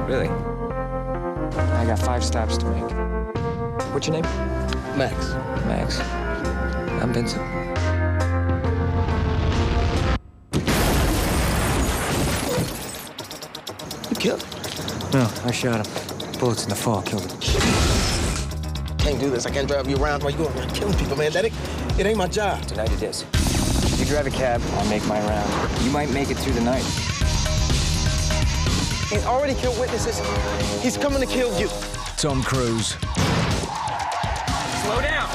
Really? I got 5 stops to make. What's your name? Max. Max. I'm Vincent. You killed him? No, I shot him. Bullets in the fall killed him. Can't do this. I can't drive you around while you're around killing people, man. It ain't my job. Tonight it is. You drive a cab, I'll make my round. You might make it through the night. He's already killed witnesses. He's coming to kill you. Tom Cruise. Slow down.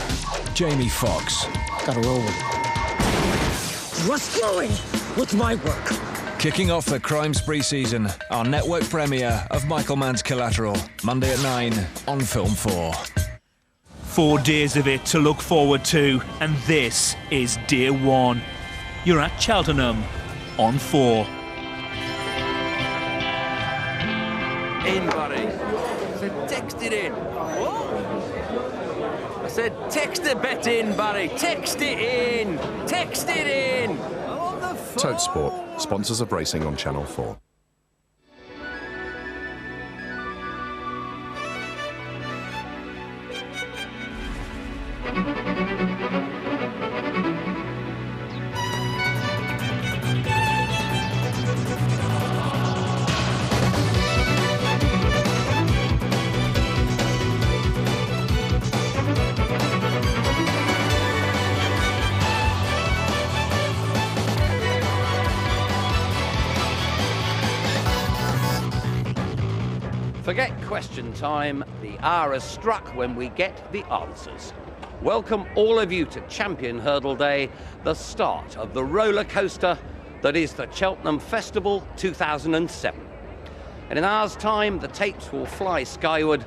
Jamie Foxx. Gotta roll with it. What's flowing? What's my work? Kicking off the crime spree season, our network premiere of Michael Mann's Collateral, Monday at 9 on Film 4. 4 days of it to look forward to, and this is Day 1. You're at Cheltenham on 4. In, buddy. I said text it in. What? I said text the bet in, buddy. Text it in. Text it in. I'm on the phone. Tote Sport, sponsors of racing on Channel 4. Forget question time. The hour has struck when we get the answers. Welcome all of you to Champion Hurdle Day, the start of the roller coaster that is the Cheltenham Festival 2007. And in an hour's time, the tapes will fly skyward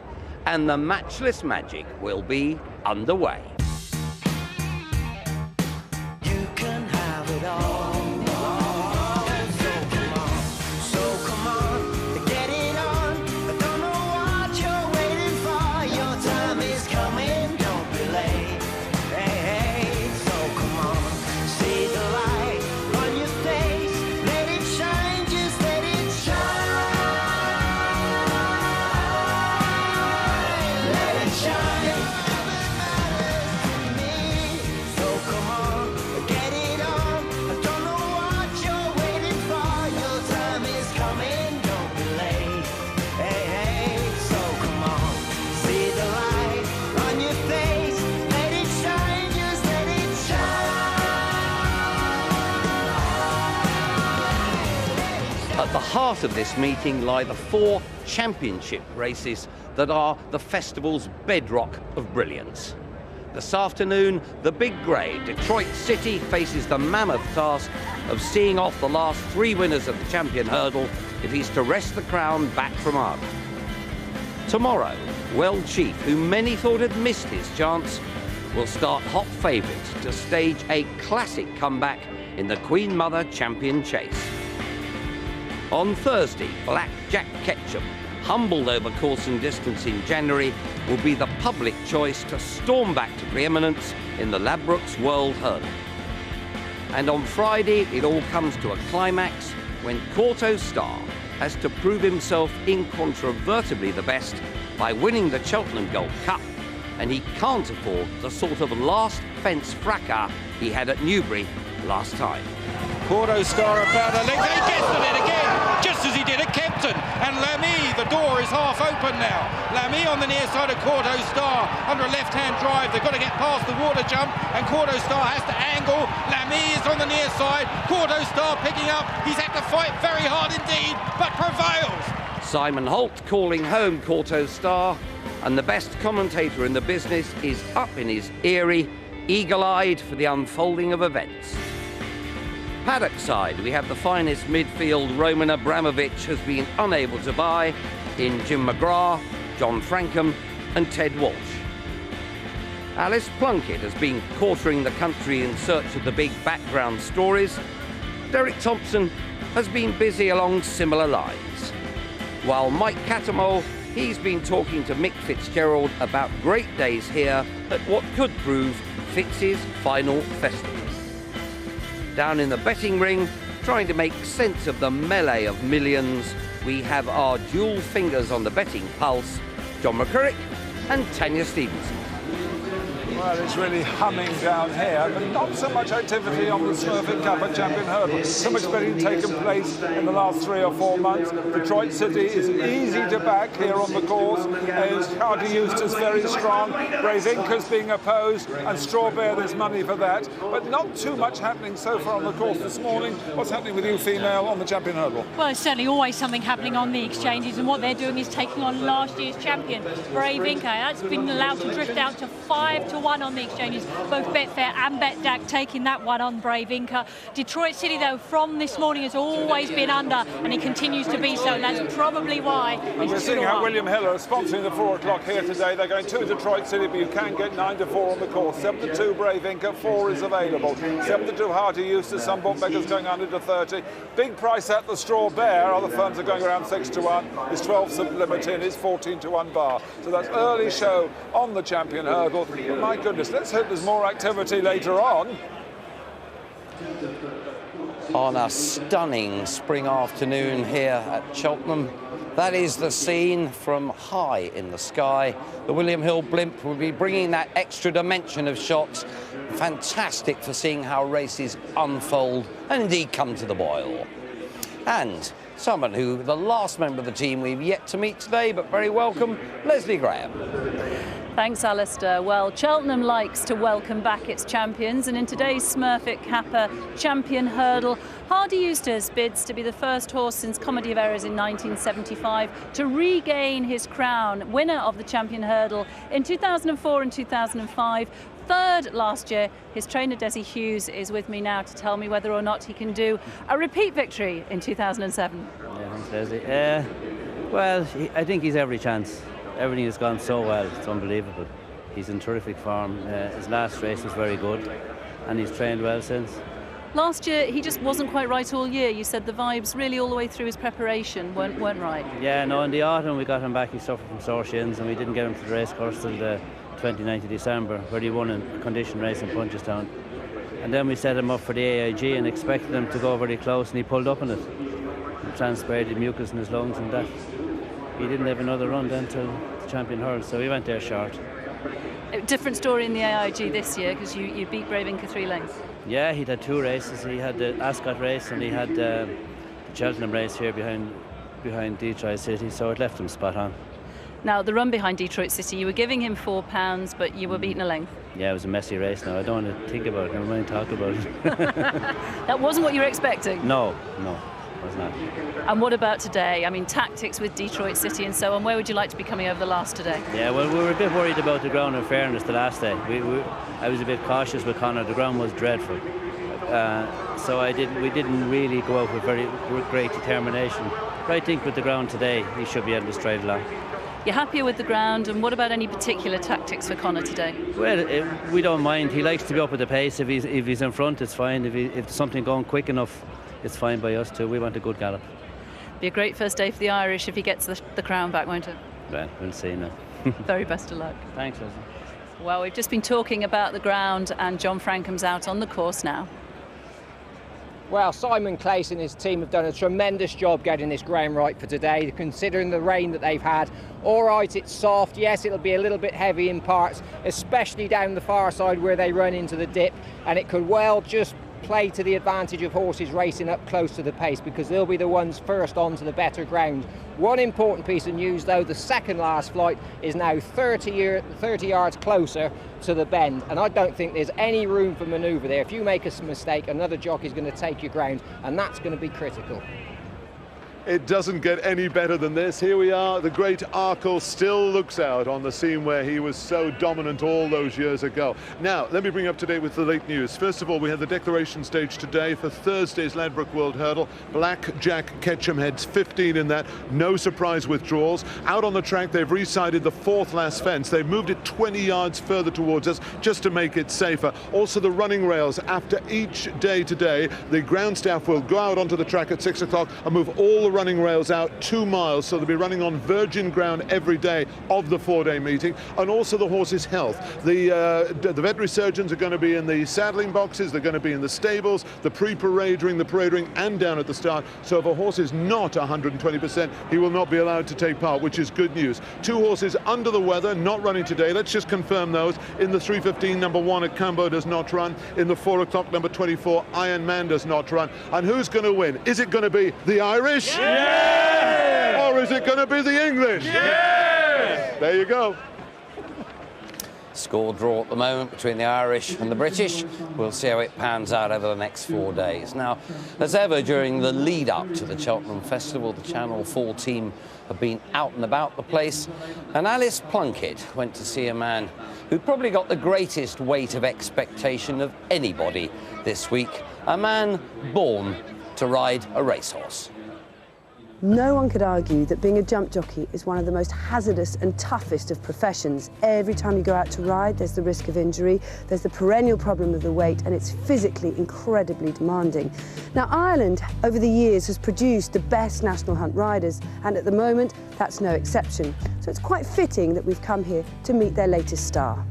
and the matchless magic will be underway. You can have it all. At the heart of this meeting lie the 4 championship races that are the festival's bedrock of brilliance. This afternoon, the Big Grey, Detroit City, faces the mammoth task of seeing off the last 3 winners of the Champion Hurdle if he's to wrest the crown back from Arden. Tomorrow, Well Chief, who many thought had missed his chance, will start hot favourite to stage a classic comeback in the Queen Mother Champion Chase. On Thursday, Black Jack Ketchum, humbled over course and distance in January, will be the public choice to storm back to preeminence in the Ladbrokes World Hurdle. And on Friday, it all comes to a climax when Corto Star has to prove himself incontrovertibly the best by winning the Cheltenham Gold Cup, and he can't afford the sort of last fence fracas he had at Newbury last time. Corto Star about a length, he gets at it again, just as he did at Kempton. And Lamy, the door is half open now. Lamy on the near side of Corto Star under a left-hand drive. They've got to get past the water jump, and Corto Star has to angle. Lamy is on the near side. Corto Star picking up. He's had to fight very hard indeed, but prevails. Simon Holt calling home Corto Star, and the best commentator in the business is up in his eyrie, eagle-eyed for the unfolding of events. Paddock side, we have the finest midfield Roman Abramovich has been unable to buy in Jim McGrath, John Frankham and Ted Walsh. Alice Plunkett has been quartering the country in search of the big background stories. Derek Thompson has been busy along similar lines. While Mike Cattermole, he's been talking to Mick Fitzgerald about great days here at what could prove Fitz's final festival. Down in the betting ring, trying to make sense of the melee of millions, we have our dual fingers on the betting pulse, John McCurrick and Tanya Stevenson. Well, it's really humming down here, but not so much activity on the Smurfit Cup at Champion Hurdle. So much betting taken place in the last 3 or 4 months. Detroit City is easy to back here on the course. Hardy Eustace very strong. Brave Inca's being opposed, and Straw Bear, there's money for that. But not too much happening so far on the course this morning. What's happening with you, female, on the Champion Hurdle? Well, there's certainly always something happening on the exchanges, and what they're doing is taking on last year's champion, Brave Inca. That's been allowed to drift out to 5-1 on the exchanges. Both Betfair and BetDAC taking that one on Brave Inca. Detroit City, though, from this morning has always been under, and it continues to be so, and that's probably why. And we're seeing how William Hill are sponsoring the 4 o'clock here today. They're going to Detroit City, but you can get 9-4 on the course. 7-2 Brave Inca, 4 is available. 7-2 Hardy Eustace, some bookmakers going under to 30. Big price at the Straw Bear. Other firms are going around 6-1. It's 12 Sublimity, and it's 14-1 bar. So that's early show on the Champion Hurdle. My goodness, let's hope there's more activity later on. On a stunning spring afternoon here at Cheltenham. That is the scene from high in the sky. The William Hill blimp will be bringing that extra dimension of shots. Fantastic for seeing how races unfold and indeed come to the boil. And someone who, the last member of the team we've yet to meet today, but very welcome, Leslie Graham. Thanks, Alistair. Well, Cheltenham likes to welcome back its champions, and in today's Smurfit Kappa Champion Hurdle, Hardy Eustace bids to be the first horse since Comedy of Errors in 1975 to regain his crown, winner of the Champion Hurdle in 2004 and 2005. Third last year. His trainer Desi Hughes is with me now to tell me whether or not he can do a repeat victory in 2007. Yeah, thanks, Leslie. Well, I think he's every chance. Everything has gone so well, it's unbelievable. He's in terrific form. His last race was very good, and he's trained well since. Last year, he just wasn't quite right all year. You said the vibes really all the way through his preparation weren't right. Yeah, no, in the autumn we got him back. He suffered from sore shins, and we didn't get him to the race course till the 29th of December, where he won a condition race in Punchestown. And then we set him up for the AIG and expected him to go very close, and he pulled up in it. He transpirated mucus in his lungs, and that he didn't have another run then till the Champion Hurdle, so he went there short. A different story in the AIG this year, because you beat Brave Inca 3 lengths. Yeah, he'd had 2 races. He had the Ascot race and he had the Cheltenham race here behind Detroit City, so it left him spot on. Now, the run behind Detroit City, you were giving him £4, but you were beating a length. Yeah, it was a messy race now. I don't want to think about it, never mind talk about it. That wasn't what you were expecting? No, it was not. And what about today? I mean, tactics with Detroit City and so on. Where would you like to be coming over the last today? Yeah, well, we were a bit worried about the ground, in fairness, the last day. I was a bit cautious with Conor. The ground was dreadful. So we didn't really go out with very great determination. But I think with the ground today, he should be able to stride along. You're happier with the ground, and what about any particular tactics for Conor today? Well, we don't mind. He likes to be up at the pace. If he's in front, it's fine. If there's something going quick enough, it's fine by us too. We want a good gallop. Be a great first day for the Irish if he gets the crown back, won't it? Well, we'll see now. Very best of luck. Thanks, Leslie. Well, we've just been talking about the ground, and John Frankham's out on the course now. Well, Simon Clace and his team have done a tremendous job getting this ground right for today, considering the rain that they've had. All right, it's soft. Yes, it'll be a little bit heavy in parts, especially down the far side where they run into the dip, and it could well just play to the advantage of horses racing up close to the pace, because they'll be the ones first onto the better ground. One important piece of news, though, the second last flight is now 30 yards closer to the bend, and I don't think there's any room for manoeuvre there. If you make a mistake, another jockey's going to take your ground, and that's going to be critical. It doesn't get any better than this. Here we are. The great Arkle still looks out on the scene where he was so dominant all those years ago. Now, let me bring you up to date with the late news. First of all, we had the declaration stage today for Thursday's Ladbroke World Hurdle. Black Jack Ketchum heads 15 in that. No surprise withdrawals. Out on the track, they've re-sided the 4th last fence. They've moved it 20 yards further towards us just to make it safer. Also, the running rails. After each day today, the ground staff will go out onto the track at 6 o'clock and move all the running rails out 2 miles, so they'll be running on virgin ground every day of the 4-day meeting, and also the horse's health. The veterinary surgeons are going to be in the saddling boxes, they're going to be in the stables, the pre-parade ring, the parade ring, and down at the start. So if a horse is not 120%, he will not be allowed to take part, which is good news. 2 horses under the weather, not running today. Let's just confirm those. In the 3:15, number 1 at Cambo does not run. In the 4 o'clock, number 24, Iron Man does not run. And who's going to win? Is it going to be the Irish? Yeah! Or is it going to be the English? Yeah! There you go. Score draw at the moment between the Irish and the British. We'll see how it pans out over the next 4 days. Now, as ever, during the lead-up to the Cheltenham Festival, the Channel 4 team have been out and about the place, and Alice Plunkett went to see a man who probably got the greatest weight of expectation of anybody this week, a man born to ride a racehorse. No one could argue that being a jump jockey is one of the most hazardous and toughest of professions. Every time you go out to ride, there's the risk of injury, there's the perennial problem of the weight, and it's physically incredibly demanding. Now, Ireland, over the years, has produced the best national hunt riders, and at the moment, that's no exception. So it's quite fitting that we've come here to meet their latest star.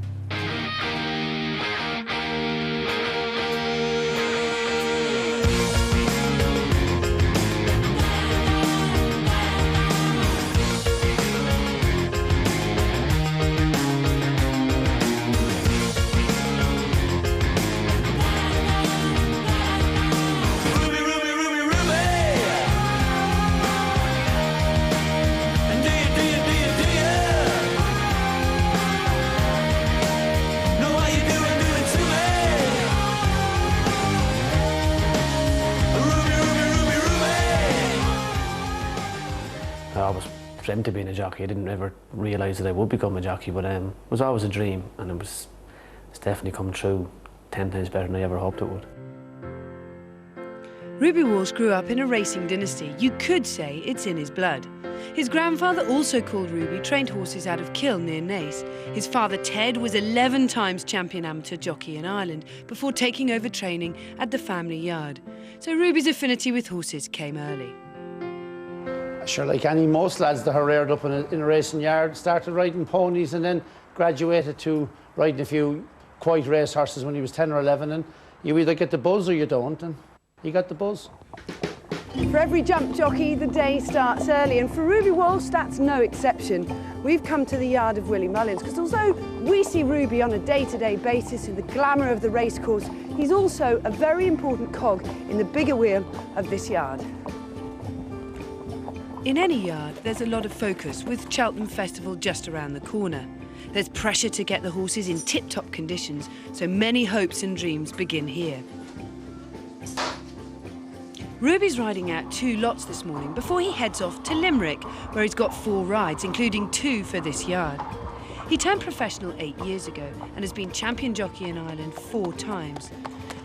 I always dreamt of being a jockey. I didn't ever realise that I would become a jockey, but it was always a dream, and it's definitely come true 10 times better than I ever hoped it would. Ruby Walsh grew up in a racing dynasty. You could say it's in his blood. His grandfather, also called Ruby, trained horses out of Kill near Naas. His father, Ted, was 11 times champion amateur jockey in Ireland before taking over training at the family yard. So Ruby's affinity with horses came early. Sure, like most lads that are reared up in a racing yard, started riding ponies and then graduated to riding a few quiet race horses when he was 10 or 11, and you either get the buzz or you don't, and he got the buzz. For every jump jockey, the day starts early, and for Ruby Walsh, that's no exception. We've come to the yard of Willie Mullins, because although we see Ruby on a day-to-day basis in the glamour of the racecourse, he's also a very important cog in the bigger wheel of this yard. In any yard, there's a lot of focus, with Cheltenham Festival just around the corner. There's pressure to get the horses in tip-top conditions, so many hopes and dreams begin here. Ruby's riding out 2 lots this morning before he heads off to Limerick, where he's got 4 rides, including 2 for this yard. He turned professional 8 years ago and has been champion jockey in Ireland 4 times.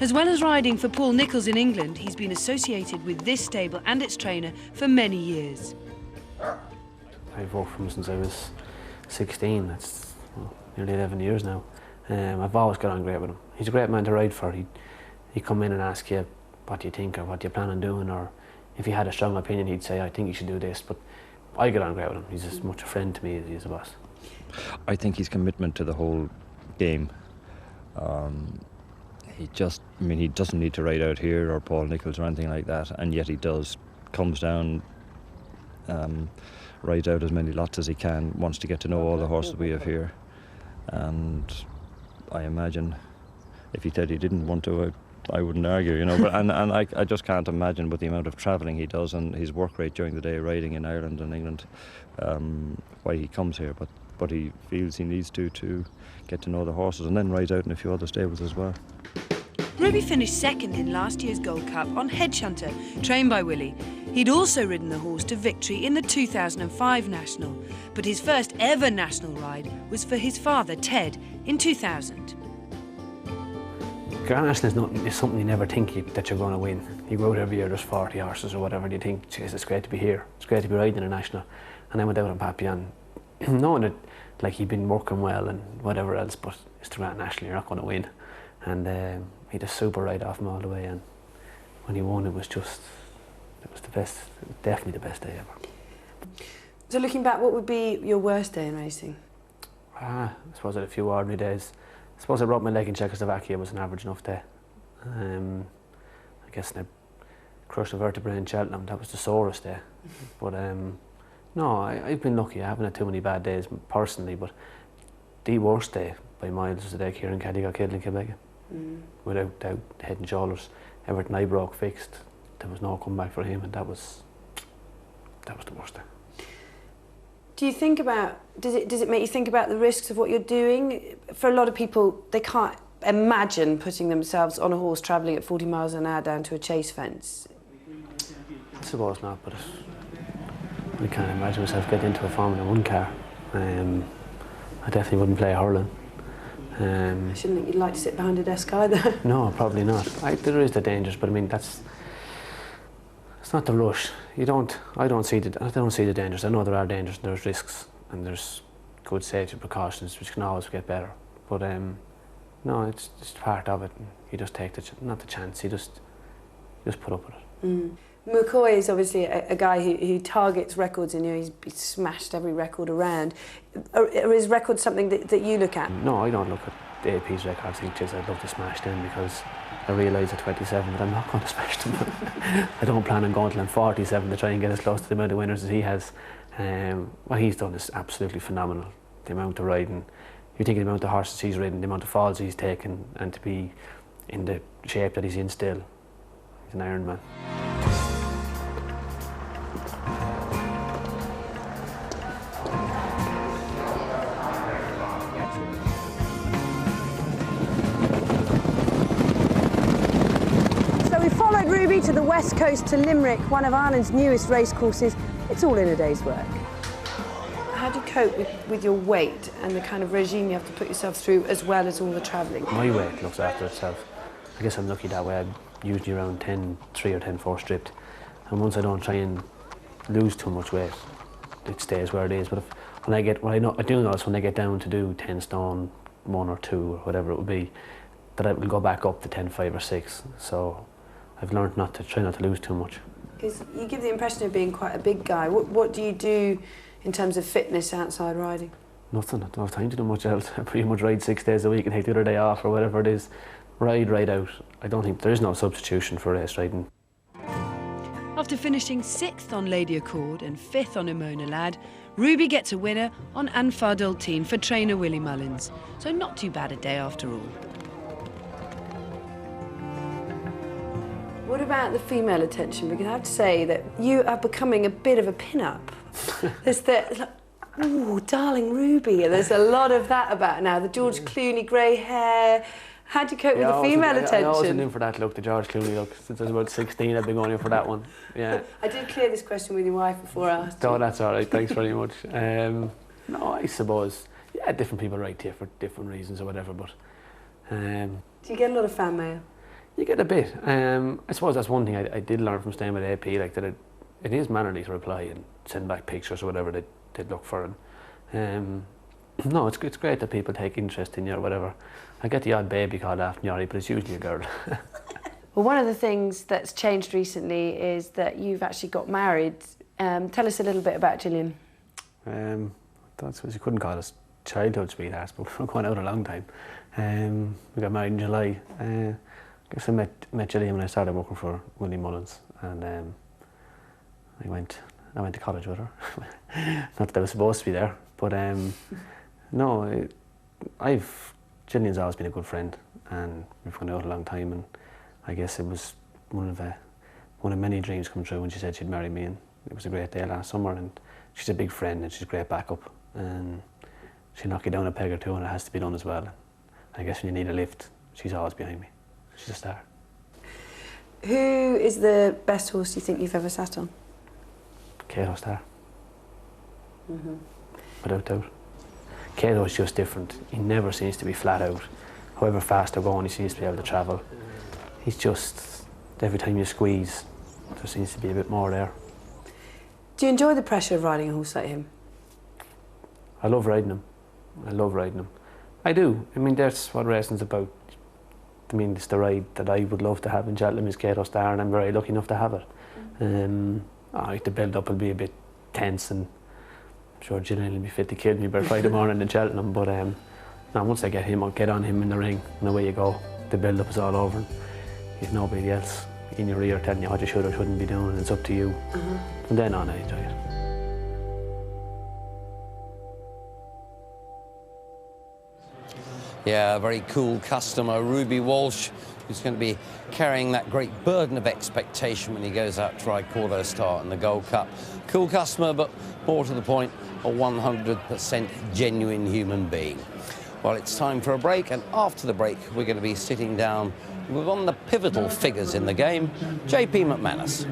As well as riding for Paul Nicholls in England, he's been associated with this stable and its trainer for many years. I've worked for him since I was 16, that's nearly 11 years now. I've always got on great with him. He's a great man to ride for. He'd come in and ask you, what do you think, or what do you plan on doing, or if he had a strong opinion, he'd say, I think you should do this, but I get on great with him. He's as much a friend to me as he is a boss. I think his commitment to the whole game. He doesn't need to ride out here or Paul Nicholls or anything like that, and yet he does. Comes down, rides out as many lots as he can, wants to get to know all the horses we have here. And I imagine if he said he didn't want to, I wouldn't argue, you know. But I just can't imagine with the amount of travelling he does and his work rate during the day riding in Ireland and England, why he comes here. But he feels he needs to get to know the horses and then rides out in a few other stables as well. Ruby finished second in last year's Gold Cup on Hedgehunter, trained by Willie. He'd also ridden the horse to victory in the 2005 National, but his first ever national ride was for his father, Ted, in 2000. Grand National is something you never think that you're going to win. You go out every year, there's 40 horses or whatever, and you think, geez, it's great to be here. It's great to be riding a national. And I went out on Papillon, knowing that like he'd been working well and whatever else, but it's the Grand National, you're not going to win. And he had a super ride off him all the way, and when he won, it was just it was the best, definitely the best day ever. So looking back, what would be your worst day in racing? I suppose I had a few ordinary days. I suppose I broke my leg in Czechoslovakia was an average enough day. I guess I crushed a vertebrae in Cheltenham, that was the sorest day. But no, I've been lucky. I haven't had too many bad days personally, but the worst day by miles was the day Kieran Kelly got killed in Quebec. Without doubt, head and shoulders. Everything I broke fixed. There was no comeback for him, and that was the worst day. Do you think about, does it make you think about the risks of what you're doing? For a lot of people, they can't imagine putting themselves on a horse travelling at 40 miles an hour down to a chase fence. I suppose not, but I can't imagine myself getting into a Formula 1 car. I definitely wouldn't play hurling. I shouldn't think you'd like to sit behind a desk either. No, probably not. There is the dangers, but I mean it's not the rush. I don't see the dangers. I know there are dangers and there's risks and there's good safety precautions which can always get better. But no, it's just part of it. You just take not the chance. You just put up with it. McCoy is obviously a guy who targets records, and he's smashed every record around. Are his records something that you look at? No, I don't look at the AP's records. I think just I'd love to smash them because I realise at 27 that I'm not going to smash them. I don't plan on going till I'm 47 to try and get as close to the amount of winners as he has. What he's done is absolutely phenomenal. The amount of riding, you think of the amount of horses he's ridden, the amount of falls he's taken, and to be in the shape that he's in still, he's an Iron Man. Ruby to the west coast to Limerick, one of Ireland's newest racecourses. It's all in a day's work. How do you cope with your weight and the kind of regime you have to put yourself through, as well as all the travelling? My weight looks after itself. I guess I'm lucky that way. I'm usually around 10.3 or 10.4 stripped, and once I don't try and lose too much weight, it stays where it is. But I do notice when I get down to do 10 stone, 1 or 2 or whatever it would be, that I will go back up to 10.5 or 6. So I've learned try not to lose too much. Because you give the impression of being quite a big guy. What do you do in terms of fitness outside riding? Nothing. I don't have time to do much else. I pretty much ride 6 days a week and take the other day off or whatever it is. Ride out. I don't think there is no substitution for race riding. After finishing 6th on Lady Accord and 5th on Emona Lad, Ruby gets a winner on Anfardul team for trainer Willie Mullins. So not too bad a day after all. What about the female attention? Because I have to say that you are becoming a bit of a pin-up. There's like, ooh, darling Ruby. There's a lot of that about now. The George Clooney grey hair. How do you cope with the female attention? I always been in for that look, the George Clooney look. Since I was about 16, I've been going in for that one. Yeah. I did clear this question with your wife before I asked you. No, that's all right. Thanks very much. No, I suppose, yeah, different people write to you for different reasons or whatever, but... do you get a lot of fan mail? You get a bit. I suppose that's one thing I did learn from staying with AP, like that it is mannerly to reply and send back pictures or whatever they'd look for. And no, it's great that people take interest in you or whatever. I get the odd baby called after Yori, but it's usually a girl. Well, one of the things that's changed recently is that you've actually got married. Tell us a little bit about Gillian. I suppose you couldn't call us childhood sweethearts, but we're going out a long time. We got married in July. I guess I met Gillian when I started working for Willie Mullins, and I went to college with her. Not that I was supposed to be there, but no, Gillian's always been a good friend, and we've gone out a long time, and I guess it was one of many dreams come true when she said she'd marry me, and it was a great day last summer, and she's a big friend and she's a great backup, and she'll knock you down a peg or two, and it has to be done as well. I guess when you need a lift, she's always behind me. She's a star. Who is the best horse you think you've ever sat on? Cato Star. Without doubt. Cato is just different. He never seems to be flat out. However fast they're going, he seems to be able to travel. He's just, every time you squeeze, there seems to be a bit more there. Do you enjoy the pressure of riding a horse like him? I love riding him. I love riding him. I do. I mean, that's what racing's about. I mean, it's the ride that I would love to have in Cheltenham is Cato Star, and I'm very lucky enough to have it. The build-up will be a bit tense, and I'm sure Gillian will be fit to kill me by Friday morning in Cheltenham, but now once I get on him in the ring, and away you go. The build-up is all over, and you've nobody else in your ear telling you what you should or shouldn't be doing, and it's up to you. From then on, I enjoy it. Yeah, a very cool customer, Ruby Walsh, who's going to be carrying that great burden of expectation when he goes out to ride Cordo Star in the Gold Cup. Cool customer, but more to the point, a 100% genuine human being. Well, it's time for a break, and after the break, we're going to be sitting down with one of the pivotal figures in the game, JP McManus.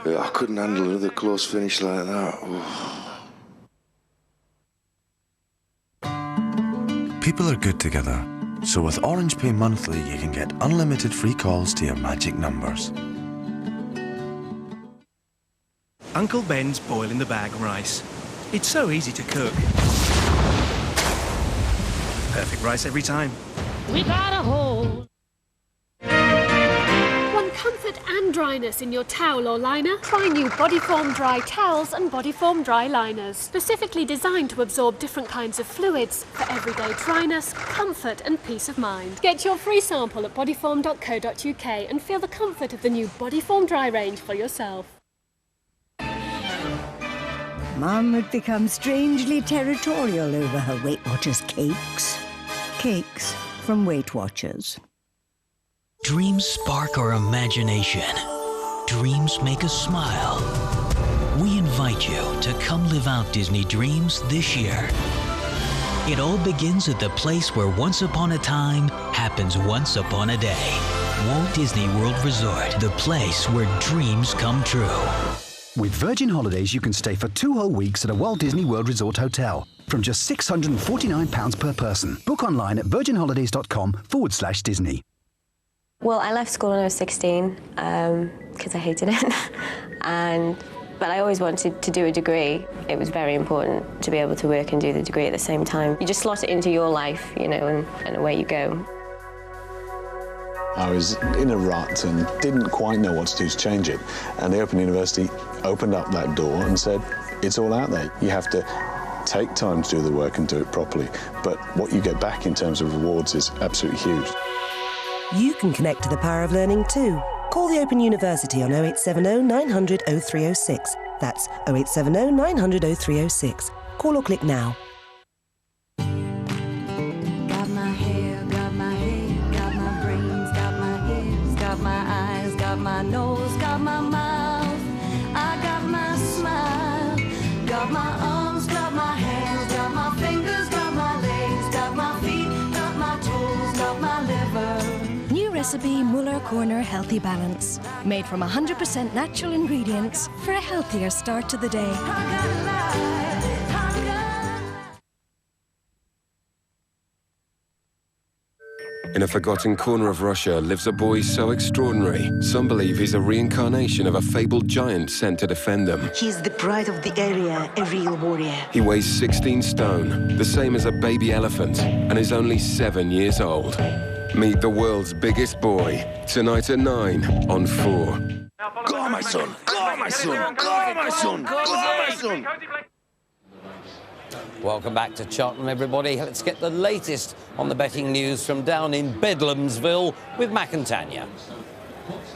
Yeah, I couldn't handle another close finish like that. People are good together, so with Orange Pay Monthly you can get unlimited free calls to your magic numbers. Uncle Ben's boil-in-the-bag rice. It's so easy to cook. Perfect rice every time. We got a hole. Want comfort and dryness in your towel or liner? Try new Bodyform Dry Towels and Bodyform Dry Liners. Specifically designed to absorb different kinds of fluids for everyday dryness, comfort and peace of mind. Get your free sample at bodyform.co.uk and feel the comfort of the new Bodyform Dry range for yourself. Mum had become strangely territorial over her Weight Watchers cakes. Cakes from Weight Watchers. Dreams spark our imagination. Dreams make us smile. We invite you to come live out Disney dreams this year. It all begins at the place where once upon a time happens once upon a day. Walt Disney World Resort, the place where dreams come true. With Virgin Holidays, you can stay for 2 whole weeks at a Walt Disney World Resort hotel from just £649 per person. Book online at virginholidays.com/Disney. Well, I left school when I was 16 because I hated it. But I always wanted to do a degree. It was very important to be able to work and do the degree at the same time. You just slot it into your life, you know, and away you go. I was in a rut and didn't quite know what to do to change it. And the Open University opened up that door and said, it's all out there. You have to take time to do the work and do it properly. But what you get back in terms of rewards is absolutely huge. You can connect to the power of learning too. Call the Open University on 0870 900 0306. That's 0870 900 0306. Call or click now. Got my hair, got my head, got my brains, got my ears, got my eyes, got my nose, got my mouth. I got my smile, got my arms, got my hands, got my fingers, got my legs, got my feet, got my toes, got my liver. New recipe Muller Corner Healthy Balance. Made from 100% natural ingredients for a healthier start to the day. In a forgotten corner of Russia lives a boy so extraordinary. Some believe he's a reincarnation of a fabled giant sent to defend them. He's the pride of the area, a real warrior. He weighs 16 stone, the same as a baby elephant, and is only 7 years old. Meet the world's biggest boy, tonight at 9 on 4. Go on, my son! Go on, my son! Go on, my son! Go on, my son! Welcome back to Cheltenham, everybody. Let's get the latest on the betting news from down in Bedlamsville with Mac and Tanya.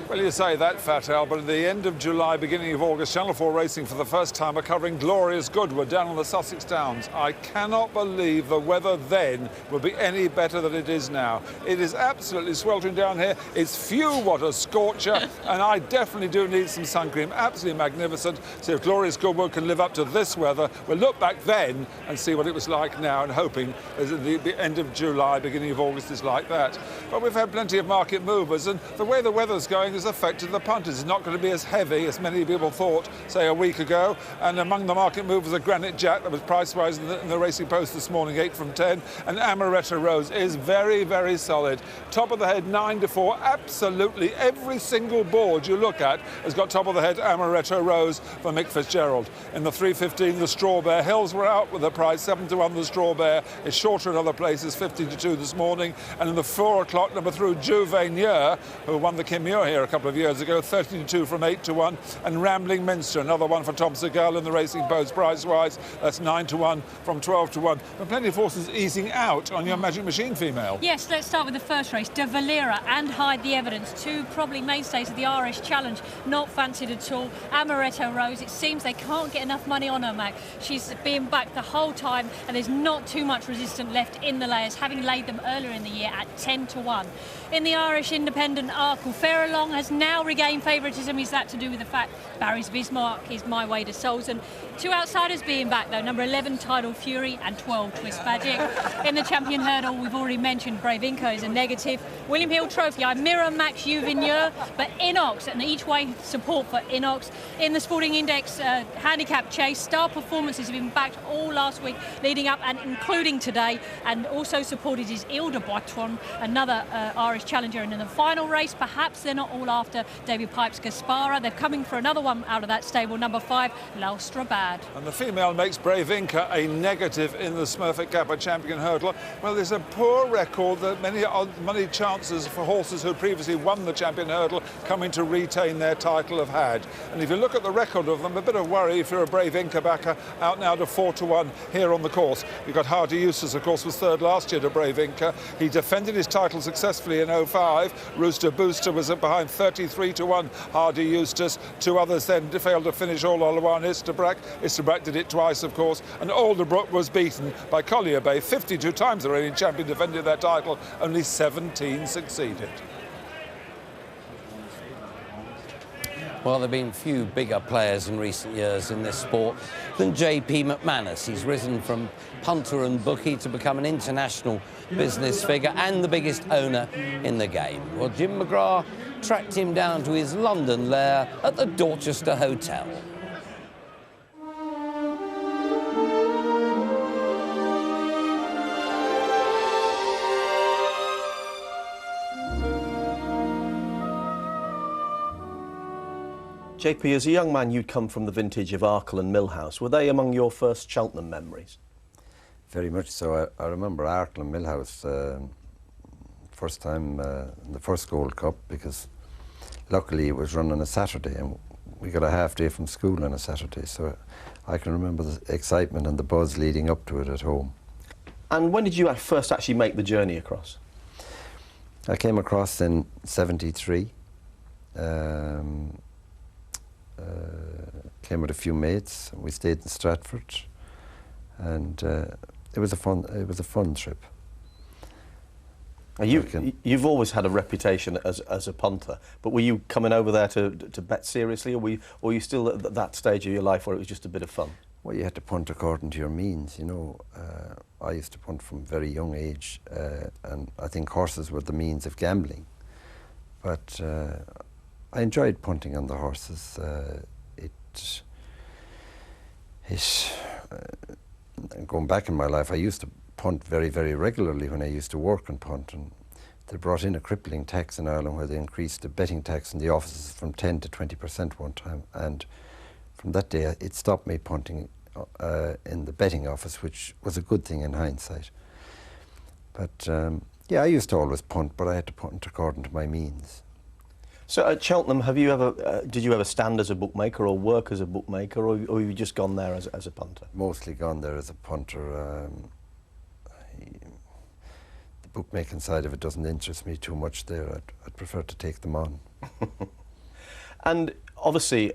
Well, you say that, Fat Al, but at the end of July, beginning of August, Channel 4 Racing for the first time are covering glorious Goodwood down on the Sussex Downs. I cannot believe the weather then will be any better than it is now. It is absolutely sweltering down here. It's phew, what a scorcher, and I definitely do need some sun cream. Absolutely magnificent. So if glorious Goodwood can live up to this weather, we'll look back then and see what it was like now, and hoping as at the end of July, beginning of August is like that. But we've had plenty of market movers, and the way the weather's that's going has affected the punters. It's not going to be as heavy as many people thought, say, a week ago. And among the market movers, a Granite Jack that was price-wise in the Racing Post this morning, 8 from 10. And Amaretto Rose is very, very solid. Top of the head, 9 to 4. Absolutely every single board you look at has got top of the head Amaretto Rose for Mick Fitzgerald. In the 3:15, the Straw Bear. Hills were out with the price, 7 to 1. The Straw Bear is shorter in other places, 15 to 2 this morning. And in the 4 o'clock number through, Juveneur, who won the Kim Muir here a couple of years ago, 13 to 2 from 8 to 1. And Rambling Minster, another one for Tom Segal in the Racing Post price-wise. That's 9 to 1 from 12 to 1. But plenty of horses easing out on your Magic Machine female. Yes, let's start with the first race. De Valera and Hide the Evidence, two probably mainstays of the Irish Challenge, not fancied at all. Amaretto Rose, it seems they can't get enough money on her, Mac. She's been back the whole time and there's not too much resistance left in the layers, having laid them earlier in the year at 10 to 1. In the Irish Independent, Arkle Fairalong has now regained favouritism. Is that to do with the fact Barry's Bismarck is My Way to Solzen? Two outsiders being back though, number 11 Tidal Fury and 12 Twist Magic. In the Champion Hurdle, we've already mentioned Brave Inca is a negative. William Hill Trophy, I mirror Max Juveneur, but Inox, and each way support for Inox. In the Sporting Index handicap chase, Star Performances have been backed all last week leading up and including today, and also supported is Ile de Boitron, another Irish challenger. And in the final race, perhaps they're not all after David Pipe's Gaspara. They're coming for another one out of that stable, number 5, Laustrabad. And the female makes Brave Inca a negative in the Smurfit Kappa Champion Hurdle. Well, there's a poor record that many chances for horses who previously won the Champion Hurdle coming to retain their title have had. And if you look at the record of them, a bit of worry if you're a Brave Inca backer, out now to 4 to 1 here on the course. You've got Hardy Eustace, of course, was third last year to Brave Inca. He defended his title successfully in 05. Rooster Booster was at behind 33 to 1. Hardy Eustace. Two others then failed to finish all on one. Isterbrak did it twice, of course. And Alderbrook was beaten by Collier Bay. 52 times the reigning champion defended their title. Only 17 succeeded. Well, there have been few bigger players in recent years in this sport than J.P. McManus. He's risen from punter and bookie to become an international business figure and the biggest owner in the game. Well, Jim McGrath tracked him down to his London lair at the Dorchester Hotel. JP, as a young man, you'd come from the vintage of Arkle and Millhouse. Were they among your first Cheltenham memories? Very much so. I remember Arkle and Millhouse first time in the first Gold Cup, because luckily it was run on a Saturday and we got a half day from school on a Saturday, so I can remember the excitement and the buzz leading up to it at home. And when did you first actually make the journey across? I came across in '73. Came with a few mates. We stayed in Stratford, and it was a fun trip. You've always had a reputation as a punter, but were you coming over there to bet seriously, or were you still at that stage of your life where it was just a bit of fun? Well, you had to punt according to your means, you know. I used to punt from a very young age, and I think horses were the means of gambling. But I enjoyed punting on the horses. Going back in my life, I used to punt very, very regularly when I used to work and punt, and they brought in a crippling tax in Ireland where they increased the betting tax in the offices from 10 to 20% one time, and from that day it stopped me punting in the betting office, which was a good thing in hindsight. But yeah, I used to always punt, but I had to punt according to my means. So at Cheltenham, did you ever stand as a bookmaker or work as a bookmaker, or have you just gone there as a punter? Mostly gone there as a punter. The bookmaking side of it doesn't interest me too much there. I'd prefer to take them on. And obviously,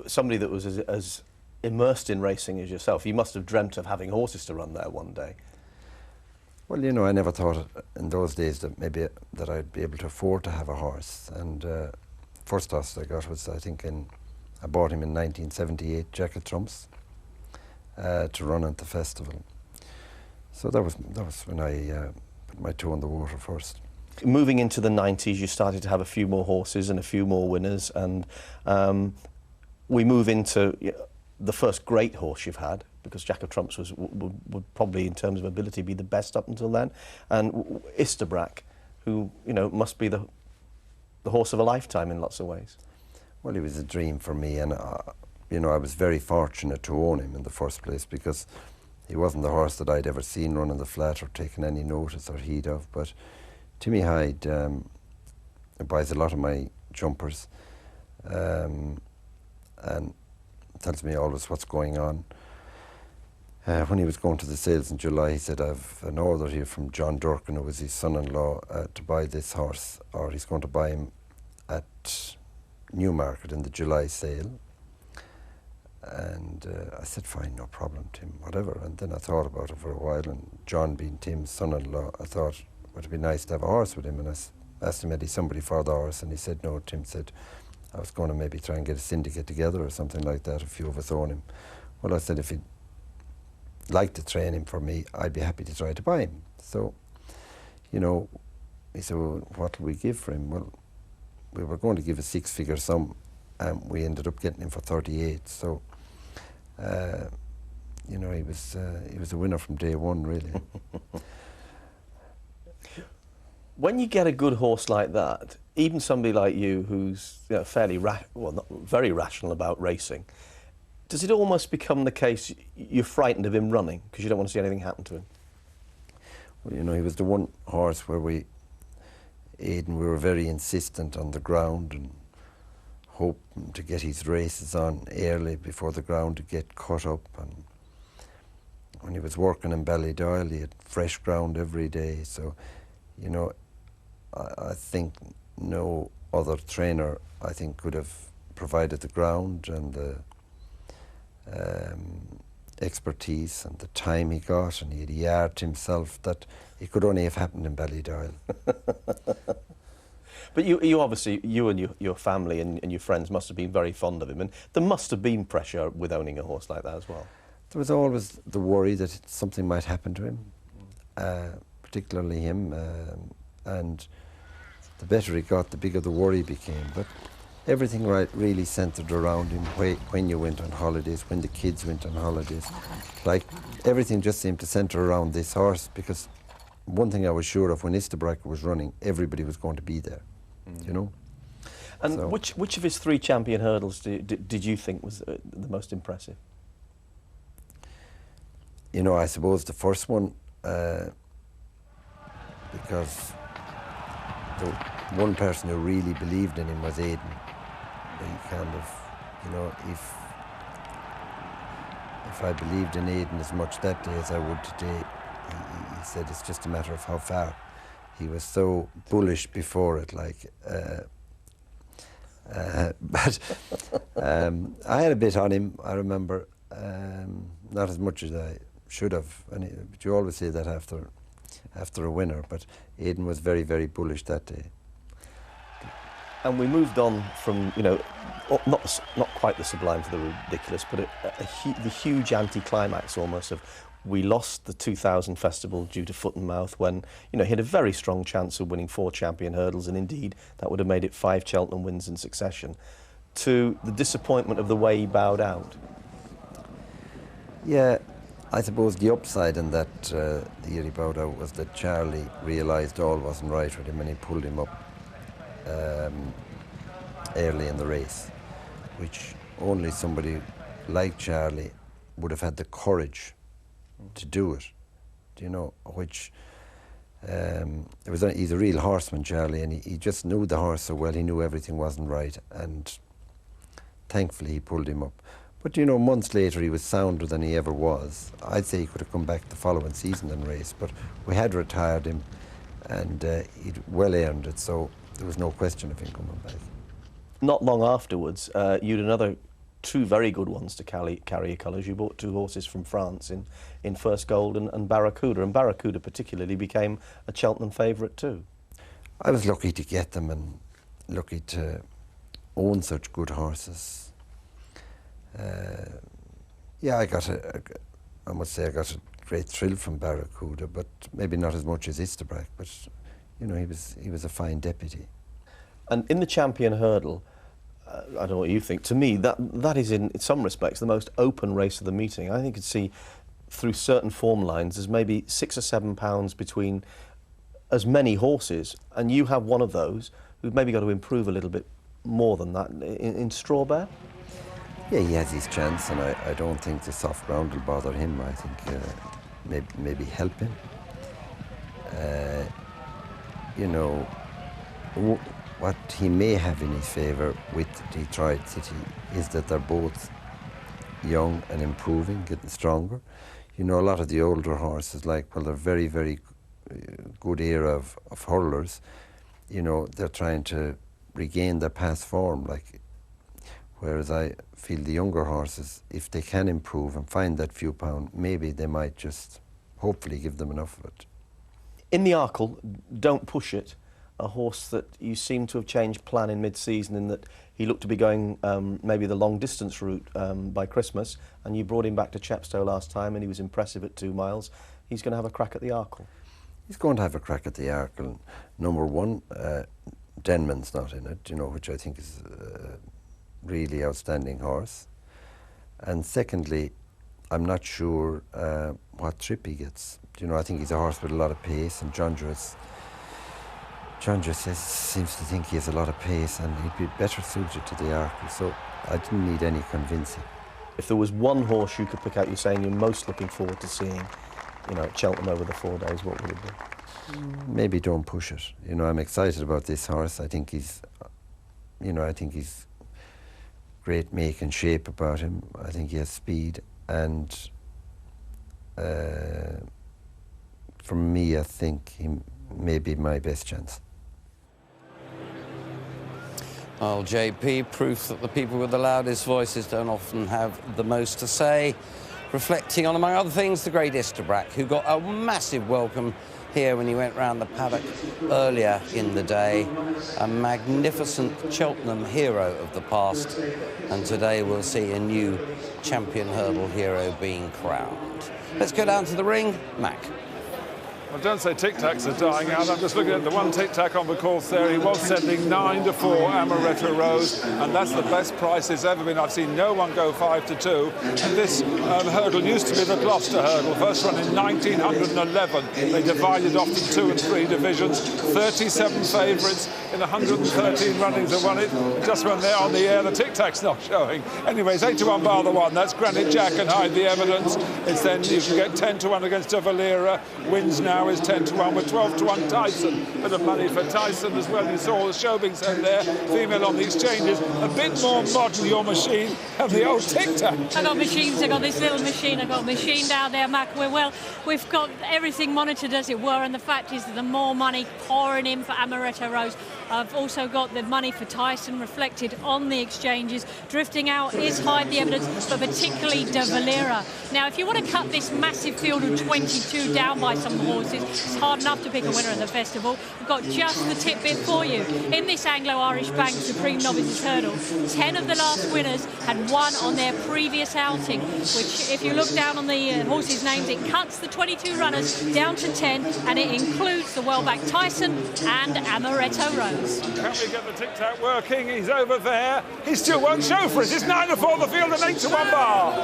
somebody that was as immersed in racing as yourself, you must have dreamt of having horses to run there one day. Well, you know, I never thought in those days that maybe that I'd be able to afford to have a horse. And first horse I got was, I think, I bought him in 1978, Jacket Trumps, to run at the festival. So that was when I put my toe in the water first. moving into the 90s, you started to have a few more horses and a few more winners, and we move into the first great horse you've had, because Jack of Trumps would probably, in terms of ability, be the best up until then, and Istabrack, who, you know, must be the horse of a lifetime in lots of ways. Well, he was a dream for me, and you know, I was very fortunate to own him in the first place, because he wasn't the horse that I'd ever seen running the flat or taken any notice or heed of. But Timmy Hyde buys a lot of my jumpers and tells me always what's going on. When he was going to the sales in July, he said, I've an order here from John Durkin, who was his son-in-law, to buy this horse, or he's going to buy him at Newmarket in the July sale. And I said, fine, no problem, Tim, whatever. And then I thought about it for a while, and John being Tim's son-in-law, I thought, would it be nice to have a horse with him? And I asked him, had he somebody for the horse? And he said, no. Tim said, I was going to maybe try and get a syndicate together or something like that, a few of us own him. Well, I said, if he'd like to train him for me, I'd be happy to try to buy him. So, you know, he said, well, what will we give for him? Well, we were going to give a six-figure sum, and we ended up getting him for 38. So, you know, he was a winner from day one, really. When you get a good horse like that, even somebody like you, who's, you know, fairly not very rational about racing, does it almost become the case you're frightened of him running because you don't want to see anything happen to him? Well, you know, he was the one horse where we were very insistent on the ground and hoping to get his races on early before the ground to get cut up. And when he was working in Ballydoyle, he had fresh ground every day. So, you know, I think no other trainer, I think, could have provided the ground and the expertise and the time he got, and he had a yard himself that it could only have happened in Ballydoyle. But you obviously, you and your family and your friends must have been very fond of him, and there must have been pressure with owning a horse like that as well. There was always the worry that something might happen to him, particularly him, and the better he got, the bigger the worry became. But everything really centred around him, when you went on holidays, when the kids went on holidays. Like, everything just seemed to centre around this horse, because one thing I was sure of, when Istabrack was running, everybody was going to be there, you know? And so, which of his 3 champion hurdles did you think was the most impressive? You know, I suppose the first one, because the one person who really believed in him was Aidan. He kind of, you know, if I believed in Aidan as much that day as I would today, he said it's just a matter of how far. He was so bullish before it, like, but I had a bit on him, I remember, not as much as I should have, but you always say that after a winner, but Aidan was very, very bullish that day. And we moved on from, you know, not quite the sublime to the ridiculous, but the huge anti-climax almost of, we lost the 2000 festival due to foot and mouth, when, you know, he had a very strong chance of winning 4 champion hurdles, and indeed that would have made it 5 Cheltenham wins in succession, to the disappointment of the way he bowed out. Yeah, I suppose the upside in that the year he bowed out was that Charlie realised all wasn't right with him, and he pulled him up early in the race, which only somebody like Charlie would have had the courage to do it, you know, which he's a real horseman, Charlie, and he just knew the horse so well. He knew everything wasn't right, and thankfully he pulled him up. But, you know, months later he was sounder than he ever was. I'd say he could have come back the following season and raced, but we had retired him, and he'd well earned it, so there was no question of him coming back. Not long afterwards, you had another 2 very good ones to carry your colours. You bought 2 horses from France in First Gold and Barracuda, and Barracuda particularly became a Cheltenham favourite too. I was lucky to get them and lucky to own such good horses. Yeah, I must say I got a great thrill from Barracuda, but maybe not as much as Istabrack. But, you know, he was a fine deputy. And in the champion hurdle, I don't know what you think, to me that is in some respects the most open race of the meeting. I think you could see through certain form lines there's maybe 6 or 7 pounds between as many horses, and you have one of those who've maybe got to improve a little bit more than that in Strawbear. Yeah, he has his chance, and I don't think the soft ground will bother him. I think maybe help him. You know, what he may have in his favour with Detroit City is that they're both young and improving, getting stronger. You know, a lot of the older horses, like, well, they're very, very good era of hurlers. You know, they're trying to regain their past form, like, whereas I feel the younger horses, if they can improve and find that few pound, maybe they might just hopefully give them enough of it. In the Arkle, Don't Push It, a horse that you seem to have changed plan in mid-season, in that he looked to be going maybe the long-distance route by Christmas, and you brought him back to Chepstow last time and he was impressive at 2 miles. He's going to have a crack at the Arkle. He's going to have a crack at the Arkle. Number one, Denman's not in it, you know, which I think is a really outstanding horse. And secondly, I'm not sure what trip he gets. You know, I think he's a horse with a lot of pace, and John seems to think he has a lot of pace, and he'd be better suited to the Arkle, so I didn't need any convincing. If there was one horse you could pick out, you're saying you're most looking forward to seeing, you know, at Cheltenham over the 4 days, what would it be? Maybe Don't Push It. You know, I'm excited about this horse. I think he's, you know, I think he's great make and shape about him. I think he has speed, and for me, I think he may be my best chance. Well, JP, proof that the people with the loudest voices don't often have the most to say. Reflecting on, among other things, the great Istabrack, who got a massive welcome here when he went round the paddock earlier in the day. A magnificent Cheltenham hero of the past. And today we'll see a new champion hurdle hero being crowned. Let's go down to the ring. Mac. Well, don't say tic-tacs are dying out. I'm just looking at the one tic-tac on the course there. He was sending 9-4 Amaretto Rose, and that's the best price it's ever been. I've seen no one go 5-2. And this hurdle used to be the Gloucester hurdle, first run in 1911. They divided off to 2 and 3 divisions. 37 favourites in 113 runnings that won it. Just when they're on the air, the tic-tac's not showing. Anyways, 8-1 bar the one. That's Granite Jack and Hide the Evidence. It's then you can get 10-1 against De Valera. Wins now is 10-1 with 12-1 Tyson. Bit of money for Tyson as well. You saw the show being sent there. Female on the exchanges. A bit more modern, your machine, and the old tic-tac. I got machines. I got this little machine. I got machined out there, Mac. We've got everything monitored, as it were, and the fact is that the more money pouring in for Amaretto Rose. I've also got the money for Tyson reflected on the exchanges. Drifting out is Hide the Evidence, but particularly De Valera. Now, if you want to cut this massive field of 22 down by some horses, it's hard enough to pick a winner at the festival. We've got just the tidbit for you. In this Anglo-Irish Bank Supreme Novices Hurdle, 10 of the last winners had won on their previous outing, which, if you look down on the horses' names, it cuts the 22 runners down to 10, and it includes the well-backed Tyson and Amaretto Rose. Can we get the tic-tac working? He's over there. He still won't show for it. It's 9-4 the field and 8-1 bar.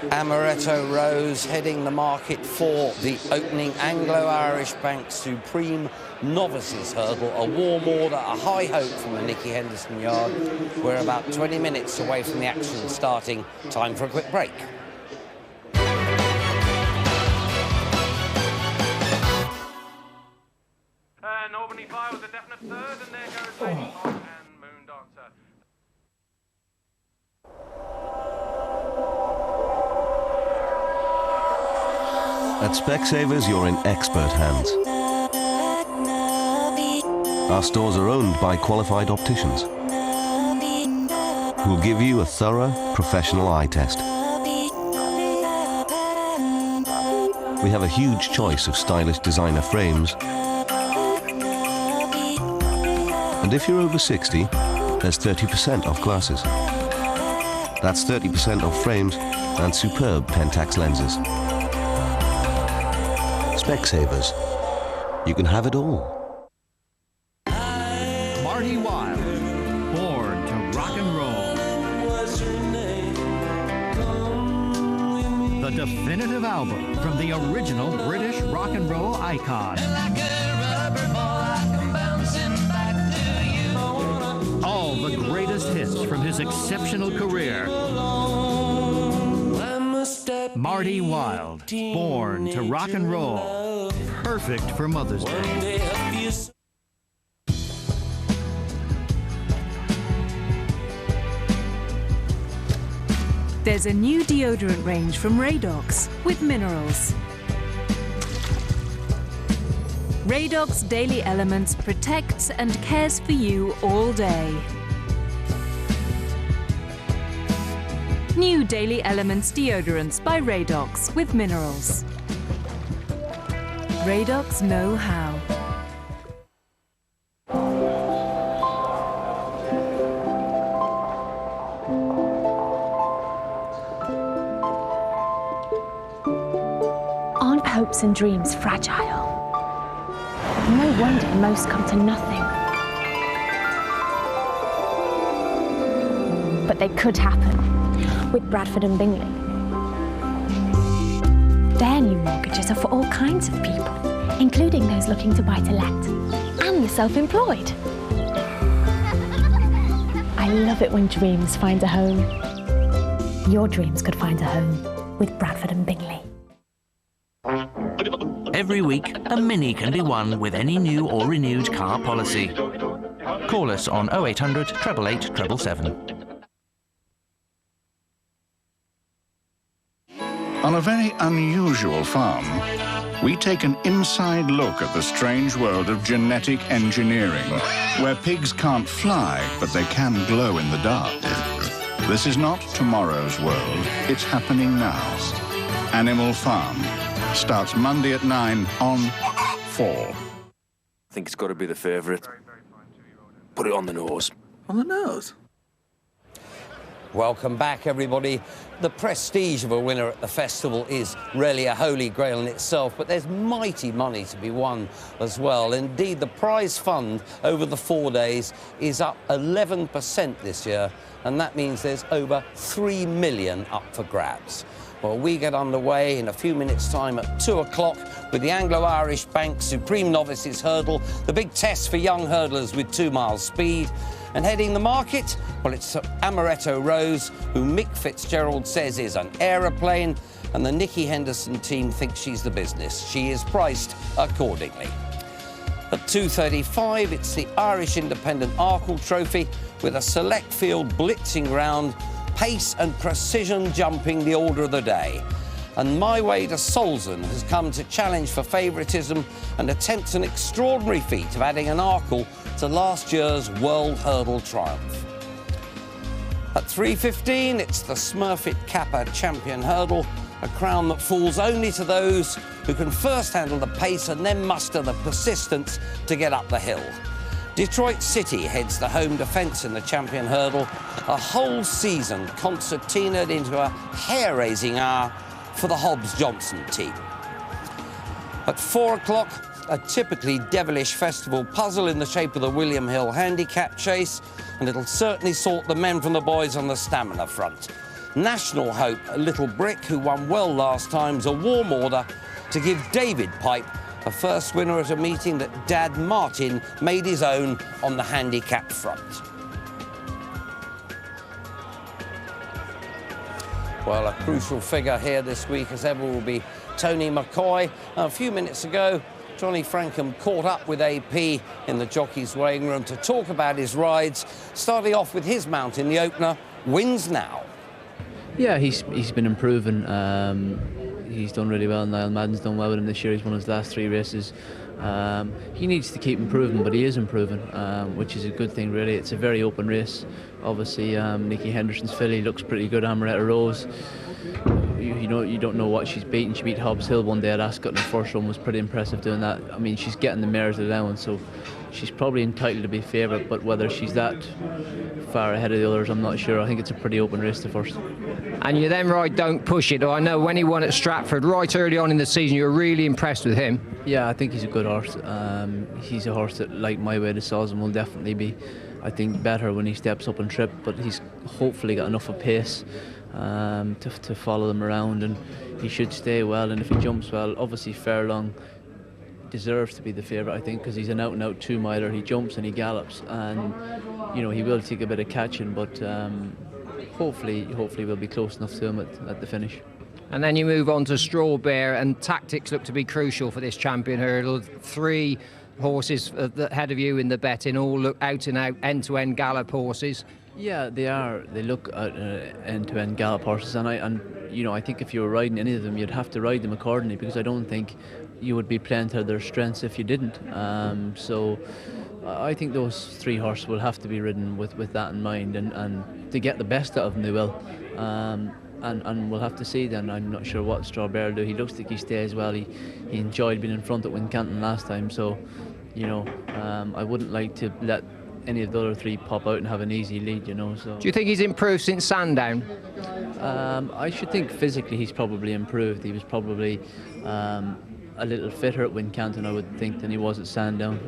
Amaretto Rose heading the market for the opening Anglo-Irish Bank Supreme Novices Hurdle. A warm order, a high hope from the Nicky Henderson yard. We're about 20 minutes away from the action starting. Time for a quick break. Albany 5 was a definite third, and there goes Lady Park and Moon Dancer. At Specsavers, you're in expert hands. Our stores are owned by qualified opticians who'll give you a thorough, professional eye test. We have a huge choice of stylish designer frames. And if you're over 60, there's 30% off glasses. That's 30% off frames and superb Pentax lenses. Specsavers. you can have it all. Marty Wilde, born to rock and roll. The definitive album from the original British rock and roll icon. All the greatest hits from his exceptional career. Marty Wilde, born to rock and roll. Perfect for Mother's Day. There's a new deodorant range from Radox with minerals. Radox Daily Elements protects and cares for you all day. New Daily Elements deodorants by Radox with minerals. Radox know how. Aren't hopes and dreams fragile? No wonder most come to nothing. But they could happen with Bradford and Bingley. Their new mortgages are for all kinds of people, including those looking to buy to let and the self-employed. I love it when dreams find a home. Your dreams could find a home with Bradford and Bingley. Every week, a Mini can be won with any new or renewed car policy. Call us on 0800 888 777. On a very unusual farm, we take an inside look at the strange world of genetic engineering, where pigs can't fly, but they can glow in the dark. This is not tomorrow's world, it's happening now. Animal Farm starts Monday at 9 on 4. I think it's got to be the favourite. Put it on the nose. On the nose? Welcome back, everybody. The prestige of a winner at the festival is really a holy grail in itself, but there's mighty money to be won as well. Indeed, the prize fund over the 4 days is up 11% this year, and that means there's over 3 million up for grabs. Well, we get underway in a few minutes' time at 2 o'clock with the Anglo-Irish Bank Supreme Novices Hurdle, the big test for young hurdlers with 2 miles speed. And heading the market, well, it's Amaretto Rose, who Mick Fitzgerald says is an aeroplane, and the Nicky Henderson team thinks she's the business. She is priced accordingly. At 2:35, it's the Irish Independent Arkle Trophy with a select field blitzing round, pace and precision jumping the order of the day. And My Way to Solzen has come to challenge for favouritism and attempts an extraordinary feat of adding an Arkle to last year's World Hurdle triumph. At 3:15, it's the Smurfit Kappa Champion Hurdle, a crown that falls only to those who can first handle the pace and then muster the persistence to get up the hill. Detroit City heads the home defence in the Champion Hurdle, a whole season concertinaed into a hair-raising hour for the Hobbs-Johnson team. At 4 o'clock, a typically devilish festival puzzle in the shape of the William Hill handicap chase, and it'll certainly sort the men from the boys on the stamina front. National hope, Little Brick, who won well last time's a warm order to give David Pipe a first winner at a meeting that Dad Martin made his own on the handicap front. Well, a crucial figure here this week, as ever, will be Tony McCoy. A few minutes ago, Johnny Frankham caught up with AP in the jockey's weighing room to talk about his rides, starting off with his mount in the opener, Wins Now. Yeah, he's been improving. He's done really well. Niall Madden's done well with him this year. He's won his last 3 races. He needs to keep improving, but he is improving, which is a good thing, really. It's a very open race. Obviously, Nicky Henderson's filly looks pretty good. Amaretto Rose, you don't know what she's beaten. She beat Hobbs Hill one day at Ascot in the first run, was pretty impressive doing that. I mean, she's getting the mare's allowance, so she's probably entitled to be favourite, but whether she's that far ahead of the others, I'm not sure. I think it's a pretty open race, the first. And you then ride Don't Push It. I know when he won at Stratford, right early on in the season, you were really impressed with him. Yeah, I think he's a good horse. He's a horse that, like My Way to Sawsum, will definitely be, I think, better when he steps up and trip, but he's hopefully got enough of pace to follow them around, and he should stay well. And if he jumps well, obviously Fairlong deserves to be the favourite, I think, because he's an out-and-out two-miler. He jumps and he gallops, and you know, he will take a bit of catching, but hopefully we'll be close enough to him at the finish. And then you move on to Strawbear, and tactics look to be crucial for this champion hurdle. 3 horses ahead of you in the betting all look out-and-out, end-to-end gallop horses. Yeah, they are. They look at end-to-end gallop horses, and you know, I think if you were riding any of them, you'd have to ride them accordingly, because I don't think you would be playing to their strengths if you didn't. So I think those 3 horses will have to be ridden with that in mind, and to get the best out of them, they will. And we'll have to see then. I'm not sure what Strawbear will do. He looks like he stays well. He enjoyed being in front at Wincanton last time, so you know, I wouldn't like to let any of the other 3 pop out and have an easy lead, you know. So do you think he's improved since Sandown? I should think physically he's probably improved. He was probably a little fitter at Wincanton, I would think, than he was at Sandown.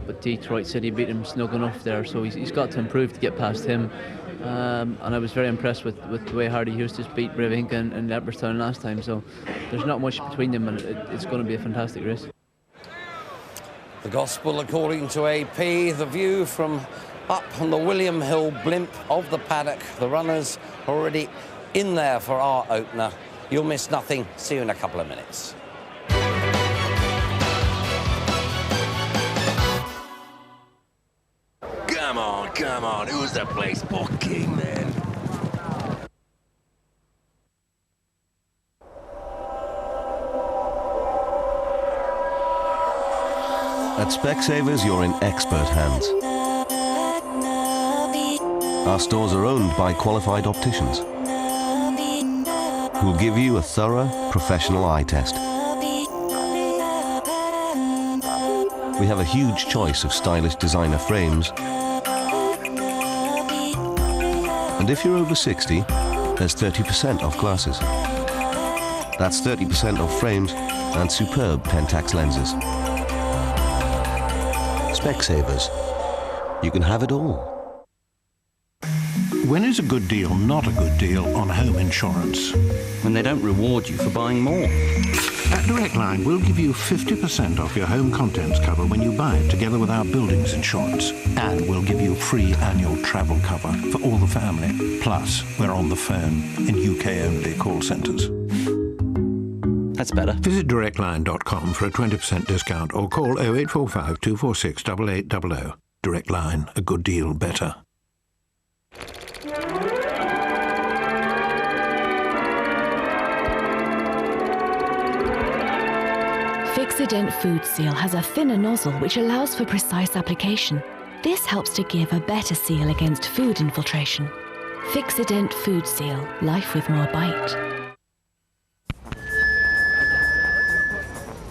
But Detroit said he beat him snug enough there, so he's got to improve to get past him. And I was very impressed with the way Hardy Eustace beat Brave Inca and Leopardstown last time, so there's not much between them, and it's going to be a fantastic race. The Gospel according to AP, the view from up on the William Hill blimp of the paddock. The runners already in there for our opener. You'll miss nothing. See you in a couple of minutes. Come on, who's the place booking then? At Specsavers, you're in expert hands. Our stores are owned by qualified opticians who'll give you a thorough, professional eye test. We have a huge choice of stylish designer frames. And if you're over 60, there's 30% off glasses. That's 30% off frames and superb Pentax lenses. Specsavers. You can have it all. When is a good deal not a good deal on home insurance? When they don't reward you for buying more. At Direct Line, we'll give you 50% off your home contents cover when you buy it together with our buildings insurance. And we'll give you free annual travel cover for all the family. Plus, we're on the phone in UK-only call centres. That's better. Visit directline.com for a 20% discount or call 0845 246 8800. Direct Line, a good deal better. Fixident Food Seal has a thinner nozzle which allows for precise application. This helps to give a better seal against food infiltration. Fixident Food Seal, life with more bite.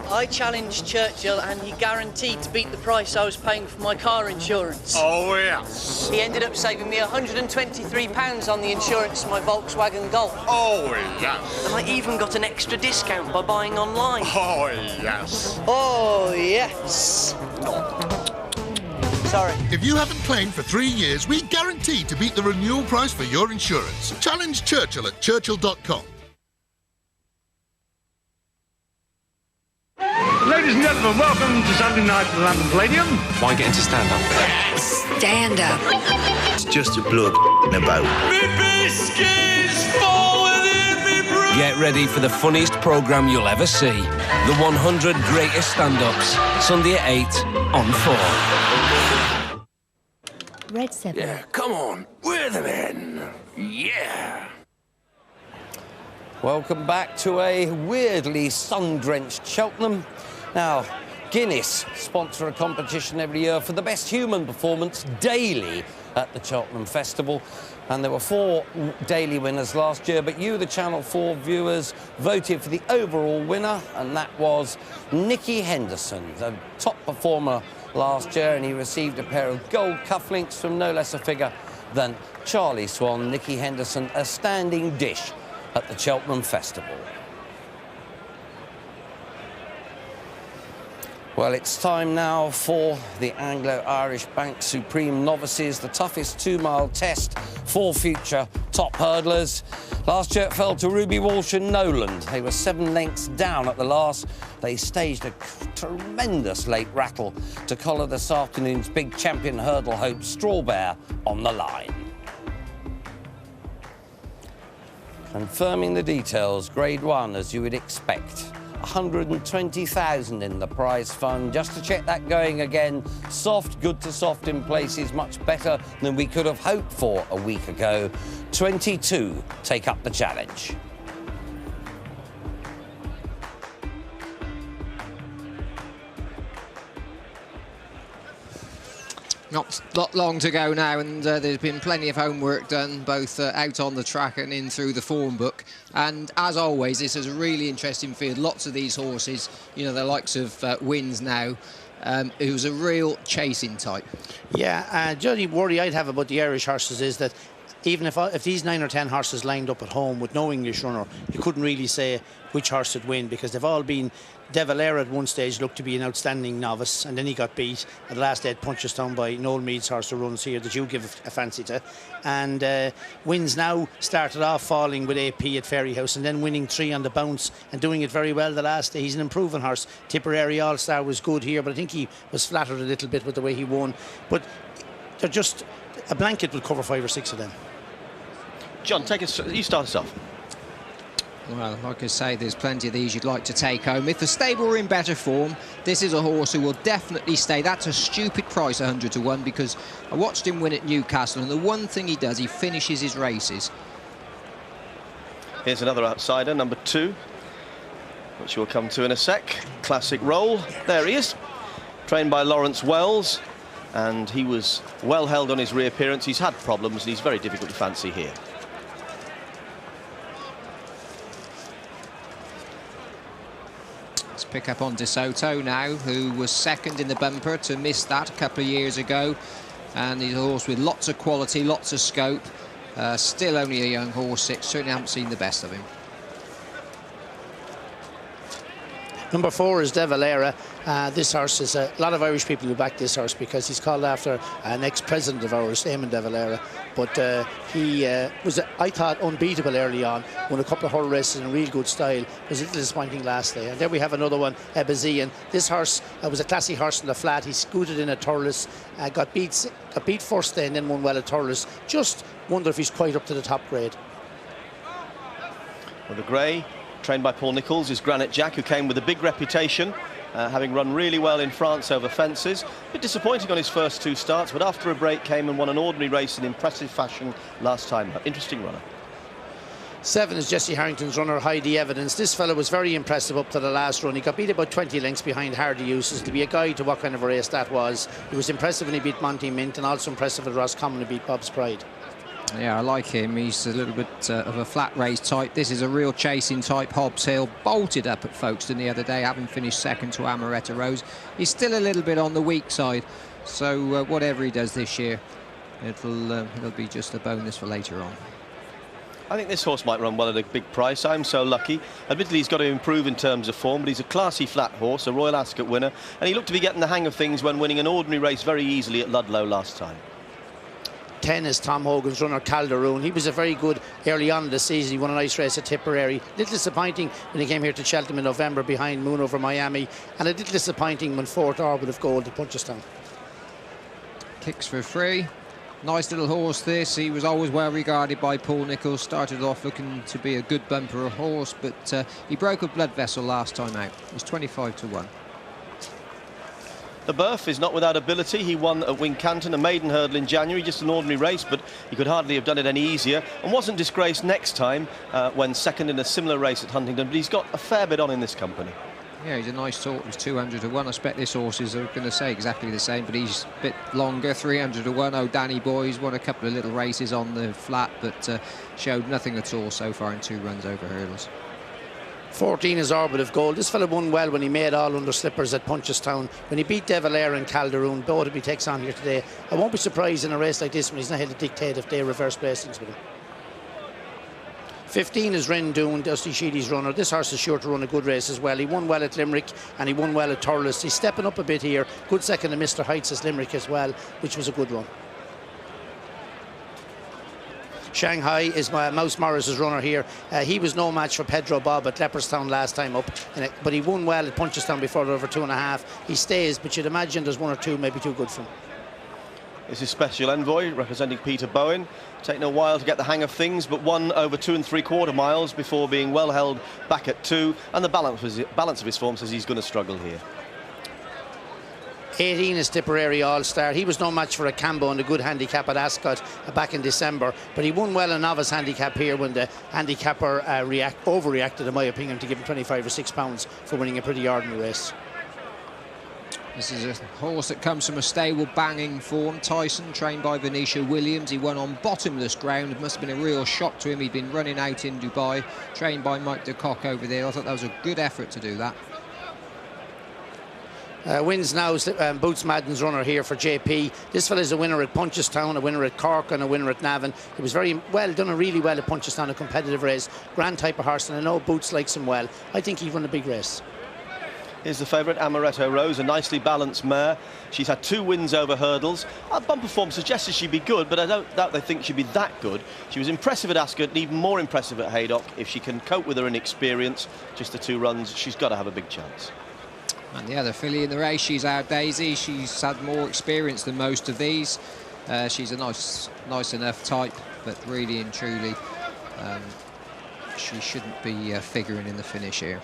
I challenged Churchill and he guaranteed to beat the price I was paying for my car insurance. Oh, yes. He ended up saving me £123 on the insurance for my Volkswagen Golf. Oh, yes. And I even got an extra discount by buying online. Oh, yes. Oh, yes. Sorry. If you haven't claimed for 3 years, we guarantee to beat the renewal price for your insurance. Challenge Churchill at churchill.com. Ladies and gentlemen, welcome to Saturday night at the London Palladium. Why get into stand-up? Stand up. It's just a bloke about. Me biscuits falling in me breath. Get ready for the funniest programme you'll ever see. The 100 Greatest Stand-Ups. Sunday at 8 on 4. Red 7. Yeah, come on. We're the men. Yeah. Welcome back to a weirdly sun-drenched Cheltenham. Now, Guinness sponsor a competition every year for the best human performance daily at the Cheltenham Festival. And there were 4 daily winners last year, but you, the Channel 4 viewers, voted for the overall winner, and that was Nicky Henderson, the top performer last year, and he received a pair of gold cufflinks from no less a figure than Charlie Swan, Nicky Henderson, a standing dish at the Cheltenham Festival. Well, it's time now for the Anglo-Irish Bank Supreme Novices, the toughest 2-mile test for future top hurdlers. Last year it fell to Ruby Walsh and Noland. They were 7 lengths down at the last. They staged a tremendous late rattle to collar this afternoon's big champion hurdle hope Strawbear on the line. Confirming the details, Grade 1 as you would expect. 120,000 in the prize fund. Just to check that going again, soft, good to soft in places, much better than we could have hoped for a week ago. 22 take up the challenge. Not long to go now, and there's been plenty of homework done, both out on the track and in through the form book. And as always, this is a really interesting field. Lots of these horses, you know, the likes of Wins now, who's a real chasing type. Yeah, the only worry I'd have about the Irish horses is that even if these 9 or 10 horses lined up at home with no English runner, you couldn't really say which horse would win, because they've all been. De Valera at one stage looked to be an outstanding novice, and then he got beat at the last day at Punchestown by Noel Meade's horse who runs here that you give a fancy to. And Wins now started off falling with AP at Fairyhouse and then winning 3 on the bounce and doing it very well the last day. He's an improving horse. Tipperary All-Star was good here, but I think he was flattered a little bit with the way he won. But they're just, a blanket will cover 5 or 6 of them. John, you start us off. Well, like I say, there's plenty of these you'd like to take home. If the stable were in better form, this is a horse who will definitely stay. That's a stupid price, 100 to 1, because I watched him win at Newcastle, and the one thing he does, he finishes his races. Here's another outsider, number 2, which we'll come to in a sec. Classic Roll. There he is, trained by Lawrence Wells, and he was well held on his reappearance. He's had problems, and he's very difficult to fancy here. Let's pick up on De Soto now, who was second in the bumper to miss that a couple of years ago. And he's a horse with lots of quality, lots of scope. Still only a young horse, certainly haven't seen the best of him. Number 4 is De Valera. This horse is a lot of Irish people who back this horse because he's called after an ex-president of ours, Eamon De Valera. But he was, I thought, unbeatable early on. Won a couple of hurdle races in a real good style. Was a little disappointing last day. And there we have another one, Ebazian. This horse was a classy horse in the flat. He scooted in at Thurles, got beat first day and then won well at Thurles. Just wonder if he's quite up to the top grade. Well, the grey, trained by Paul Nicholls, is Granite Jack, who came with a big reputation, having run really well in France over fences. A bit disappointing on his first 2 starts, but after a break came and won an ordinary race in impressive fashion last time. Interesting runner. 7 is Jesse Harrington's runner, Heidi Evidence. This fellow was very impressive up to the last run. He got beat about 20 lengths behind Hardy Eustace. To be a guide to what kind of a race that was. He was impressive when he beat Monty Mint, and also impressive at Roscommon when he beat Bob's Pride. Yeah, I like him. He's a little bit of a flat race type. This is a real chasing type. Hobbs Hill bolted up at Folkestone the other day, having finished second to Amaretta Rose. He's still a little bit on the weak side, so whatever he does this year, it'll be just a bonus for later on. I think this horse might run well at a big price. I'm So Lucky. Admittedly, he's got to improve in terms of form, but he's a classy flat horse, a Royal Ascot winner, and he looked to be getting the hang of things when winning an ordinary race very easily at Ludlow last time. 10 is Tom Hogan's runner, Calderoon. He was a very good early on in the season. He won a nice race at Tipperary. A little disappointing when he came here to Cheltenham in November behind Moon over Miami, and a little disappointing when 4th Orbit of Gold at Punchestown. Kicks for free. Nice little horse this. He was always well regarded by Paul Nicholls. Started off looking to be a good bumper horse, but he broke a blood vessel last time out. It was 25 to 1. The Burf is not without ability. He won at Wincanton, a maiden hurdle in January, just an ordinary race, but he could hardly have done it any easier, and wasn't disgraced next time when second in a similar race at Huntingdon. But he's got a fair bit on in this company. Yeah, he's a nice sort. He's 200 to 1. I expect this horse is going to say exactly the same, but he's a bit longer, 300 to 1. Oh, Danny Boy's won a couple of little races on the flat, but showed nothing at all so far in 2 runs over hurdles. 14 is Orbit of Gold. This fella won well when he made all under slippers at Punchestown. When he beat De Valera and Calderoon, both he takes on here today. I won't be surprised in a race like this when he's not here to dictate if they reverse placings with him. 15 is Rendoon, Dusty Sheedy's runner. This horse is sure to run a good race as well. He won well at Limerick and he won well at Thurles. He's stepping up a bit here. Good second to Mr. Heights as Limerick as well, which was a good run. Shanghai is Mouse Morris's runner here. He was no match for Pedro Bob at Leopardstown last time up, but he won well at Punchestown before over 2.5. He stays, but you'd imagine there's one or two maybe too good for him. This is Special Envoy representing Peter Bowen. Taking a while to get the hang of things, but won over 2 3/4 miles before being well held back at 2. And the balance of his form says he's going to struggle here. 18 is Tipperary All-Star. He was no match for a Cambo and a good handicap at Ascot back in December, but he won well a novice handicap here when the handicapper overreacted, in my opinion, to give him 25 or 6 pounds for winning a pretty ordinary race. This is a horse that comes from a stable banging form. Tyson, trained by Venetia Williams. He won on bottomless ground. It must have been a real shock to him. He'd been running out in Dubai, trained by Mike de Kock over there. I thought that was a good effort to do that. Wins now Boots Madden's runner here for JP. This fella is a winner at Punchestown, a winner at Cork and a winner at Navan. He was very well, done really well at Punchestown, a competitive race. Grand type of horse, and I know Boots likes him well. I think he'd run a big race. Here's the favourite, Amaretto Rose, a nicely balanced mare. She's had 2 wins over hurdles. Her bumper form suggested she'd be good, but I don't doubt they think she'd be that good. She was impressive at Ascot and even more impressive at Haydock. If she can cope with her inexperience, just the 2 runs, she's got to have a big chance. And the other filly in the race, she's our Daisy. She's had more experience than most of these. She's a nice enough type, but really and truly, she shouldn't be figuring in the finish here.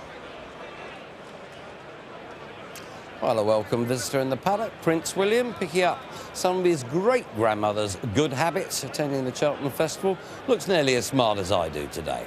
Well, a welcome visitor in the paddock, Prince William, picking up some of his great-grandmother's good habits, attending the Cheltenham Festival. Looks nearly as smart as I do today.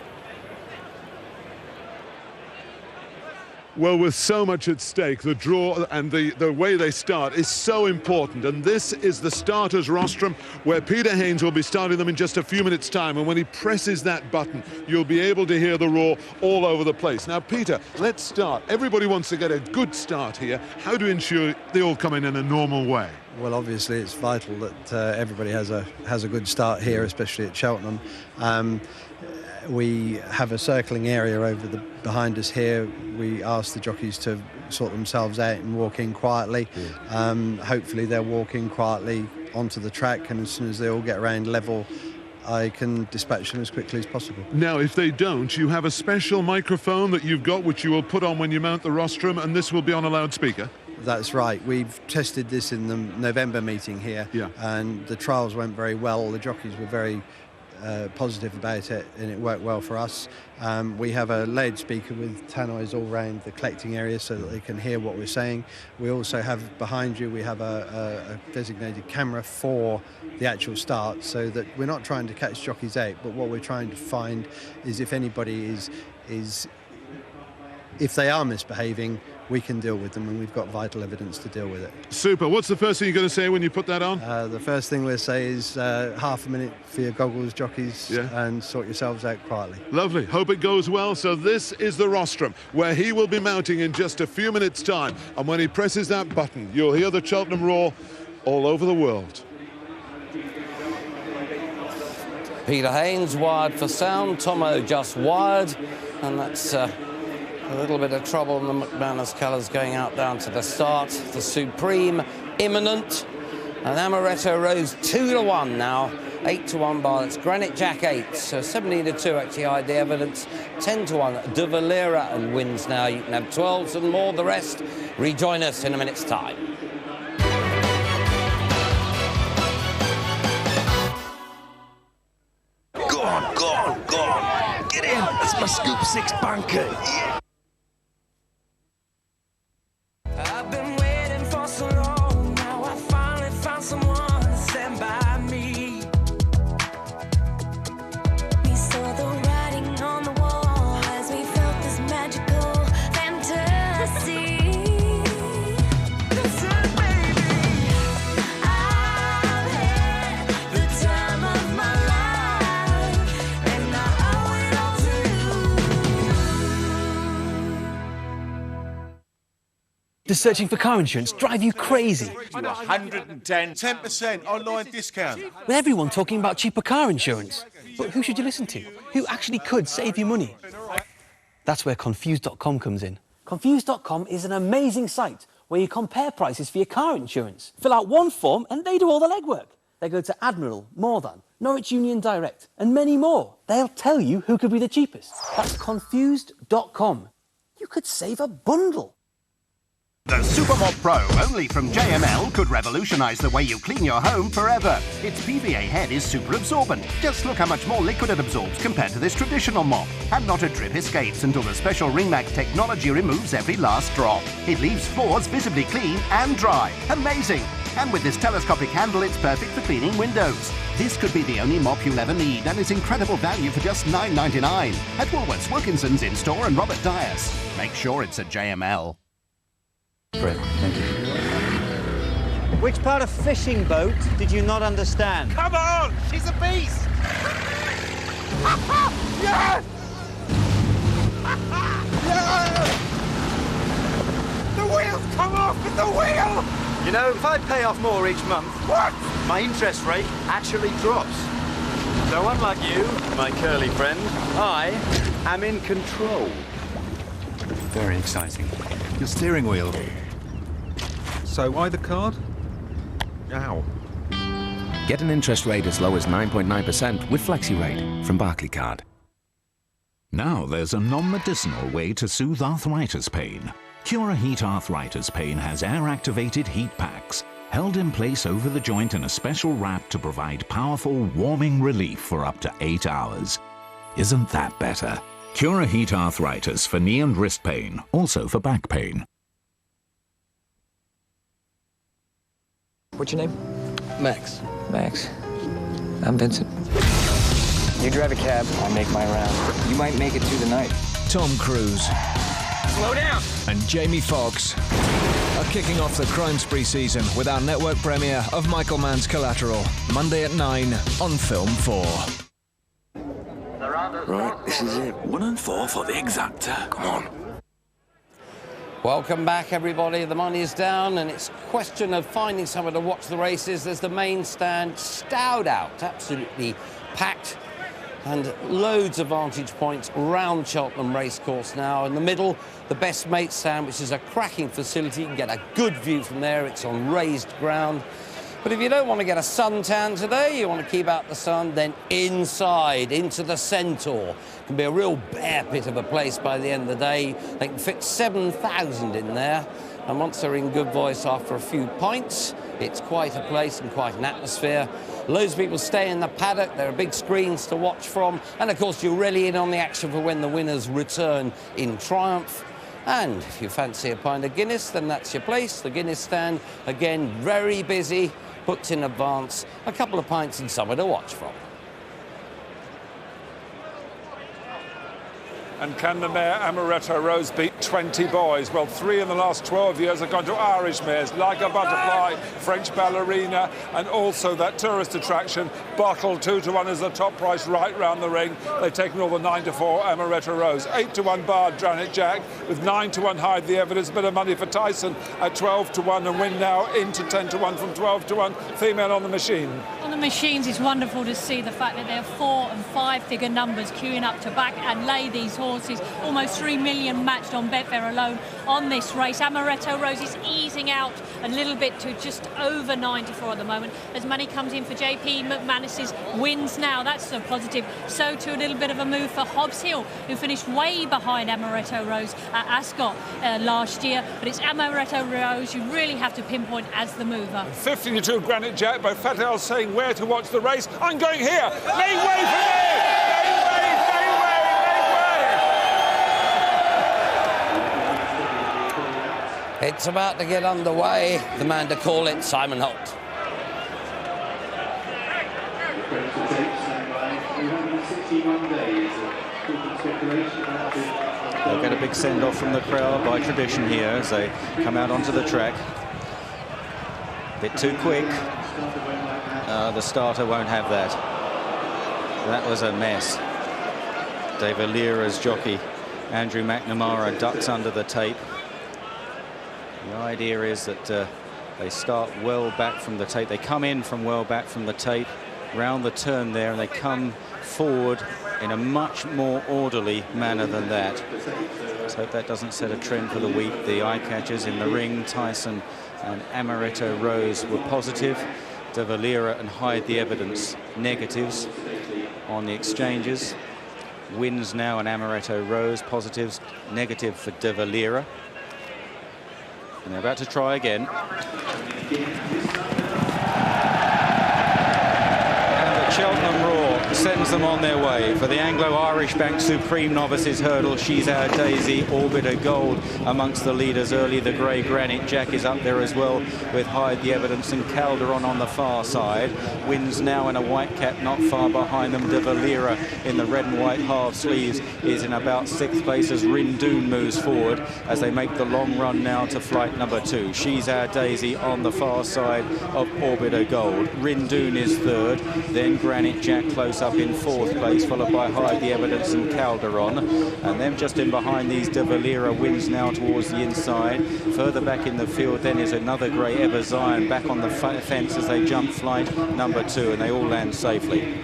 Well, with so much at stake, the draw and the way they start is so important. And this is the starters rostrum where Peter Haynes will be starting them in just a few minutes' time. And when he presses that button, you'll be able to hear the roar all over the place. Now, Peter, let's start. Everybody wants to get a good start here. How do you ensure they all come in a normal way? Well, obviously, it's vital that everybody has a good start here, especially at Cheltenham. We have a circling area behind us here. We ask the jockeys to sort themselves out and walk in quietly. Hopefully they'll walk in quietly onto the track, and as soon as they all get around level, I can dispatch them as quickly as possible. Now, if they don't, you have a special microphone that you've got, which you will put on when you mount the rostrum, and this will be on a loudspeaker. That's right. We've tested this in the November meeting here, and the trials went very well. The jockeys were very positive about it, and it worked well for us. We have a loudspeaker with tannoys all around the collecting area so that they can hear what we're saying. We also have behind you, we have a designated camera for the actual start, so that we're not trying to catch jockeys out, but what we're trying to find is if anybody if they are misbehaving, we can deal with them, and we've got vital evidence to deal with it. Super. What's the first thing you're going to say when you put that on? The first thing we'll say is half a minute for your goggles, jockeys, and sort yourselves out quietly. Lovely. Hope it goes well. So this is the rostrum, where he will be mounting in just a few minutes' time. And when he presses that button, you'll hear the Cheltenham roar all over the world. Peter Haynes wired for sound, Tomo just wired, and that's a little bit of trouble in the McManus colours going out down to the start. The Supreme imminent, and Amaretto Rose 2-1 now, 8-1 bar. It's Granite Jack 8, so 17-2 actually hide the evidence. 10-1 De Valera and wins now. You can have 12s and more. The rest rejoin us in a minute's time. Go on, go on, go on. Get in. That's my Scoop 6 banker. Yeah. I've been waiting for so long. Now I finally found someone to stand by me. We saw the writing on the wall as we felt this magical fantasy. Listen, baby, I've had the time of my life, and I owe it all to you. Does searching for car insurance drive you crazy? 110. 10% online discount. With everyone talking about cheaper car insurance. But who should you listen to? Who actually could save you money? That's where Confused.com comes in. Confused.com is an amazing site where you compare prices for your car insurance. Fill out one form and they do all the legwork. They go to Admiral, More Than, Norwich Union Direct, and many more. They'll tell you who could be the cheapest. That's Confused.com. You could save a bundle. The Supermop Pro, only from JML, could revolutionise the way you clean your home forever. Its PVA head is super absorbent. Just look how much more liquid it absorbs compared to this traditional mop. And not a drip escapes until the special RingMax technology removes every last drop. It leaves floors visibly clean and dry. Amazing! And with this telescopic handle, it's perfect for cleaning windows. This could be the only mop you'll ever need, and it's incredible value for just $9.99 at Woolworths, Wilkinson's in-store and Robert Dyer's. Make sure it's a JML. Great, thank you. Which part of fishing boat did you not understand? Come on! She's a beast! Yes! Yes! The wheels come off with the wheel! You know, if I pay off more each month, my interest rate actually drops. So unlike you, my curly friend, I am in control. Very exciting. Your steering wheel. So why the card? Ow. Get an interest rate as low as 9.9% with FlexiRate from Barclaycard. Now there's a non-medicinal way to soothe arthritis pain. Cura Heat Arthritis Pain has air-activated heat packs, held in place over the joint in a special wrap to provide powerful, warming relief for up to 8 hours. Isn't that better? Cura Heat Arthritis for knee and wrist pain, also for back pain. What's your name? Max. Max. I'm Vincent. You drive a cab, I'll make my round. You might make it through the night. Tom Cruise. Slow down! And Jamie Foxx are kicking off the Crime Spree season with our network premiere of Michael Mann's Collateral, Monday at 9 on Film 4. Right, this is it. 1 and 4 for the exactor. Come on. Welcome back, everybody. The money's down, and it's a question of finding someone to watch the races. There's the main stand stowed out, absolutely packed, and loads of vantage points round Cheltenham Racecourse now. In the middle, the Best Mates stand, which is a cracking facility. You can get a good view from there. It's on raised ground. But if you don't want to get a suntan today, you want to keep out the sun, then inside, into the Centaur. It can be a real bear pit of a place by the end of the day. They can fit 7,000 in there. And once they're in good voice after a few pints, it's quite a place and quite an atmosphere. Loads of people stay in the paddock. There are big screens to watch from. And, of course, you're really in on the action for when the winners return in triumph. And if you fancy a pint of Guinness, then that's your place. The Guinness stand, again, very busy. Booked in advance, a couple of pints and somewhere to watch from. And can the mare Amaretto Rose beat 20 boys? Well, 3 in the last 12 years have gone to Irish mares, Like a Butterfly, French Ballerina, and also that tourist attraction, Bottle. 2-1 is the top price right round the ring. They've taken all the 9-4 Amaretto Rose. 8-1 Bard, Janet Jack, with 9-1 Hide the Evidence. Bit of money for Tyson at 12-1, and win now into 10-1 from 12-1. Female on the machine. On the machines, it's wonderful to see the fact that there are 4- and 5-figure numbers queuing up to back and lay these horses. Almost 3 million matched on Betfair alone on this race. Amaretto Rose is easing out a little bit to just over 94 at the moment as money comes in for JP McManus's wins now. That's a positive. So too a little bit of a move for Hobbs Hill, who finished way behind Amaretto Rose at Ascot last year. But it's Amaretto Rose you really have to pinpoint as the mover. 52 Granite Jack, both Fattel saying where to watch the race. I'm going here. Make way for me! It's about to get underway. The man to call it, Simon Holt. They'll get a big send-off from the crowd by tradition here as they come out onto the track. A bit too quick. The starter won't have that. That was a mess. David Leara's jockey, Andrew McNamara, ducks under the tape. The idea is that they start well back from the tape. They come in from well back from the tape, round the turn there, and they come forward in a much more orderly manner than that. Let's hope that doesn't set a trend for the week. The eye catchers in the ring, Tyson and Amaretto Rose, were positive. De Valera and Hide the Evidence, negatives on the exchanges. Wins now and Amaretto Rose, positives, negative for De Valera. And they're about to try again. And the Cheltenham Roar sends them on their way for the Anglo-Irish Bank Supreme Novices Hurdle. She's Our Daisy, Orbiter Gold amongst the leaders early. The grey Granite Jack is up there as well with Hide the Evidence, and Calderon on the far side. Wins now in a white cap not far behind them. De Valera in the red and white half sleeves is in about 6th place as Rindoon moves forward as they make the long run now to flight number 2. She's Our Daisy on the far side of Orbiter Gold. Rindoon is 3rd, then Granite Jack close up in 4th place, followed by Hide the Evidence and Calderon. And then just in behind these, De Valera wins now towards the inside. Further back in the field then is another grey, Ever Zion, back on the fence as they jump flight number 2, and they all land safely.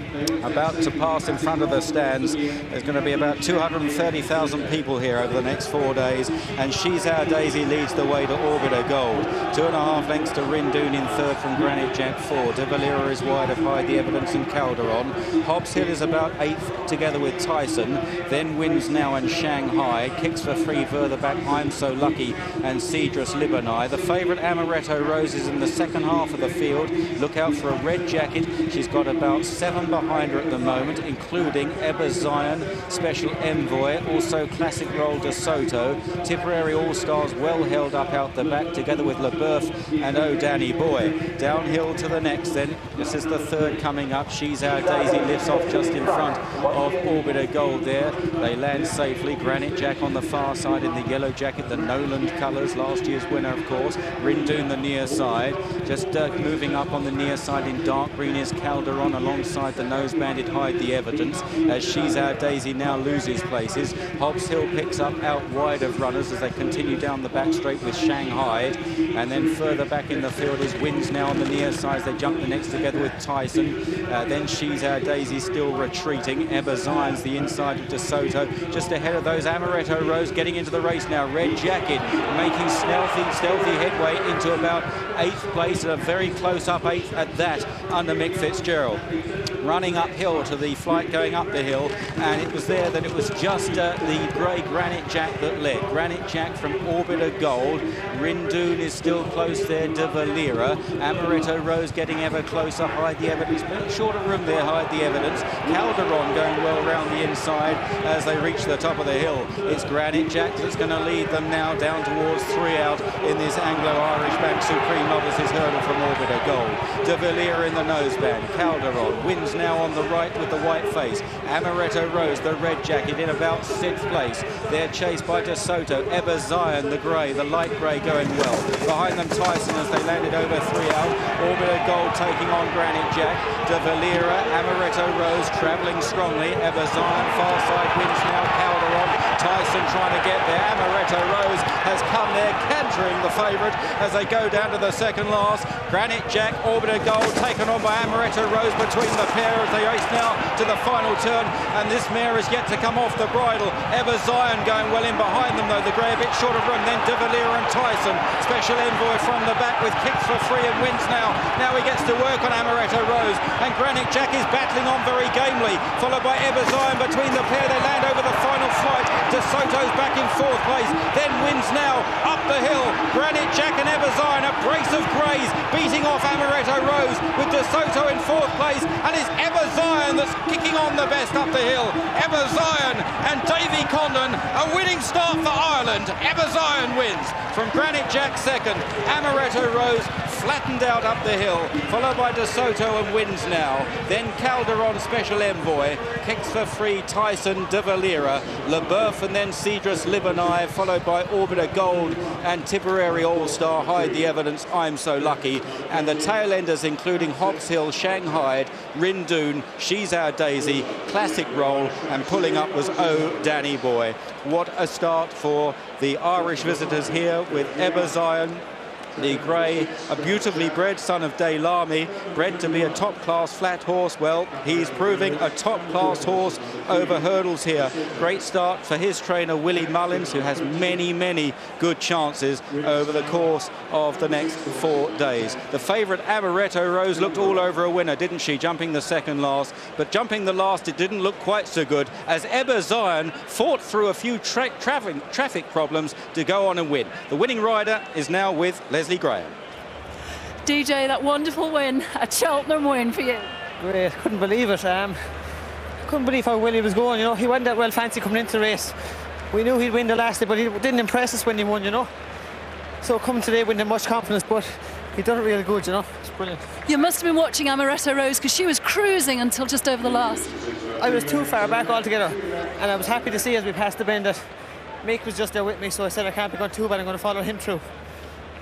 About to pass in front of the stands. There's going to be about 230,000 people here over the next 4 days, and She's Our Daisy leads the way to Orbiter Gold. 2.5 lengths to Rindoon in 3rd from Granite Jack 4. De Valera is wide of Hide the Evidence and Calderon. Hobbs Hill is about 8th together with Tyson. Then Wins Now and Shanghai. Kicks for free further back, I'm So Lucky and Cedrus Libanai. The favourite Amaretto Rose is in the second half of the field. Look out for a red jacket. She's got about 7 behind her at the moment, including Eber Zion, Special Envoy, also Classic Roll de Soto. Tipperary All-Stars well held up out the back together with LeBeuf and Oh Danny Boy. Downhill to the next then. This is the 3rd coming up. She's Our Daisy lifts off just in front of Orbiter Gold there. They land safely. Granite Jack on the far side in the yellow jacket, the Noland colours, last year's winner of course. Rindoon the near side. Just moving up on the near side in dark green is Calderon alongside the nose banded Hide the Evidence as She's Our Daisy now loses places. Hobbs Hill picks up out wide of runners as they continue down the back straight with Shanghai, and then further back in the field is Wins Now on the near side. They jump the next together with Tyson. Then She's Our Daisy still retreating. Eber Zion's the inside of De Soto. Just ahead of those, Amaretto Rose getting into the race now. Red jacket making stealthy headway into about 8th place, a very close up 8th at that under Mick Fitzgerald. Running uphill to the flight going up the hill, and it was there that it was just the grey Granite Jack that led. Granite Jack from Orbiter Gold. Rindoon is still close there. De Valera. Amaretto Rose getting ever closer. Hide the Evidence, but short of room there. Hide the Evidence. Calderon going well round the inside as they reach the top of the hill. It's Granite Jack that's going to lead them now down towards 3 out in this Anglo-Irish Bank Supreme Novices Hurdle from Orbiter Gold. De Valera in the noseband. Calderon wins now on the right with the white face. Amaretto Rose, the red jacket, in about 6th place. They're chased by De Soto. Eber Zion, the grey, the light grey, going well. Behind them Tyson as they landed over 3 out. Orbiter Gold taking on Granite Jack. De Valera, Amaretto Rose travelling strongly. Eber Zion, far side wins now. Calderon. Tyson trying to get there. Amaretto Rose has come there, cantering the favourite as they go down to the second last. Granite Jack, Orbiter Gold taken on by Amaretto Rose between the pair as they race now to the final turn, and this mare is yet to come off the bridle. Eber Zion going well in behind them though, the grey a bit short of room. Then De Valera and Tyson. Special Envoy from the back with kicks for free and Wins Now. Now he gets to work on Amaretto Rose, and Granite Jack is battling on very gamely, followed by Eber Zion between the pair. They land over the final flight. De Soto's back in 4th place, then Wins Now up the hill. Granite Jack and Eber Zion, a brace of greys beating off Amaretto Rose with De Soto in 4th place, and it's Eber Zion that's kicking on the best up the hill. Eber Zion and Davy Condon, a winning start for Ireland. Eber Zion wins from Granite Jack 2nd, Amaretto Rose flattened out up the hill, followed by De Soto and wins now. Then Calderon, Special Envoy, kicks for free Tyson de Valera, LeBeuf and then Cedrus Libanai, followed by Orbiter Gold and Tipperary All-Star Hide the Evidence, I'm So Lucky. And the tail enders including Hobbs Hill, Shanghai, Rindoon, She's Our Daisy, Classic Roll, and pulling up was Oh Danny Boy. What a start for the Irish visitors here with Ebba Zion, the grey, a beautifully bred son of Day Lamy, bred to be a top-class flat horse. Well, he's proving a top-class horse over hurdles here. Great start for his trainer, Willie Mullins, who has many, many good chances over the course of the next 4 days. The favourite, Amaretto Rose, looked all over a winner, didn't she, jumping the second last. But jumping the last, it didn't look quite so good, as Ebba Zion fought through a few traffic problems to go on and win. The winning rider is now with Leslie Graham. DJ, that wonderful win, a Cheltenham win for you. Great, couldn't believe it. Couldn't believe how well he was going, you know. He went that well fancy coming into the race. We knew he'd win the last day, but he didn't impress us when he won, you know. So coming today with much confidence, but he done it really good, you know. It's brilliant. You must have been watching Amaretto Rose because she was cruising until just over the last. I was too far back altogether, and I was happy to see as we passed the bend that Mick was just there with me, so I said I can't be going too bad, I'm going to follow him through.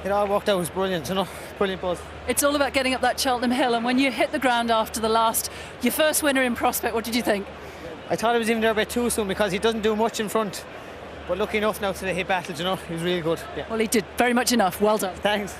It all worked out, it was brilliant, you know, brilliant buzz. It's all about getting up that Cheltenham hill, and when you hit the ground after the last, your first winner in Prospect, what did you think? I thought he was even there a bit too soon because he doesn't do much in front, but lucky enough now today he battled, you know, he was really good. Yeah. Well, he did very much enough, well done. Thanks.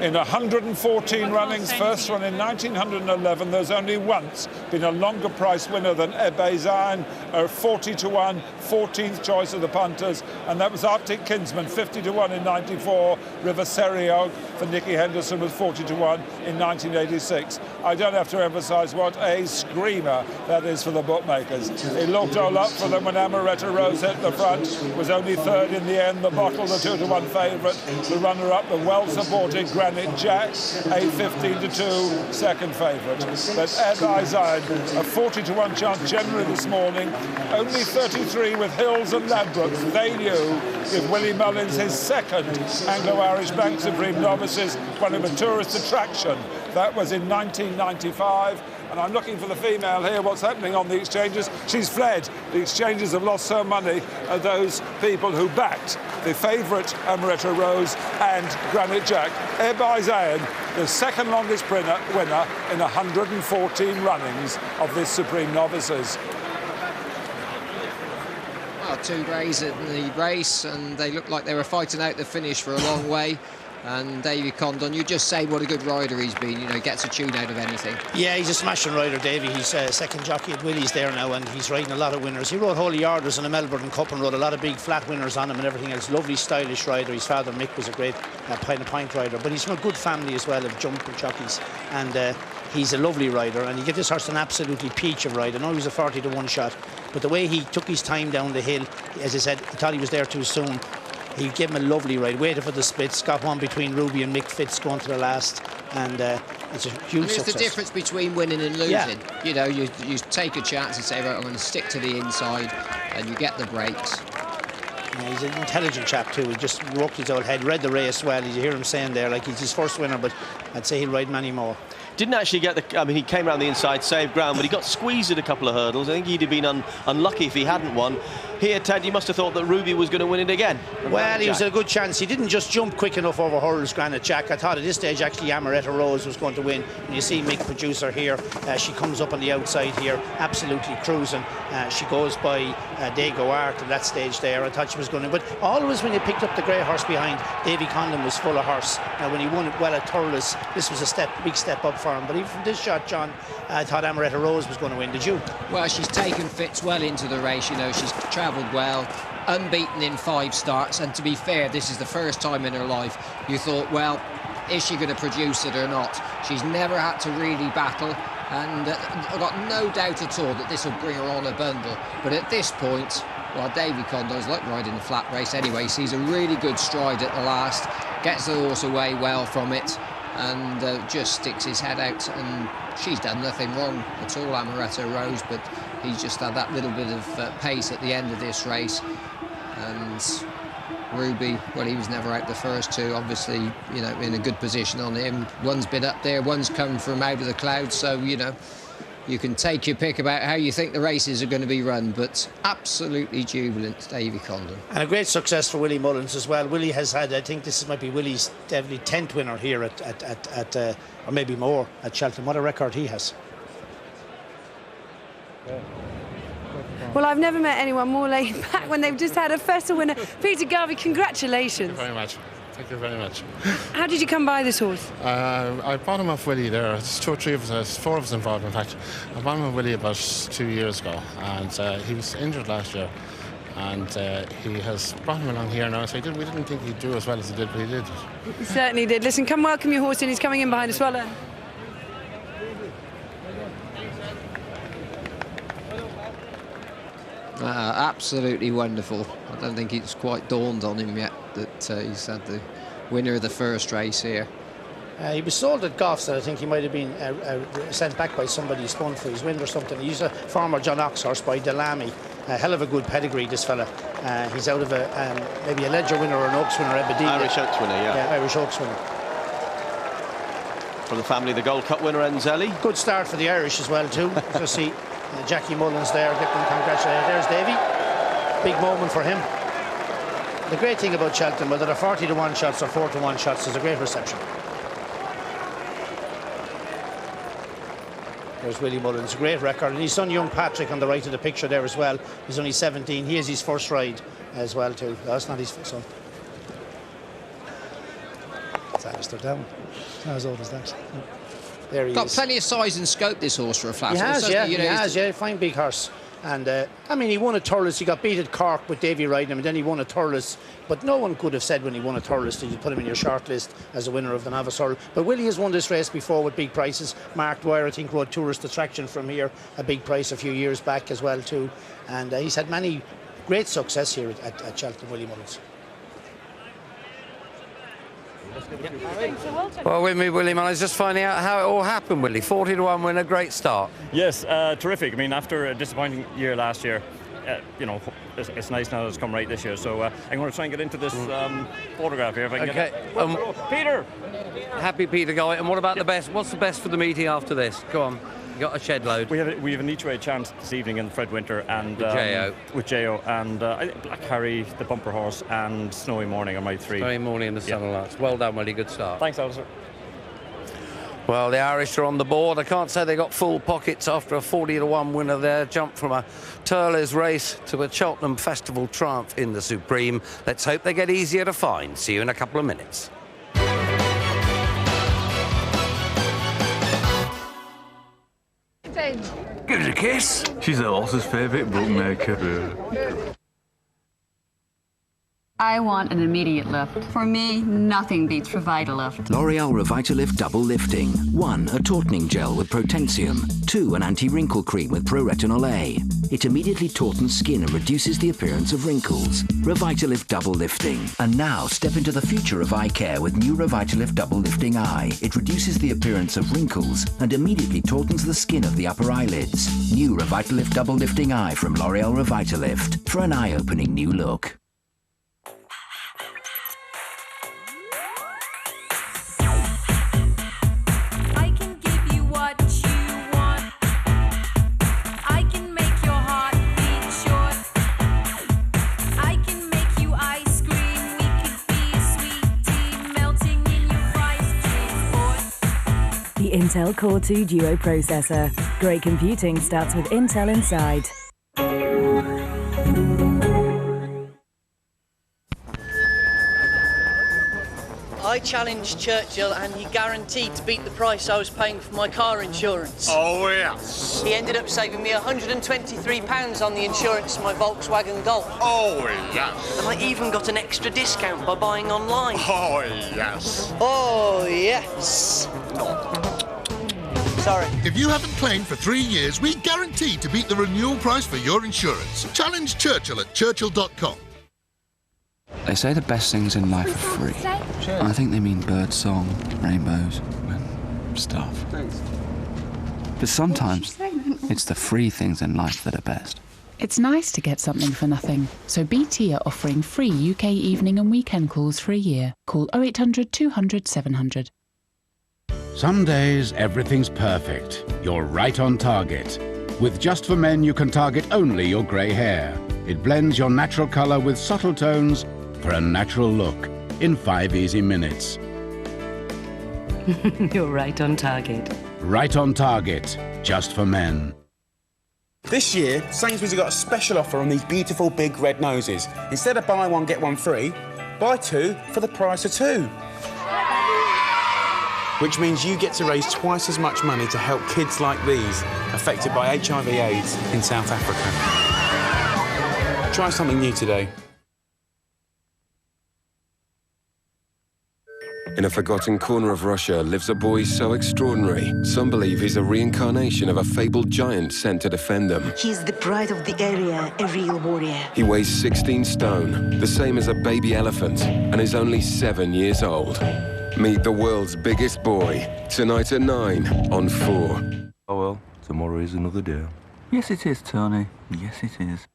In 114 runnings, first one in 1911, there's only once been a longer price winner than Ebba Zion, 40-1, 14th choice of the punters, and that was Arctic Kinsman, 50-1 in 94. River Seriog for Nicky Henderson was 40-1 in 1986. I don't have to emphasise what a screamer that is for the bookmakers. It looked all up for them when Amaretto Rose hit the front, was only third in the end. The Bottle, the 2-1 favourite, the runner-up, the well-supported Granite Jack, a 15-2 second favourite. But Ebba Zion, a 40-1 chance generally this morning, only 33 with Hills and Ladbrokes. They knew if Willie Mullins his second Anglo-Irish Bank Supreme Novices won him a tourist attraction. That was in 1995. And I'm looking for the female here. What's happening on the exchanges? She's fled. The exchanges have lost so money. Those people who backed the favourite Amaretto Rose and Granite Jack. Ebba Zion, the second longest winner in 114 runnings of this Supreme Novices. Well, 2 greys in the race, and they looked like they were fighting out the finish for a long way. And Davy Condon, you just say what a good rider he's been, you know, gets a tune out of anything. Yeah, he's a smashing rider, Davy. He's second jockey at Willie's there now, and he's riding a lot of winners. He rode Holy Orders in the Melbourne Cup and rode a lot of big flat winners on him and everything else. Lovely, stylish rider. His father, Mick, was a great pint rider, but he's from a good family as well of jumper jockeys. And he's a lovely rider, and he gave this horse an absolutely peach of ride. I know he was a 40-1 shot, but the way he took his time down the hill, as I said, I thought he was there too soon. He gave him a lovely ride, waited for the splits, got one between Ruby and Mick Fitz going to the last, and it's a huge success. It's the difference between winning and losing. Yeah. You know, you take a chance and say, right, I'm going to stick to the inside, and you get the breaks. Yeah, he's an intelligent chap too. He just worked his old head, read the race well. You hear him saying there, like, he's his first winner, but I'd say he'll ride many more. Didn't actually get the... I mean, he came around the inside, saved ground, but he got squeezed at a couple of hurdles. I think he'd have been unlucky if he hadn't won. Here, Ted, you must have thought that Ruby was going to win it again. Well, he was a good chance. He didn't just jump quick enough over hurdles, Granite Jack. I thought at this stage, actually, Amaretto Rose was going to win. And you see Mick Producer here. She comes up on the outside here, absolutely cruising. She goes by Dago Art at that stage there. I thought she was going to... But always when you picked up the grey horse behind, Davy Condon was full of horse. Now, when he won it well at Thurles, this was a big step up for him. But even from this shot, John, I thought Amaretto Rose was going to win. Did you? Well, she's taken Fitz well into the race. You know, she's travelled well, unbeaten in 5 starts, and to be fair, this is the first time in her life you thought, well, is she going to produce it or not? She's never had to really battle, and I've got no doubt at all that this will bring her on a bundle. But at this point, well, Davy Condon's like riding a flat race anyway. Sees a really good stride at the last, gets the horse away well from it, and just sticks his head out, and she's done nothing wrong at all, Amaretto Rose, but he's just had that little bit of pace at the end of this race, and Ruby, well, he was never out the first two, obviously, you know, in a good position on him. One's been up there, one's come from out of the clouds, so, you know, you can take your pick about how you think the races are going to be run, but absolutely jubilant, Davy Condon. And a great success for Willie Mullins as well. Willie has had, I think this might be Willie's definitely 10th winner here at or maybe more, at Cheltenham. What a record he has. Well, I've never met anyone more laid back when they've just had a festival winner. Peter Garvey, congratulations. Thank you very much. Thank you very much. How did you come by this horse? I bought him off Willie there. There's 2 or 3 of us, 4 of us involved, in fact. I bought him off Willie about 2 years ago, and he was injured last year. And he has brought him along here now. So we didn't think he'd do as well as he did, but he did. He certainly did. Listen, come welcome your horse in. He's coming in behind us. Well done. Absolutely wonderful. I don't think it's quite dawned on him yet that he's had the winner of the first race here. He was sold at Goffs, and I think he might have been sent back by somebody spun for his wind or something. He's a former John Ox horse by Delamy. A hell of a good pedigree, this fella. He's out of maybe a Ledger winner or an Oaks winner, Aberdeen. Irish Oaks winner, yeah. Yeah, Irish Oaks winner. From the family, the Gold Cup winner, Enzelli. Good start for the Irish as well, too. You see Jackie Mullins there, get them congratulated. There's Davy. Big moment for him. The great thing about Cheltenham, whether they're 40-1 shots or 4-1 shots, is a great reception. There's Willie Mullins, great record, and his son young Patrick on the right of the picture there as well. He's only 17. He has his first ride as well too. That's not his son. It's Alistair Down. Not as old as that. There he Got is. plenty of size and scope, this horse, for a flat He horse. has, yeah. You know, He has, yeah. Fine big horse. And I mean, he won a Thurles. He got beat at Cork with Davy riding him, and then he won a Thurles. But no one could have said when he won a Thurles that you put him in your short list as a winner of the Novice Hurl. But Willie has won this race before with big prices. Mark Dwyer, I think, rode Tourist Attraction from here, a big price a few years back as well too. And he's had many great success here at Cheltenham, Willie Mullins. Well, with me, Willie Mullins, just finding out how it all happened, Willie. 40-1 win, a great start. Yes, terrific. I mean, after a disappointing year last year, you know, it's nice now that it's come right this year. So I'm going to try and get into this photograph here if I can get it. Peter! Happy Peter going. And what about the best? What's the best for the meeting after this? Go on. You got a shed load. We have an each way chance this evening in Fred Winter and with J.O. and I think Black Harry, the bumper horse, and Snowy Morning are my 3. Snowy Morning and the Sun Alerts. Well done, Willie. Good start. Thanks, Alistair. Well, the Irish are on the board. I can't say they got full pockets after a 40-1 winner there. Jumped from a Thurles race to a Cheltenham Festival triumph in the Supreme. Let's hope they get easier to find. See you in a couple of minutes. Give us a kiss. She's the horse's favourite bookmaker. I want an immediate lift. For me, nothing beats Revitalift. L'Oreal Revitalift Double Lifting. 1, a tautening gel with Protentium. 2, an anti-wrinkle cream with Proretinol A. It immediately tautens skin and reduces the appearance of wrinkles. Revitalift Double Lifting. And now, step into the future of eye care with new Revitalift Double Lifting Eye. It reduces the appearance of wrinkles and immediately tautens the skin of the upper eyelids. New Revitalift Double Lifting Eye from L'Oreal Revitalift. For an eye-opening new look. Intel Core 2 Duo processor. Great computing starts with Intel inside. I challenged Churchill and he guaranteed to beat the price I was paying for my car insurance. Oh, yes. He ended up saving me £123 on the insurance of my Volkswagen Golf. Oh, yes. And I even got an extra discount by buying online. Oh, yes. Oh, yes. Sorry. If you haven't claimed for 3 years, we guarantee to beat the renewal price for your insurance. Challenge Churchill at churchill.com. They say the best things in life are free. Sure. I think they mean birdsong, rainbows, and stuff. Thanks. But sometimes it's the free things in life that are best. It's nice to get something for nothing, so BT are offering free UK evening and weekend calls for a year. Call 0800 200 700. Some days everything's perfect. You're right on target. With Just for Men, you can target only your grey hair. It blends your natural colour with subtle tones for a natural look in 5 easy minutes. You're right on target. Right on target. Just for Men. This year, Sainsbury's have got a special offer on these beautiful big red noses. Instead of buy one, get one free, buy two for the price of two. Which means you get to raise twice as much money to help kids like these affected by HIV/AIDS in South Africa. Try something new today. In a forgotten corner of Russia lives a boy so extraordinary. Some believe he's a reincarnation of a fabled giant sent to defend them. He's the pride of the area, a real warrior. He weighs 16 stone, the same as a baby elephant, and is only 7 years old. Meet the world's biggest boy, tonight at 9 on 4. Oh well, tomorrow is another day. Yes it is, Tony. Yes it is.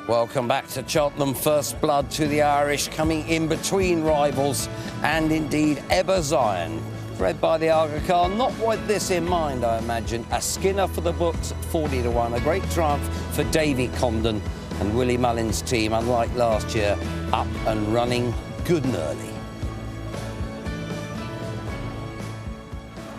Welcome back to Cheltenham. First blood to the Irish, coming in between rivals and indeed Ebba Zion. Bred by the Aga Khan, not with this in mind, I imagine. A Skinner for the books, 40-1. A great triumph for Davy Condon and Willie Mullins' team, unlike last year, up and running good and early.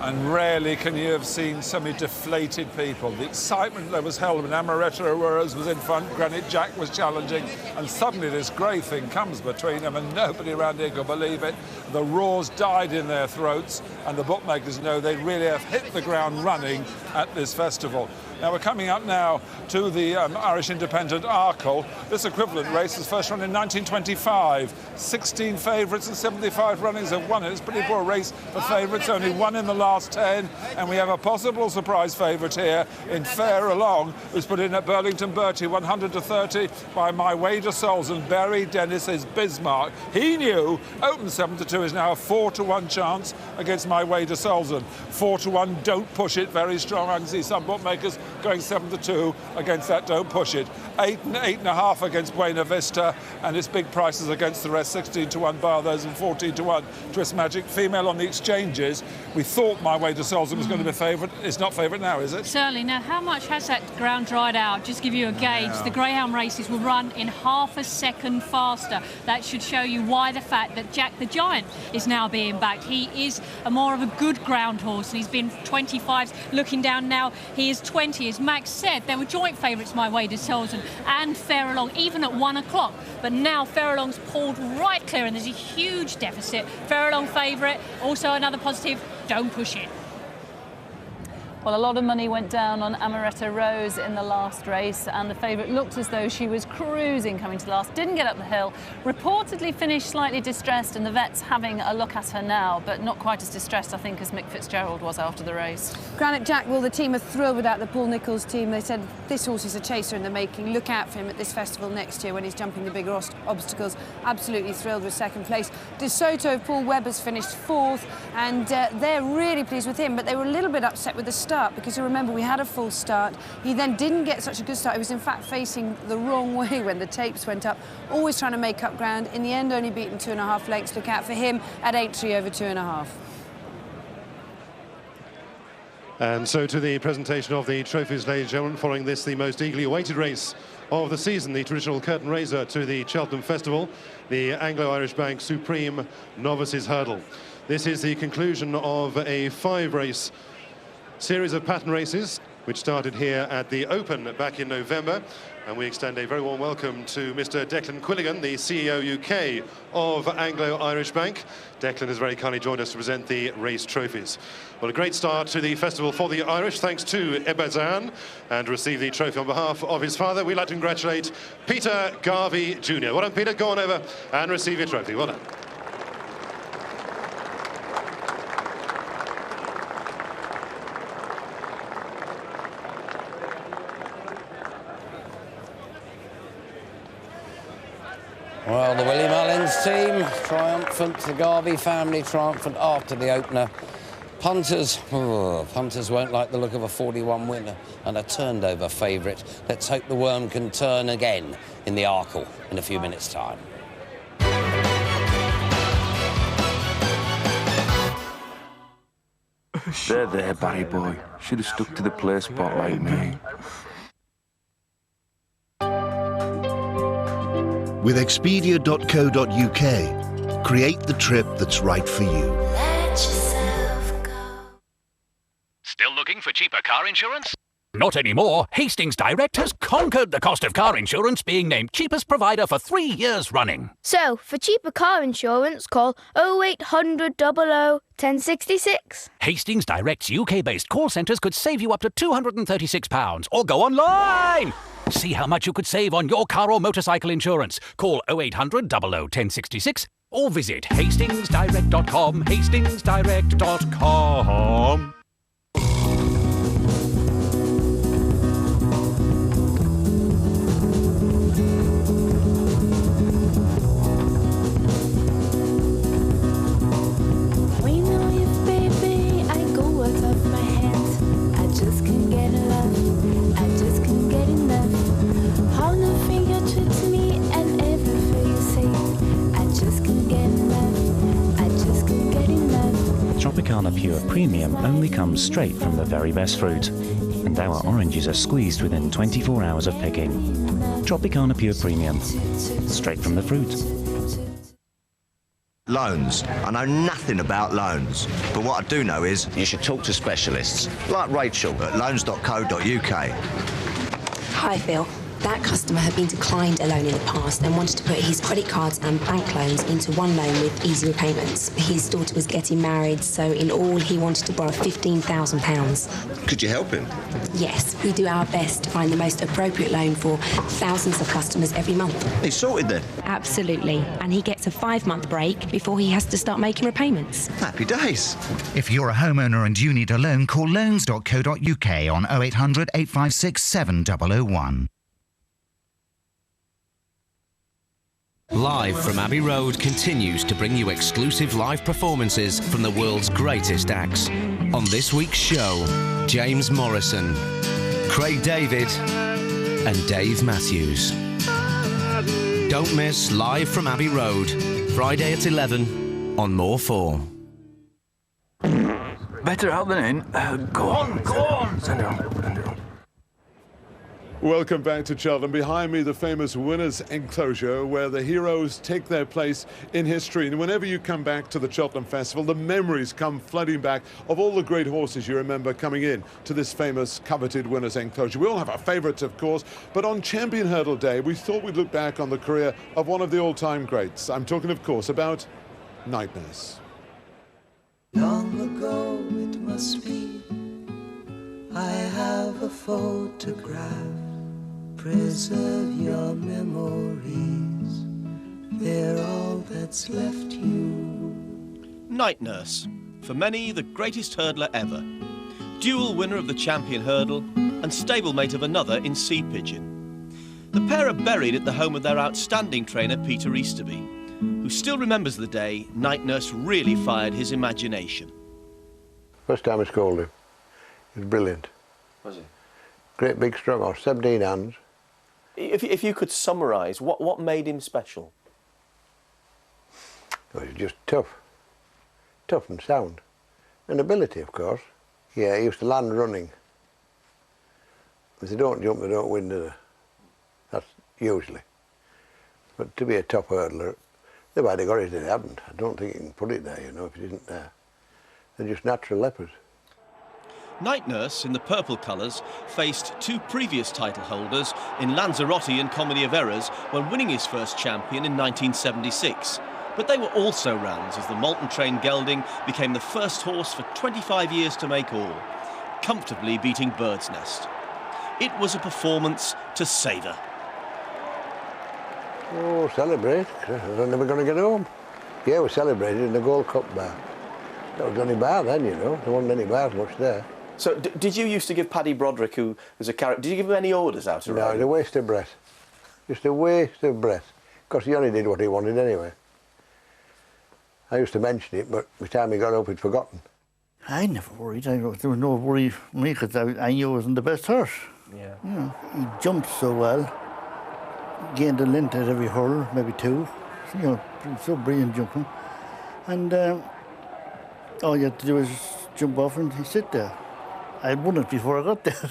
And rarely can you have seen so many deflated people. The excitement that was held when Amaretta Aurora was in front, Granite Jack was challenging, and suddenly this grey thing comes between them, and nobody around here could believe it. The roars died in their throats, and the bookmakers know they really have hit the ground running at this festival. Now we're coming up now to the Irish Independent Arkle. This equivalent race was first run in 1925. 16 favourites and 75 runnings have won it. It's a pretty poor race for favourites, only one in the last 10. And we have a possible surprise favourite here in Fair Along, who's put in at Burlington Bertie, 100-30 by My Way to Souls, and Barry Dennis's Bismarck. He knew open 7-2 is now a 4-1 chance against My Way to Souls. 4-1, don't push it, very strong. I can see some bookmakers going 7-2 against that, don't push it. 8 and 8.5 against Buena Vista, and its big prices against the rest, 16-1 bar those and 14-1 Twist Magic. Female on the exchanges. We thought My Way to Solzen was going to be favourite. It's not favourite now, is it? Certainly. Now, how much has that ground dried out? Just give you a gauge. The greyhound races will run in half a second faster. That should show you why the fact that Jack the Giant is now being backed. He is more of a good ground horse, and he's been 25s. Looking down now, he is 20. As Max said, there were joint favourites, My Way to Solzen and Fair Along, even at 1 o'clock. But now Fair Along's pulled right clear, and there's a huge deficit. Fair Along favourite, also another positive, don't push it. Well, a lot of money went down on Amaretta Rose in the last race, and the favourite looked as though she was cruising coming to last. Didn't get up the hill, reportedly finished slightly distressed, and the vet's having a look at her now, but not quite as distressed, I think, as Mick Fitzgerald was after the race. Granite Jack, well, the team are thrilled with that, the Paul Nicholls team. They said this horse is a chaser in the making. Look out for him at this festival next year when he's jumping the bigger obstacles. Absolutely thrilled with second place. De Soto, Paul Webber's finished fourth, and they're really pleased with him, but they were a little bit upset with the start, because you remember we had a full start. He then didn't get such a good start. He was in fact facing the wrong way when the tapes went up, always trying to make up ground. In the end, only beaten 2.5 lengths. Look out for him at 8-3 over 2.5. And so to the presentation of the trophies, ladies and gentlemen. Following this, the most eagerly awaited race of the season, the traditional curtain raiser to the Cheltenham Festival, the Anglo-Irish Bank Supreme Novices Hurdle. This is the conclusion of a 5-race series of pattern races which started here at the Open back in November, and we extend a very warm welcome to Mr. Declan Quilligan, the CEO UK of Anglo-Irish Bank. Declan has very kindly joined us to present the race trophies. Well, a great start to the festival for the Irish, thanks to Ebba Zion, and to receive the trophy on behalf of his father, we'd like to congratulate Peter Garvey Jr. Well done, Peter. Go on over and receive your trophy. Well done. Well, the Willie Mullins team triumphant, the Garvey family triumphant after the opener. Punters, punters won't like the look of a 41 winner and a turned-over favourite. Let's hope the worm can turn again in the Arkle in a few minutes' time. There, Barry boy. Should have stuck to the play spot like me. With Expedia.co.uk, create the trip that's right for you. Still looking for cheaper car insurance? Not anymore. Hastings Direct has conquered the cost of car insurance, being named cheapest provider for 3 years running. So, for cheaper car insurance, call 0800 00 1066. Hastings Direct's UK-based call centres could save you up to £236, or go online. See how much you could save on your car or motorcycle insurance. Call 0800 00 1066 or visit hastingsdirect.com, hastingsdirect.com. Tropicana Pure Premium only comes straight from the very best fruit, and our oranges are squeezed within 24 hours of picking. Tropicana Pure Premium, straight from the fruit. Loans. I know nothing about loans, but what I do know is you should talk to specialists, like Rachel at loans.co.uk. Hi, Phil. That customer had been declined a loan in the past and wanted to put his credit cards and bank loans into one loan with easy repayments. His daughter was getting married, so in all he wanted to borrow £15,000. Could you help him? Yes, we do our best to find the most appropriate loan for thousands of customers every month. He's sorted then? Absolutely, and he gets a 5-month break before he has to start making repayments. Happy days. If you're a homeowner and you need a loan, call loans.co.uk on 0800 856 7001. Live from Abbey Road continues to bring you exclusive live performances from the world's greatest acts. On this week's show, James Morrison, Craig David and Dave Matthews. Don't miss Live from Abbey Road, Friday at 11 on More 4. Better out than in. Go on, go on. Send her on, send her on. Welcome back to Cheltenham. Behind me, the famous winners' enclosure, where the heroes take their place in history. And whenever you come back to the Cheltenham Festival, the memories come flooding back of all the great horses you remember coming in to this famous, coveted winners' enclosure. We all have our favourites, of course, but on Champion Hurdle Day, we thought we'd look back on the career of one of the all-time greats. I'm talking, of course, about Night Nurse. Long ago it must be, I have a photograph. Preserve your memories, they're all that's left you. Night Nurse, for many the greatest hurdler ever. Dual winner of the Champion Hurdle and stablemate of another in Sea Pigeon. The pair are buried at the home of their outstanding trainer Peter Easterby, who still remembers the day Night Nurse really fired his imagination. First time I scolded him, he was brilliant. Was he? Great big strong horse, 17 hands. If you could summarise, what made him special? He was just tough and sound. And ability, of course. Yeah, he used to land running. If they don't jump, they don't win, do they? That's usually. But to be a top hurdler, they might have got it if they hadn't. I don't think you can put it there, you know, if it isn't there. They're just natural leopards. Night Nurse, in the purple colours, faced two previous title holders in Lanzarote and Comedy of Errors when winning his first champion in 1976. But they were also rounds as the Moulton-trained gelding became the first horse for 25 years to make all, comfortably beating Bird's Nest. It was a performance to savour. Oh, celebrate. I'm never going to get home. Yeah, we celebrated in the Gold Cup bar. That was the only bar then, you know. There wasn't any bars much there. So, did you used to give Paddy Broderick, who was a character, did you give him any orders out of No, it's a waste of breath. Just a waste of breath. Because he only did what he wanted anyway. I used to mention it, but by the time he got up, he'd forgotten. I never worried. There was no worry for me because I knew I wasn't the best horse. Yeah. You know, he jumped so well, gained a length at every hurl, maybe 2. You know, so brilliant jumping. And all you had to do was jump off and he'd sit there. I'd won it before I got there.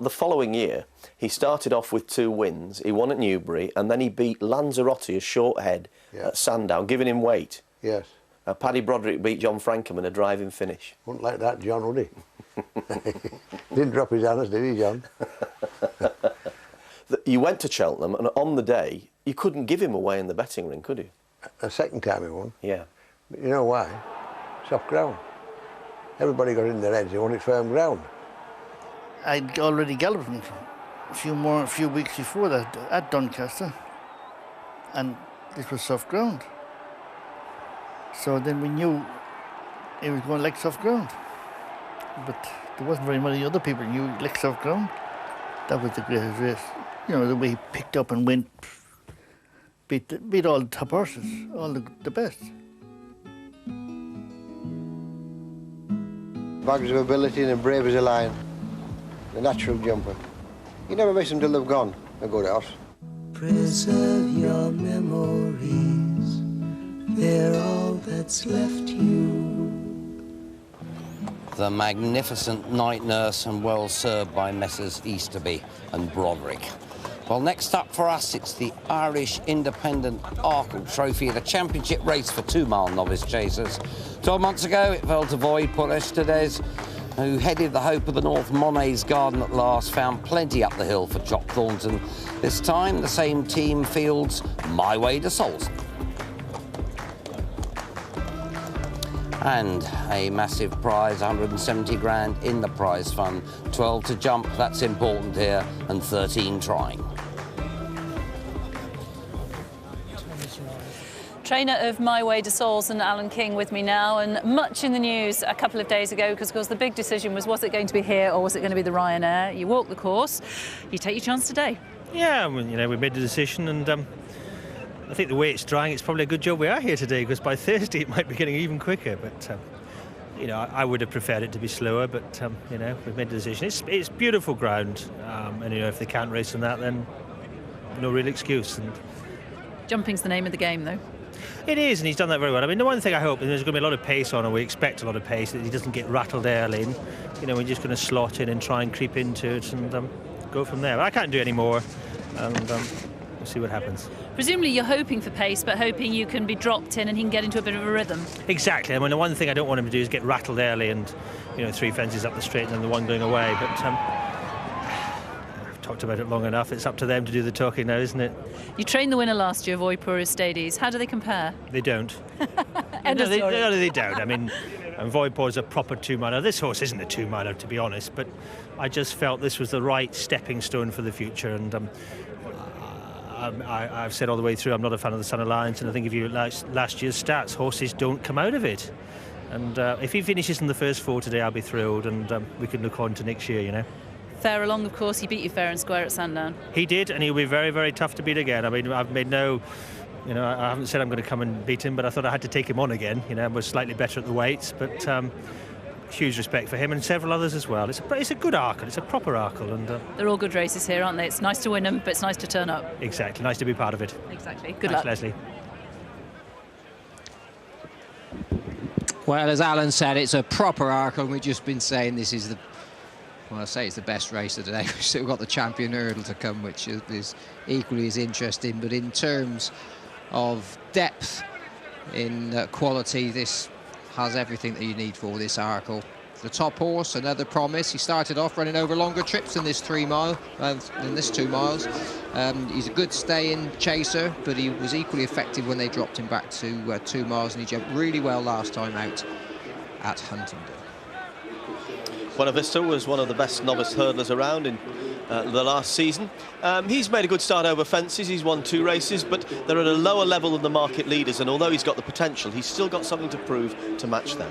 The following year, he started off with 2 wins. He won at Newbury, and then he beat Lanzarote, a short head, at Sandown, giving him weight. Yes. Paddy Broderick beat John Frankham in a driving finish. Wouldn't like that, John, would he? Didn't drop his hands, did he, John? You went to Cheltenham, and on the day, you couldn't give him away in the betting ring, could you? The second time he won. Yeah. But you know why? Soft ground. Everybody got in their heads, they wanted firm ground. I'd already galloped him a few weeks before that at Doncaster, and this was soft ground. So then we knew it was going like soft ground. But there wasn't very many other people who knew like soft ground. That was the greatest race. You know, the way he picked up and went, beat all the top horses, all the best. Bags of ability and brave as a lion. The natural jumper. You never miss them till they've gone. A good horse. Preserve your memories. They're all that's left you. The magnificent Night Nurse, and well served by Messrs Easterby and Broderick. Well, next up for us, it's the Irish Independent Arkle Trophy, the championship race for 2-mile novice chasers. 12 months ago, it fell to Void Paul Estades, who headed the Hope of the North Monet's Garden at last, found plenty up the hill for Jock Thornton. This time, the same team fields My Way to Salson. And a massive prize, 170 grand in the prize fund. 12 to jump, that's important here, and 13 trying. Trainer of My Way to Salson, Alan King, with me now, and much in the news a couple of days ago because, of course, the big decision was it going to be here or was it going to be the Ryanair? You walk the course, you take your chance today. Yeah, well, you know, we made the decision, and I think the way it's drying, it's probably a good job we are here today, because by Thursday it might be getting even quicker. But you know, I would have preferred it to be slower, but you know, we've made the decision. It's beautiful ground, and you know, if they can't race on that, then no real excuse. And jumping's the name of the game, though. It is, and he's done that very well. I mean, the one thing I hope is there's going to be a lot of pace on, and we expect a lot of pace, that he doesn't get rattled early. And, you know, we're just going to slot in and try and creep into it and go from there. But I can't do any more, and we'll see what happens. Presumably you're hoping for pace, but hoping you can be dropped in and he can get into a bit of a rhythm. Exactly. I mean, the one thing I don't want him to do is get rattled early and, you know, 3 fences up the straight and then the one going away. But I've talked about it long enough. It's up to them to do the talking now, isn't it? You trained the winner last year, Voipur Estades. How do they compare? They don't. End of story. No, they don't. I mean, Voipur is a proper 2-miler. This horse isn't a 2-miler, to be honest, but I just felt this was the right stepping stone for the future. And I've said all the way through, I'm not a fan of the Sun Alliance, and I think if you look at last year's stats, horses don't come out of it. And if he finishes in the first 4 today, I'll be thrilled, and we can look on to next year, you know. Fair along, of course, he beat you fair and square at Sandown. He did, and he'll be very, very tough to beat again. I mean, I've made no, you know, I haven't said I'm going to come and beat him, but I thought I had to take him on again. You know, I was slightly better at the weights, but huge respect for him and several others as well. It's a good Arkle, it's a proper Arkle. And they're all good races here, aren't they? It's nice to win them, but it's nice to turn up. Exactly, nice to be part of it. Exactly. Good Thanks, luck. Leslie. Well, as Alan said, it's a proper Arkle, and we've just been saying this is I say it's the best race of the day. We've still got the champion hurdle to come, which is equally as interesting. But in terms of depth, in quality, this has everything that you need for this Arkle. The top horse, another promise. He started off running over longer trips than this 3 mile, than this 2 miles. He's a good stay-in chaser, but he was equally effective when they dropped him back to 2 miles, and he jumped really well last time out at Huntingdon. Buena was one of the best novice hurdlers around in the last season. He's made a good start over fences. He's won 2 races, but they're at a lower level than the market leaders, and although he's got the potential, he's still got something to prove to match them.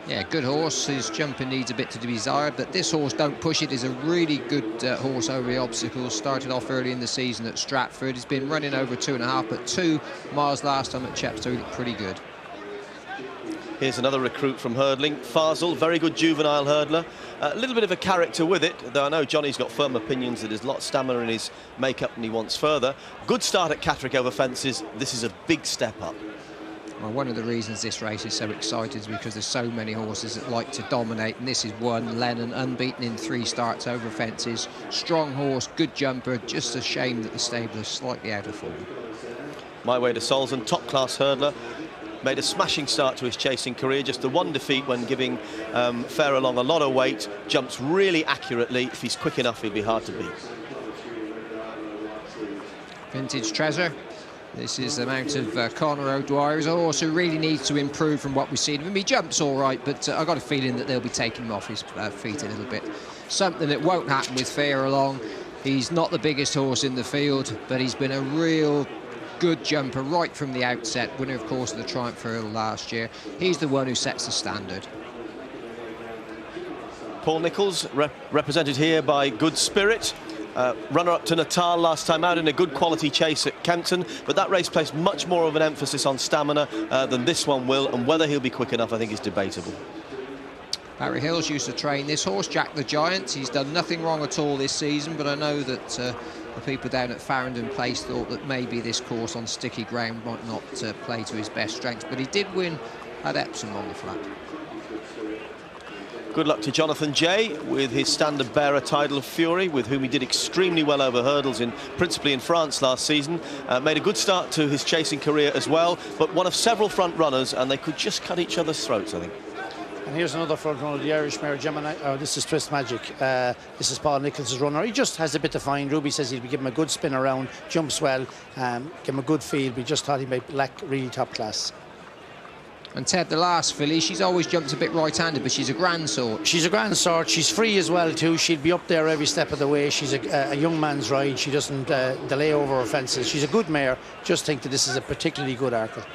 Yeah, good horse. His jumping needs a bit to be desired, but this horse, Don't Push It, is a really good horse over the obstacles. Started off early in the season at Stratford. He's been running over 2.5, but 2 miles last time at Chepstow. He looked pretty good. Here's another recruit from hurdling, Fazel, very good juvenile hurdler. A little bit of a character with it, though I know Johnny's got firm opinions that there's a lot of stamina in his makeup and he wants further. Good start at Catterick over fences. This is a big step up. Well, one of the reasons this race is so exciting is because there's so many horses that like to dominate, and this is one. Lennon, unbeaten in 3 starts over fences. Strong horse, good jumper, just a shame that the stable is slightly out of form. My Way to Solzen, top-class hurdler. Made a smashing start to his chasing career, just the one defeat when giving Fairalong a lot of weight. Jumps really accurately. If he's quick enough, he'll be hard to beat. Vintage Treasure. This is the mount of Conor O'Dwyer. He's a horse who really needs to improve from what we've seen. I mean, he jumps all right, but I've got a feeling that they'll be taking him off his feet a little bit. Something that won't happen with Fairalong. He's not the biggest horse in the field, but he's been a real good jumper right from the outset. Winner, of course, of the Triumph Hurdle last year. He's the one who sets the standard. Paul Nicholls, represented here by Good Spirit. Runner-up to Natal last time out in a good quality chase at Kempton, but that race placed much more of an emphasis on stamina than this one will, and whether he'll be quick enough, I think, is debatable. Barry Hills used to train this horse, Jack the Giant. He's done nothing wrong at all this season, but I know that the people down at Farringdon Place thought that maybe this course on sticky ground might not play to his best strengths, but he did win at Epsom on the flat. Good luck to Jonathan Jay with his standard bearer Tidal Fury, with whom he did extremely well over hurdles, principally in France last season. Made a good start to his chasing career as well, but one of several front runners, and they could just cut each other's throats, I think. And here's another front runner, the Irish mare Gemini. This is Twist Magic. This is Paul Nicholls' runner. He just has a bit to find. Ruby says he'd be giving him a good spin around, jumps well, give him a good feel. We just thought he might lack really top class. And Ted, the last filly, she's always jumped a bit right-handed, but she's a grand sort. She's a grand sort. She's free as well, too. She'd be up there every step of the way. She's a young man's ride. She doesn't delay over her fences. She's a good mare. Just think that this is a particularly good Arkle.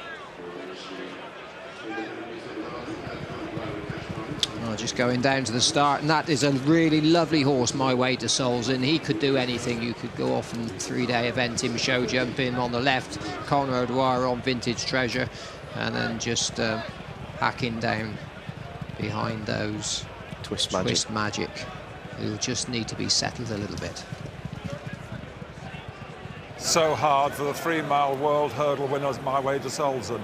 Oh, just going down to the start, and that is a really lovely horse, My Way to Solzen. He could do anything. You could go off and 3-day event him, show jump him on the left, Conor O'Dwyer on Vintage Treasure, and then just hacking down behind those Twist Magic, who just need to be settled a little bit. So hard for the 3-mile world hurdle winners, My Way to Solzen.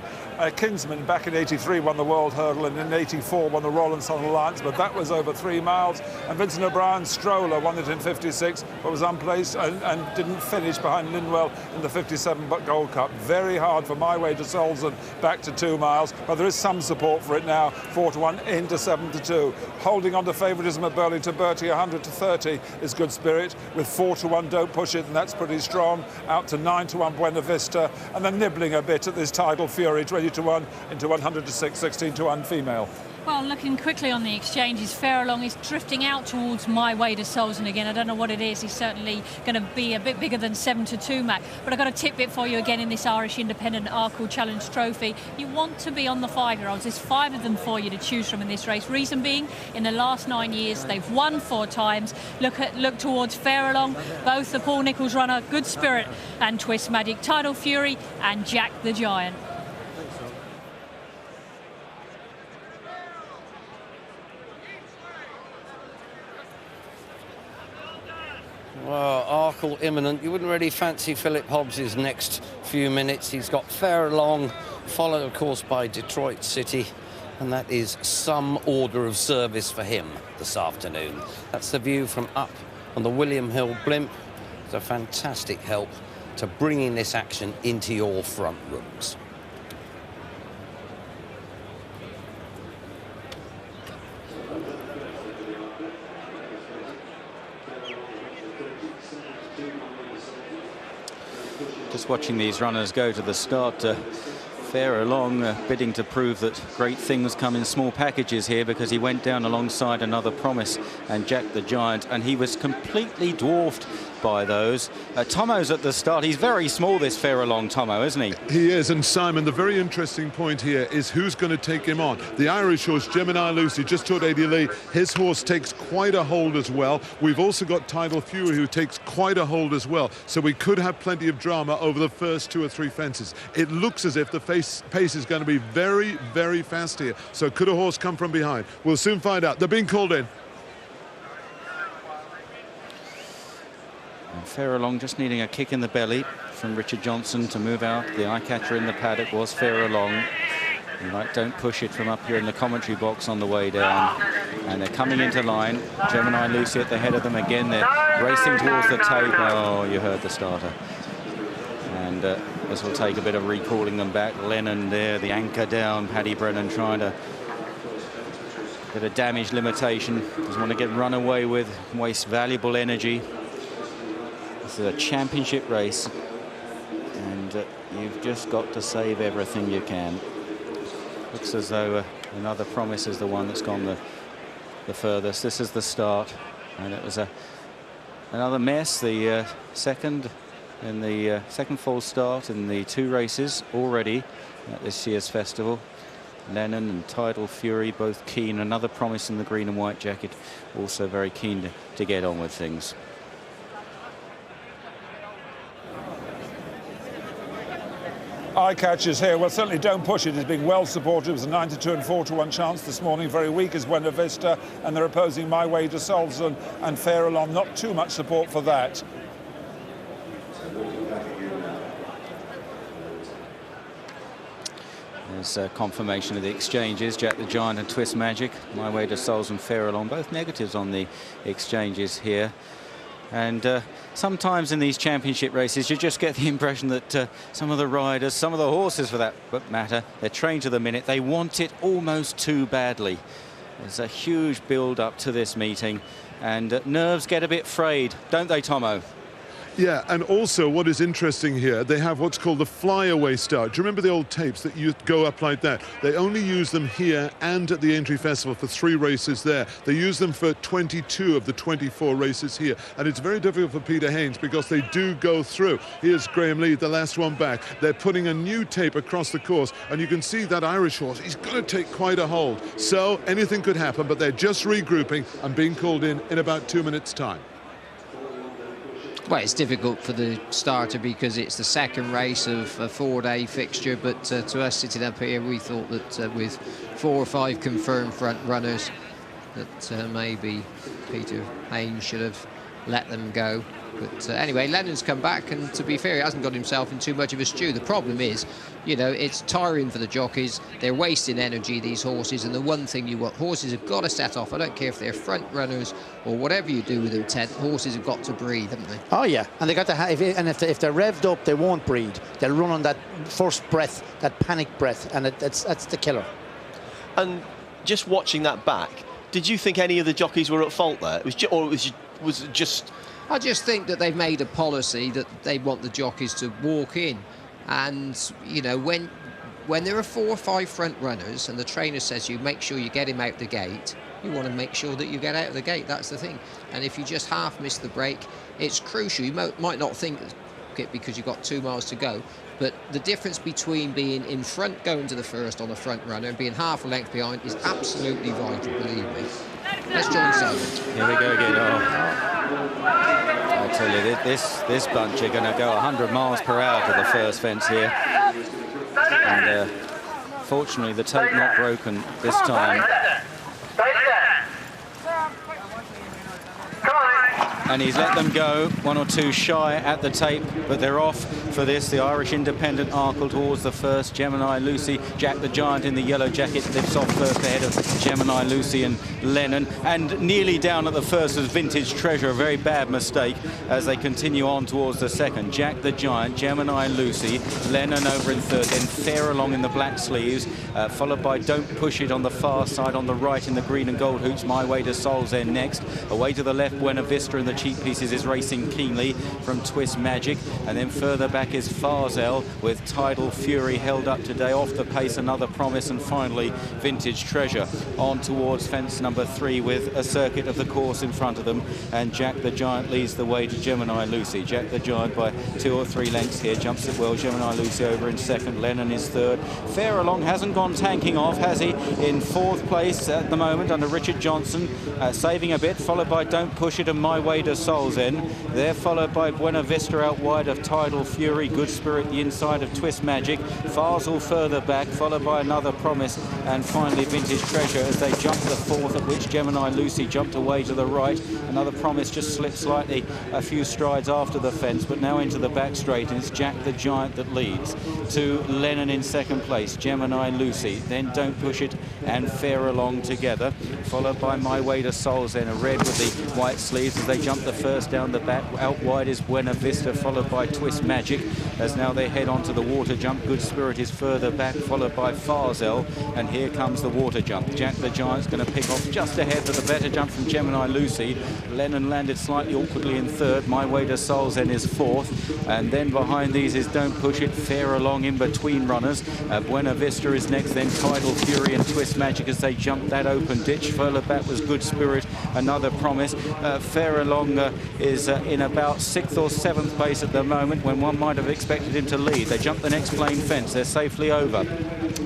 Kingsman back in '83 won the world hurdle, and in '84 won the Rawlinson Alliance, but that was over 3 miles. And Vincent O'Brien's Stroller won it in '56, but was unplaced and didn't finish behind Linwell in the '57 Gold Cup. Very hard for My Way to Solzen back to 2 miles, but there is some support for it now. 4-1 into 7-2. Holding on to favouritism at Burlington Bertie, 100-30 is Good Spirit, with 4-1 Don't Push It, and that's pretty strong. Out to 9-1 Buena Vista, and then nibbling a bit at this Tidal Fury, 20-1 into 100-6, 16-1 female. Well, looking quickly on the exchanges, Fairalong is drifting out towards My Way to Solzen again. I don't know what it is. He's certainly going to be a bit bigger than 7-2, Mac. But I've got a tidbit for you again in this Irish Independent Arkle Challenge Trophy. You want to be on the 5-year-olds. There's 5 of them for you to choose from in this race. Reason being, in the last 9 years, they've won 4 times. Look towards Fairalong, both the Paul Nicholls runner, Good Spirit, and Twist Magic, Tidal Fury, and Jack the Giant. Well, Arkle imminent. You wouldn't really fancy Philip Hobbs's next few minutes. He's got Fairalong, followed, of course, by Detroit City, and that is some order of service for him this afternoon. That's the view from up on the William Hill blimp. It's a fantastic help to bringing this action into your front rooms. Just watching these runners go to the start, Fairalong bidding to prove that great things come in small packages here, because he went down alongside Another Promise and Jack the Giant, and he was completely dwarfed by those. Tomo's at the start. He's very small, this Fairalong Tomo, isn't he? He is, and Simon, the very interesting point here is who's going to take him on. The Irish horse, Gemini Lucy, just told Eddie Lee, his horse takes quite a hold as well. We've also got Tidal Fury, who takes quite a hold as well. So we could have plenty of drama over the first 2 or 3 fences. It looks as if the favourite pace is going to be very, very fast here. So could a horse come from behind? We'll soon find out. They're being called in. And Farallon just needing a kick in the belly from Richard Johnson to move out. The eye catcher in the paddock was Farallon. Right, don't push it from up here in the commentary box on the way down. And they're coming into line. Gemini Lucy at the head of them again. They're racing towards the tape. Oh, you heard the starter. And this will take a bit of recalling them back. Lennon there, the anchor down. Paddy Brennan trying to get a damage limitation. Doesn't want to get run away with, waste valuable energy. This is a championship race. And you've just got to save everything you can. Looks as though another promise is the one that's gone the furthest. This is the start, and it was another mess. The second false start in the 2 races already at this year's festival. Lennon and Tidal Fury both keen. Another promise in the green and white jacket, also very keen to get on with things. Eye catchers here. Well, certainly Don't Push It is being well supported. It was a 9-2 and 4-1 chance this morning. Very weak is Buena Vista, and they're opposing My Way to Solson and Farallon. Not too much support for that. There's confirmation of the exchanges. Jack the Giant and Twist Magic. My Way to Souls and Farallon, both negatives on the exchanges here. And sometimes in these championship races, you just get the impression that some of the riders, some of the horses for that matter, they're trained to the minute. They want it almost too badly. There's a huge build-up to this meeting, and nerves get a bit frayed, don't they, Tomo? Yeah, and also what is interesting here, they have what's called the flyaway start. Do you remember the old tapes that you go up like that? They only use them here and at the Aintree Festival for 3 races there. They use them for 22 of the 24 races here. And it's very difficult for Peter Haynes because they do go through. Here's Graham Lee, the last one back. They're putting a new tape across the course, and you can see that Irish horse, he's going to take quite a hold. So anything could happen, but they're just regrouping and being called in about 2 minutes' time. Well, it's difficult for the starter because it's the second race of a 4-day fixture, but to us sitting up here, we thought that with 4 or 5 confirmed front runners, that maybe Peter Haynes should have let them go. But anyway, Lennon's come back, and to be fair, he hasn't got himself in too much of a stew. The problem is, you know, it's tiring for the jockeys. They're wasting energy, these horses, and the one thing you want, horses have got to set off. I don't care if they're front runners or whatever you do with the intent, horses have got to breathe, haven't they? Oh, yeah, and they got to have, if they're revved up, they won't breathe. They'll run on that first breath, that panic breath, and that's the killer. And just watching that back, did you think any of the jockeys were at fault there? Was it just... I just think that they've made a policy that they want the jockeys to walk in, and you know, when there are 4 or 5 front runners and the trainer says you make sure you get him out the gate, you want to make sure that you get out of the gate. That's the thing. And if you just half miss the break, it's crucial. You might not think it because you've got 2 miles to go, but the difference between being in front going to the first on a front runner and being half a length behind is absolutely vital, believe me. Let's join Simon. Here we go again. I tell you, this bunch are going to go 100 miles per hour to the first fence here. And fortunately, the tape not broken this time. And he's let them go, 1 or 2 shy at the tape, but they're off for this. The Irish Independent Arkle towards the first. Gemini Lucy, Jack the Giant in the yellow jacket lifts off first ahead of Gemini Lucy and Lennon. And nearly down at the first was Vintage Treasure, a very bad mistake as they continue on towards the second. Jack the Giant, Gemini Lucy, Lennon over in third, then Farallon in the black sleeves, followed by Don't Push It on the far side, on the right in the green and gold hoops. My Way to Souls End next. Away to the left, Buena Vista in the cheap pieces is racing keenly from Twist Magic, and then further back is Farzel with Tidal Fury held up today off the pace, another promise, and finally Vintage Treasure on towards fence number 3 with a circuit of the course in front of them, and Jack the Giant leads the way to Gemini Lucy. Jack the Giant by 2 or 3 lengths here, jumps it well. Gemini Lucy over in second, Lennon is third. Farallon hasn't gone tanking off, has he? In 4th place at the moment under Richard Johnson, saving a bit, followed by Don't Push It and My Way to de Solzen. They're followed by Buena Vista out wide of Tidal Fury, Good Spirit the inside of Twist Magic, Farsal further back, followed by Another Promise, and finally Vintage Treasure as they jump the fourth, at which Gemini Lucy jumped away to the right. Another Promise just slipped slightly a few strides after the fence, but now into the back straight, and it's Jack the Giant that leads. To Lennon in second place, Gemini Lucy, then Don't Push It and Fair Along together, followed by My Way to Solzen, a red with the white sleeves as they jump the first down the back. Out wide is Buena Vista, followed by Twist Magic as now they head on to the water jump. Good Spirit is further back, followed by Farzel, and here comes the water jump. Jack the Giant's going to pick off just ahead with a better jump from Gemini Lucy. Lennon landed slightly awkwardly in third. My Way to Solzen is fourth, and then behind these is Don't Push It, Fair Along in between runners. Buena Vista is next, then Tidal Fury and Twist Magic as they jump that open ditch. Further back was Good Spirit, Another Promise. Fair Along is in about 6th or 7th place at the moment, when one might have expected him to lead. They jump the next plain fence, they're safely over.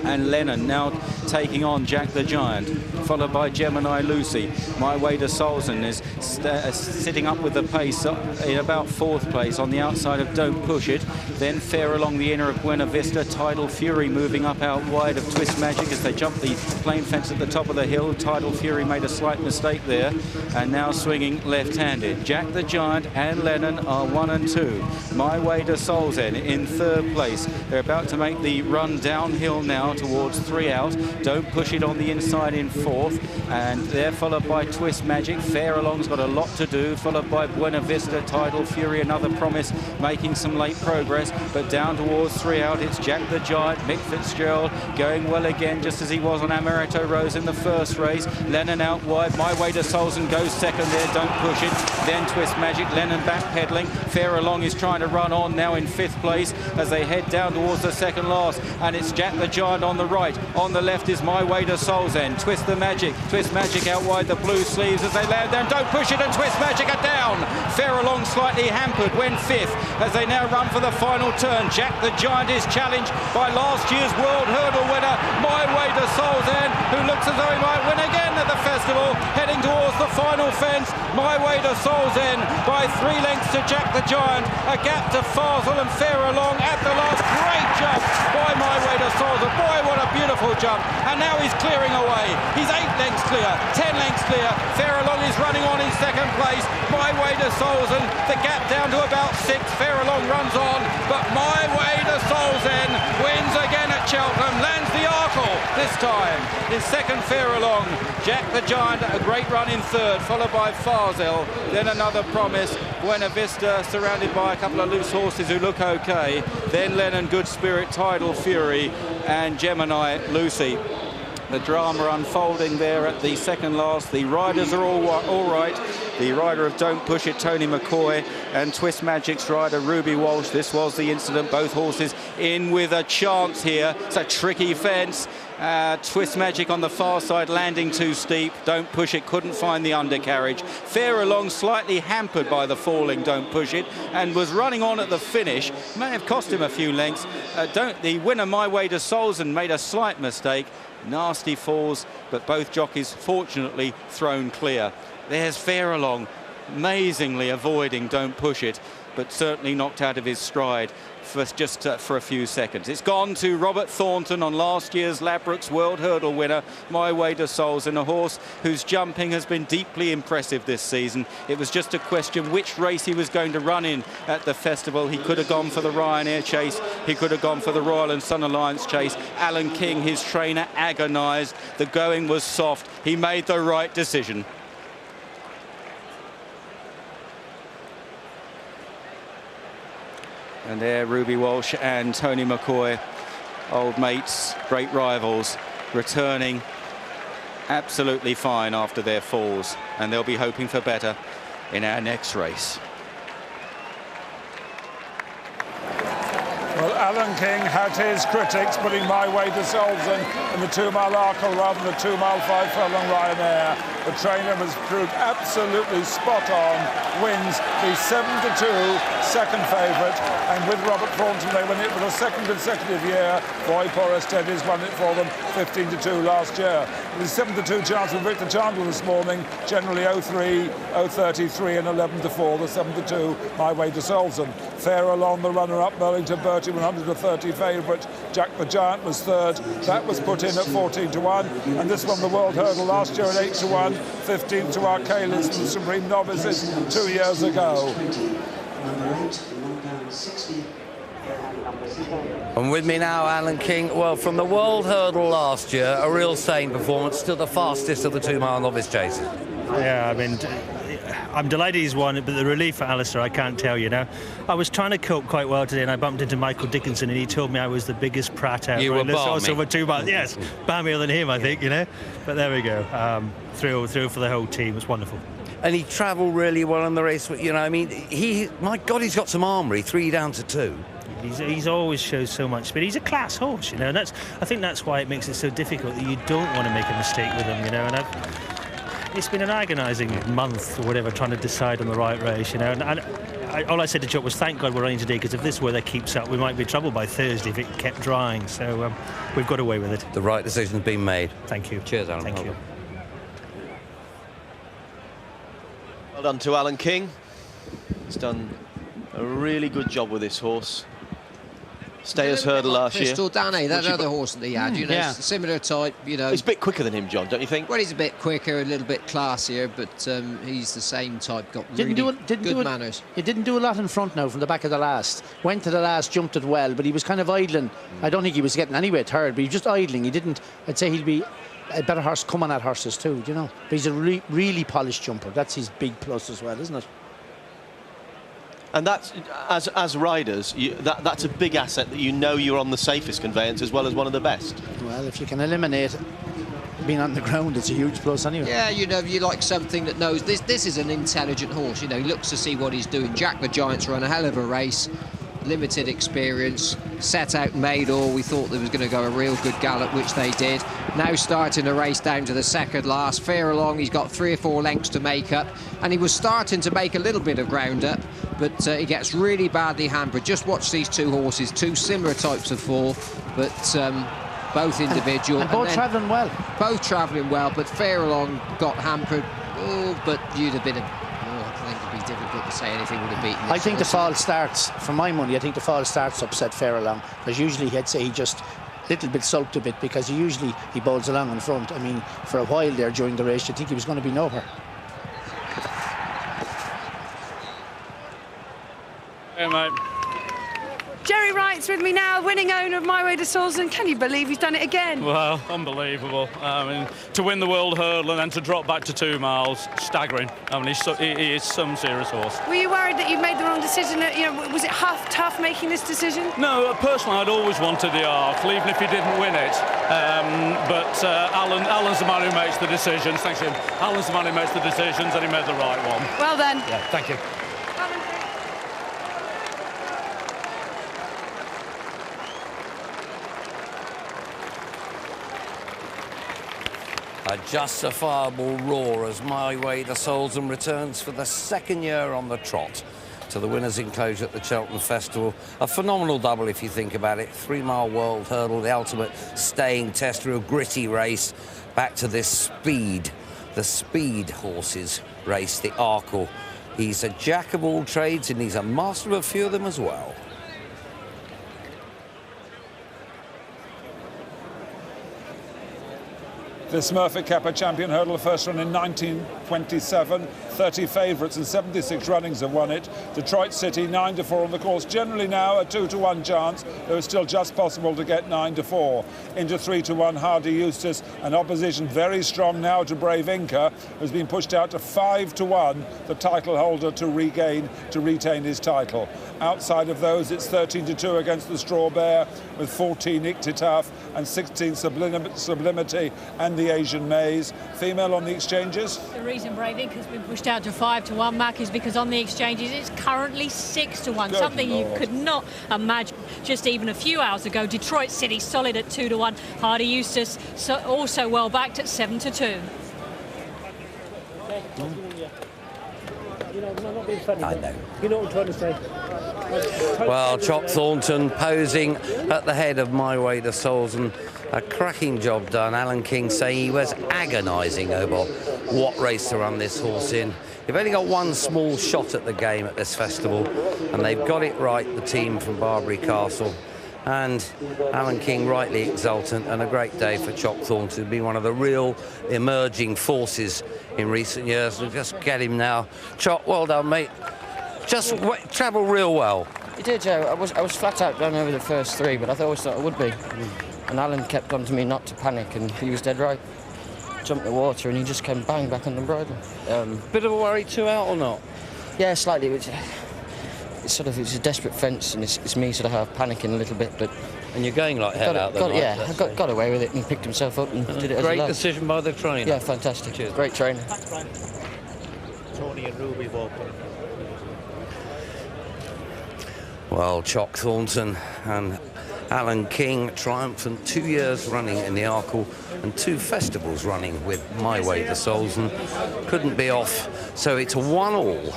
And Lennon now taking on Jack the Giant, followed by Gemini Lucy. My Way to Solzen is sitting up with the pace in about 4th place on the outside of Don't Push It. Then Fair Along the inner of Buena Vista. Tidal Fury moving up out wide of Twist Magic as they jump the plain fence at the top of the hill. Tidal Fury made a slight mistake there and now swinging left-handed. Jack the Giant and Lennon are 1 and 2. My Way to Solzen in 3rd place. They're about to make the run downhill now towards 3 out. Don't Push It on the inside in 4th, and they're followed by Twist Magic. Fair Along's got a lot to do, followed by Buena Vista, Tidal Fury, Another Promise making some late progress, but down towards 3 out it's Jack the Giant. Mick Fitzgerald going well again, just as he was on Amaretto Rose in the first race. Lennon out wide. My Way to Solzen goes second there. Don't Push It, then Twist Magic. Lennon backpedaling. Fair Along is trying to run on now in 5th place as they head down towards the second last, and it's Jack the Giant on the right. On the left is My Way to Solzen. Twist Magic out wide the blue sleeves as they land down. Don't Push It and Twist Magic are down. Fair Along slightly hampered, went 5th as they now run for the final turn. Jack the Giant is challenged by last year's World Hurdle winner My Way to Solzen, who looks as though he might win again at the festival, heading towards the final fence. My Way to Solzen by 3 lengths to Jack the Giant, a gap to Farsal and Fair Along at the last. Great jump by My Way to Solzen. Boy, what a beautiful jump, and now he's clearing away. He's 8 lengths clear, 10 lengths clear. Fair Along is running on in 2nd place. My Way to Solzen, the gap down to about 6. Fair Along runs on, but My Way to Solzen wins again at Cheltenham, lands the Arkle this time. In 2nd, Fair Along. Jack the Giant, a great run in 3rd, followed by Farzel, then Another Promise. Buena Vista surrounded by a couple of loose horses who look okay. Then Lennon, Good Spirit, Tidal Fury and Gemini Lucy. The drama unfolding there at the second last. The riders are all right. The rider of Don't Push It, Tony McCoy, and Twist Magic's rider, Ruby Walsh. This was the incident. Both horses in with a chance here. It's a tricky fence. Twist Magic on the far side landing too steep. Don't Push It couldn't find the undercarriage. Fair Along slightly hampered by the falling Don't Push It and was running on at the finish. May have cost him a few lengths. The winner, My Way to Solzen, made a slight mistake. Nasty falls, but both jockeys fortunately thrown clear. There's Fair Along, amazingly avoiding Don't Push It, but certainly knocked out of his stride for a few seconds. It's gone to Robert Thornton on last year's Ladbrokes World Hurdle winner, My Way to Solzen, a horse whose jumping has been deeply impressive this season. It was just a question which race he was going to run in at the festival. He could have gone for the Ryanair Chase. He could have gone for the Royal and Sun Alliance Chase. Alan King, his trainer, agonised. The going was soft. He made the right decision. And there, Ruby Walsh and Tony McCoy, old mates, great rivals, returning absolutely fine after their falls. And they'll be hoping for better in our next race. Well, Alan King had his critics putting My Way to Solzen in the 2 mile Arkle rather than the 2 mile 5 furlong Ryanair. The trainer has proved absolutely spot on, wins the 7-2 second favourite, and with Robert Thornton they win it for the second consecutive year. Boy Porestedy's won it for them 15-2 last year. The 7-2 chance with Victor Chandler this morning, generally 0-3, 0-33 and 11-4, the 7-2 My Way to Solzen. Fair along the runner-up, Burlington Bertie, 130 favourite. Jack the Giant was third. That was put in at 14-1. And this won the World Hurdle last year at 8-1, 15 to Arcalis from the Supreme Novices 2 years ago. And with me now, Alan King. Well, from the World Hurdle last year, a real sane performance, still the fastest of the 2 mile novice chases. Yeah, I mean, I'm delighted he's won it, but the relief for Alistair, I can't tell you now. I was trying to cope quite well today, and I bumped into Michael Dickinson, and he told me I was the biggest prat out. You were balmy. Over 2 miles. Yes, balmier than him, I think, you know. But there we go. Thrill for the whole team. It's wonderful. And he travelled really well in the race. You know, I mean, my God, he's got some armoury, 3 down to 2. He's always shows so much speed. He's a class horse, you know, and I think that's why it makes it so difficult that you don't want to make a mistake with him, you know. And it's been an agonising month or whatever trying to decide on the right race, you know. And all I said to Chuck was, thank God we're running today, because if this weather keeps up, we might be in trouble by Thursday if it kept drying. So we've got away with it. The right decision's been made. Thank you. Cheers, Alan. Thank you. Well done to Alan King. He's done a really good job with this horse. Stayers Hurdle last year. Crystal Danny, that other horse that he had, you know, yeah. Similar type, you know. He's a bit quicker than him, John, don't you think? Well, he's a bit quicker, a little bit classier, but he's the same type, got really good manners. He didn't do a lot in front now from the back of the last. Went to the last, jumped it well, but he was kind of idling. I don't think he was getting anywhere third, but he was just idling. He didn't, I'd say he'd be a better horse coming at horses too, you know. But he's a really polished jumper. That's his big plus as well, isn't it? And that's, as riders, that's a big asset, that you know you're on the safest conveyance as well as one of the best. Well, if you can eliminate being on the ground, it's a huge plus anyway. Yeah, you know, you like something that knows this is an intelligent horse, you know, he looks to see what he's doing. Jack the Giant's run a hell of a race, limited experience, set out, made all. We thought there was going to go a real good gallop, which they did. Now starting a race down to the second last. Fair along, he's got 3 or 4 lengths to make up, and he was starting to make a little bit of ground up, but he gets really badly hampered. Just watch these 2 horses, 2 similar types of fall, but both individual. And both travelling well. Both travelling well, but Fair along got hampered. Oh, but you'd have been I think it'd be difficult to say anything would have beaten this. I think the fall starts, for my money, I think the fall starts upset Fair along, because usually he'd say he just little bit sulked a bit, because he bowls along in front. I mean, for a while there during the race, you think he was going to be nowhere. Hey, mate. Jerry Wright's with me now, winning owner of My Way to Solzen. Can you believe he's done it again? Well, unbelievable. I mean, to win the World Hurdle and then to drop back to 2 miles, staggering. I mean, he is some serious horse. Were you worried that you made the wrong decision? You know, was it tough making this decision? No, personally, I'd always wanted the Arkle, even if he didn't win it. But Alan's the man who makes the decisions. Thanks to him. Alan's the man who makes the decisions, and he made the right one. Well done. Yeah, thank you. A justifiable roar as My Way to Solzen returns for the 2nd year on the trot to the winners' enclosure at the Cheltenham Festival. A phenomenal double if you think about it. 3 mile World Hurdle, the ultimate staying test, real gritty race. Back to this speed, the speed horses race, the Arkle. He's a jack of all trades and he's a master of a few of them as well. This Smurfit Kappa Champion Hurdle, first run in 1927. 30 favourites and 76 runnings have won it. Detroit City 9-4 on the course. Generally now a 2-1 chance. Though it's still just possible to get 9-4. Into 3-1 Hardy Eustace, and opposition very strong now to Brave Inca, who's been pushed out to 5-1, the title holder to retain his title. Outside of those, it's 13-2 against the Straw Bear, with 14 Iktitaf and 16 Sublimity, and the the Asian maze. Female on the exchanges. The reason Breivik has been pushed out to 5-1, Mac, is because on the exchanges it's currently 6-1. Good something Lord. You could not imagine just even a few hours ago. Detroit City solid at 2-1. Hardy Eustace also well backed at 7-2. I know. You know what I'm trying to say? Well, Chop Thornton posing at the head of My Way to Souls, and a cracking job done. Alan King saying he was agonising over what race to run this horse in. You've only got one small shot at the game at this festival, and they've got it right, the team from Barbary Castle. And Alan King rightly exultant, and a great day for Chop Thornton to be one of the real emerging forces in recent years. We'll just get him now. Chop, well done, mate. Just travel real well. He did, Joe. I was flat out going over the first three, but I always thought I would be. And Alan kept on to me not to panic, and he was dead right. Jumped in the water, and he just came bang back on the bridle. Bit of a worry, 2 out or not? Yeah, slightly. It's a desperate fence, and it's me sort of half panicking a little bit, but. And you're going like hell out there. Yeah, I got away with it, and he picked himself up and did it as a Great lad. decision by the trainer. Yeah, fantastic. Cheers. Great trainer. Tony and Ruby walking. Well, Chop Thornton and Alan King, triumphant 2 years running in the Arkle and 2 festivals running with My Way to Souls, and couldn't be off. So it's a 1-1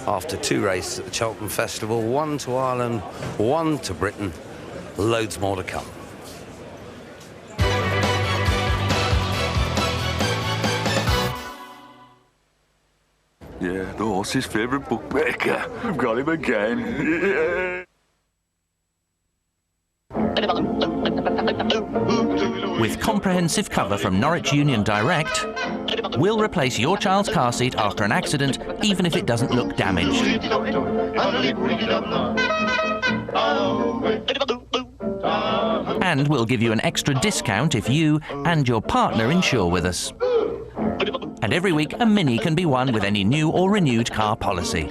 after 2 races at the Cheltenham Festival, 1 to Ireland, 1 to Britain. Loads more to come. Yeah, the horse's favourite bookmaker. I've got him again. With comprehensive cover from Norwich Union Direct, we'll replace your child's car seat after an accident, even if it doesn't look damaged. And we'll give you an extra discount if you and your partner insure with us. And every week, a Mini can be won with any new or renewed car policy.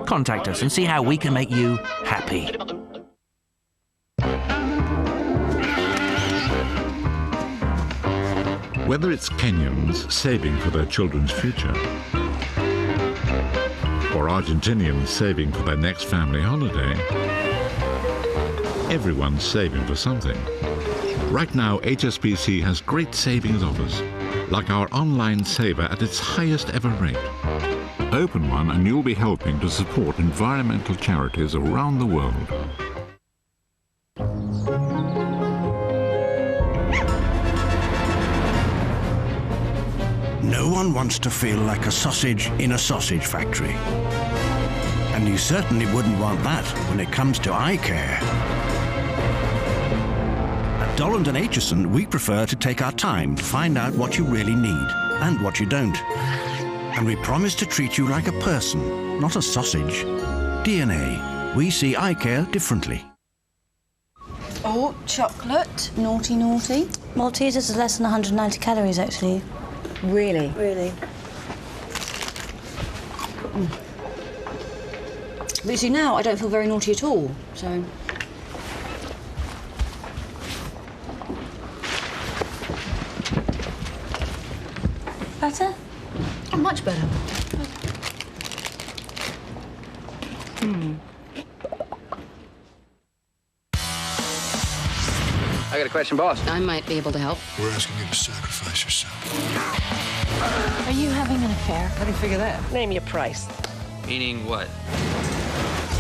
Contact us and see how we can make you happy. Whether it's Kenyans saving for their children's future, or Argentinians saving for their next family holiday, everyone's saving for something. Right now, HSBC has great savings offers, like our online saver at its highest ever rate. Open one and you'll be helping to support environmental charities around the world. No one wants to feel like a sausage in a sausage factory. And you certainly wouldn't want that when it comes to eye care. At Dolland & Aitchison, we prefer to take our time to find out what you really need and what you don't. And we promise to treat you like a person, not a sausage. DNA. We see eye care differently. Oh, chocolate. Naughty, naughty. Maltesers is less than 190 calories, actually. Really? Really. But you see, now I don't feel very naughty at all, so... Better? Oh, much better. I got a question, boss. I might be able to help. We're asking you to sacrifice yourself. Are you having an affair? How do you figure that? Name your price. Meaning what?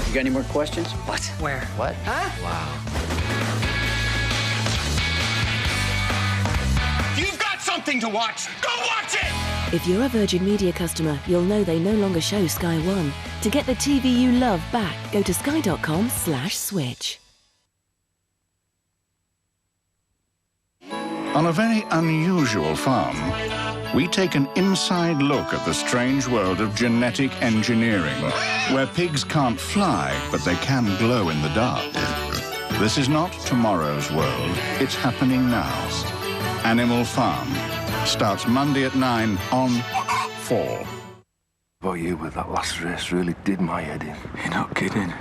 You got any more questions? What? Where? What? Huh? Wow. You've got something to watch. Go watch it! If you're a Virgin Media customer, you'll know they no longer show Sky One. To get the TV you love back, go to sky.com/switch. On a very unusual farm, we take an inside look at the strange world of genetic engineering, where pigs can't fly, but they can glow in the dark. This is not tomorrow's world, it's happening now. Animal Farm starts Monday at 9 on 4. About you, but that last race really did my head in. You're not kidding.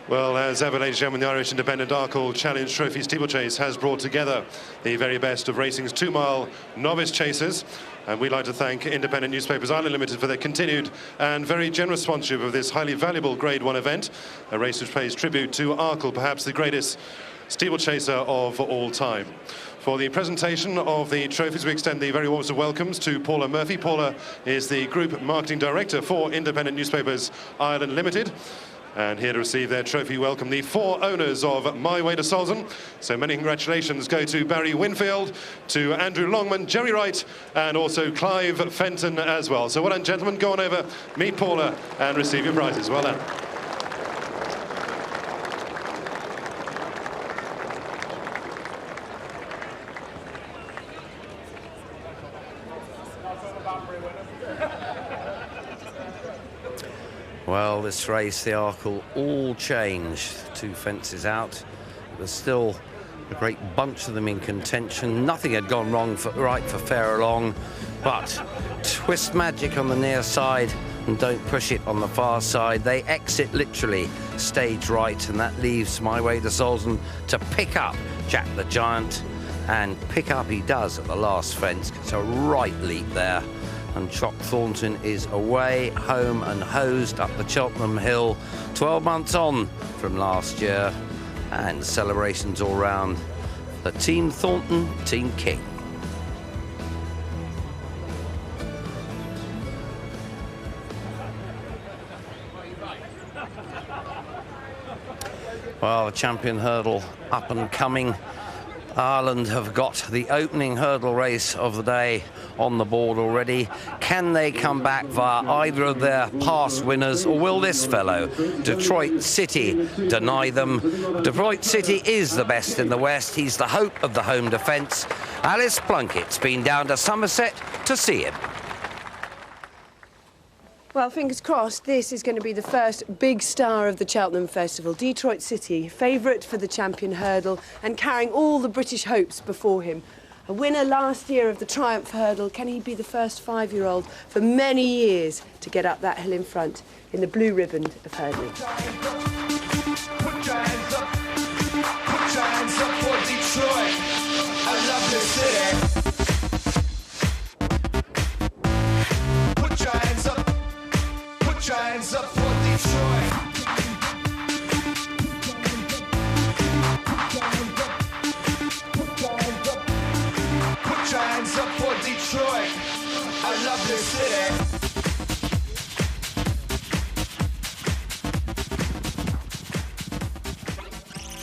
Well, as ever, ladies and gentlemen, the Irish Independent Arkle Challenge Trophy Steeplechase has brought together the very best of racing's 2-mile novice chasers. And we'd like to thank Independent Newspapers Ireland Limited for their continued and very generous sponsorship of this highly valuable Grade 1 event, a race which pays tribute to Arkle, perhaps the greatest steeplechaser of all time. For the presentation of the trophies, we extend the very warmest of welcomes to Paula Murphy. Paula is the Group Marketing Director for Independent Newspapers Ireland Limited. And here to receive their trophy welcome, the 4 owners of My Way to Solzen. So many congratulations go to Barry Winfield, to Andrew Longman, Jerry Wright, and also Clive Fenton as well. So well done, gentlemen. Go on over, meet Paula, and receive your prizes. Well done. Well, this race, the Arkle all changed. 2 fences out. There's still a great bunch of them in contention. Nothing had gone wrong right for Farallon, but Twist Magic on the near side and Don't Push It on the far side. They exit literally stage right, and that leaves My Way to Solzen to pick up Jack the Giant, and pick up he does at the last fence. It's a right leap there. And Chock Thornton is away, home and hosed up the Cheltenham Hill, 12 months on from last year, and celebrations all round for Team Thornton, Team King. Well, the champion hurdle up and coming. Ireland have got the opening hurdle race of the day on the board already. Can they come back via either of their past winners, or will this fellow, Detroit City, deny them? Detroit City is the best in the West. He's the hope of the home defence. Alice Plunkett's been down to Somerset to see him. Well, fingers crossed, this is going to be the first big star of the Cheltenham Festival. Detroit City, favourite for the champion hurdle and carrying all the British hopes before him. A winner last year of the Triumph Hurdle, can he be the first 5-year-old for many years to get up that hill in front in the blue ribbon of hurdling? Put your hands up for Detroit. I love this city. Put your hands up. Put your hands up for Detroit. Put your hands up for Detroit. I love this city.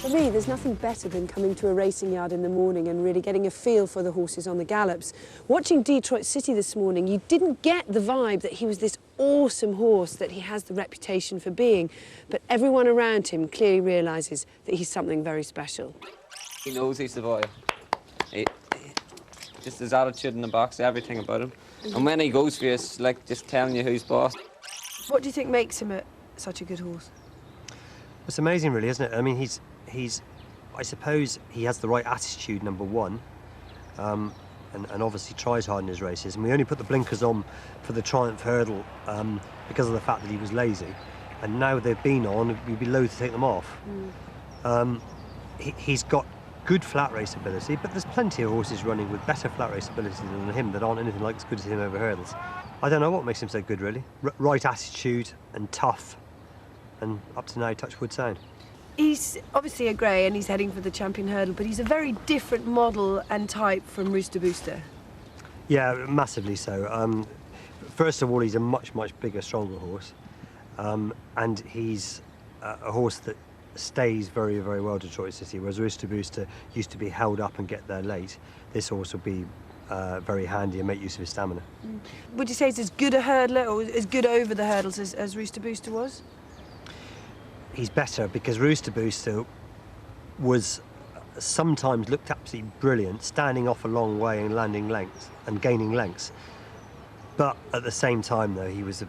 For me, there's nothing better than coming to a racing yard in the morning and really getting a feel for the horses on the gallops. Watching Detroit City this morning, you didn't get the vibe that he was this awesome horse that he has the reputation for being, but everyone around him clearly realises that he's something very special. He knows he's the boy. Just his attitude in the box, everything about him. And when he goes for you, it's like just telling you who's boss. What do you think makes him such a good horse? It's amazing, really, isn't it? I mean, he's I suppose he has the right attitude, number one, and obviously tries hard in his races. And we only put the blinkers on for the Triumph Hurdle because of the fact that he was lazy. And now they've been on, we'd be loath to take them off. He's got good flat race ability, but there's plenty of horses running with better flat race ability than him that aren't anything like as good as him over hurdles. I don't know what makes him so good, really. Right attitude and tough, and up to now, touch wood sound. He's obviously a grey and he's heading for the champion hurdle, but he's a very different model and type from Rooster Booster. Yeah, massively so. First of all, he's a much bigger, stronger horse, and he's a horse that stays very well Detroit City, whereas Rooster Booster used to be held up and get there late. This horse will be very handy and make use of his stamina. Would you say he's as good a hurdler or as good over the hurdles as Rooster Booster was? He's better because Rooster Booster was sometimes looked absolutely brilliant, standing off a long way and landing lengths and gaining lengths. But at the same time, though, he was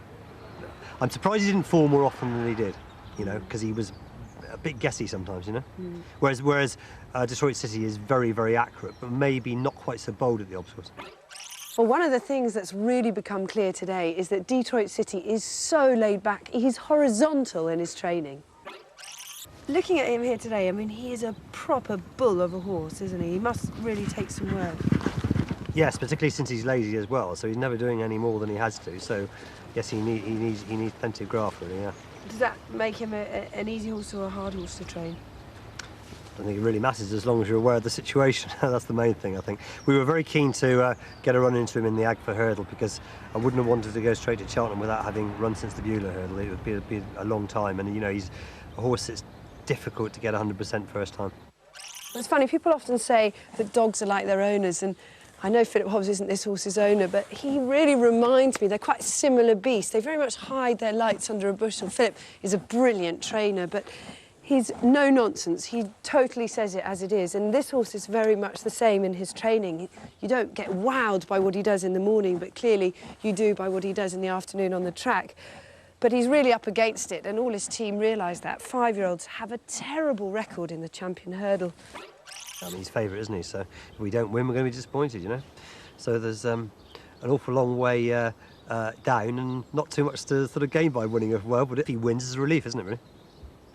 I'm surprised he didn't fall more often than he did, you know, because he was a bit guessy sometimes, you know. Whereas Detroit City is very accurate, but maybe not quite so bold at the obstacles. Well, one of the things that's really become clear today is that Detroit City is so laid back. He's horizontal in his training. Looking at him here today, I mean, he is a proper bull of a horse, isn't he? He must really take some work. Yes, particularly since he's lazy as well, so he's never doing any more than he has to. So, yes, he needs plenty of graft, really. Yeah. Does that make him an easy horse or a hard horse to train? I don't think it really matters as long as you're aware of the situation. That's the main thing, I think. We were very keen to get a run into him in the Agfa hurdle because I wouldn't have wanted to go straight to Cheltenham without having run since the Beulah hurdle. It would be a long time, and you know, he's a horse that's difficult to get 100% first time. It's funny, people often say that dogs are like their owners, and I know Philip Hobbs isn't this horse's owner, but he really reminds me, they're quite similar beasts. They very much hide their lights under a bushel. Philip is a brilliant trainer, but he's no nonsense. He totally says it as it is, and this horse is very much the same in his training. You don't get wowed by what he does in the morning, but clearly you do by what he does in the afternoon on the track. But he's really up against it, and all his team realise that. 5-year-olds have a terrible record in the champion hurdle. I mean, he's favourite, isn't he? So if we don't win, we're going to be disappointed, you know? So there's an awful long way down and not too much to sort of gain by winning as well, but if he wins, it's a relief, isn't it, really?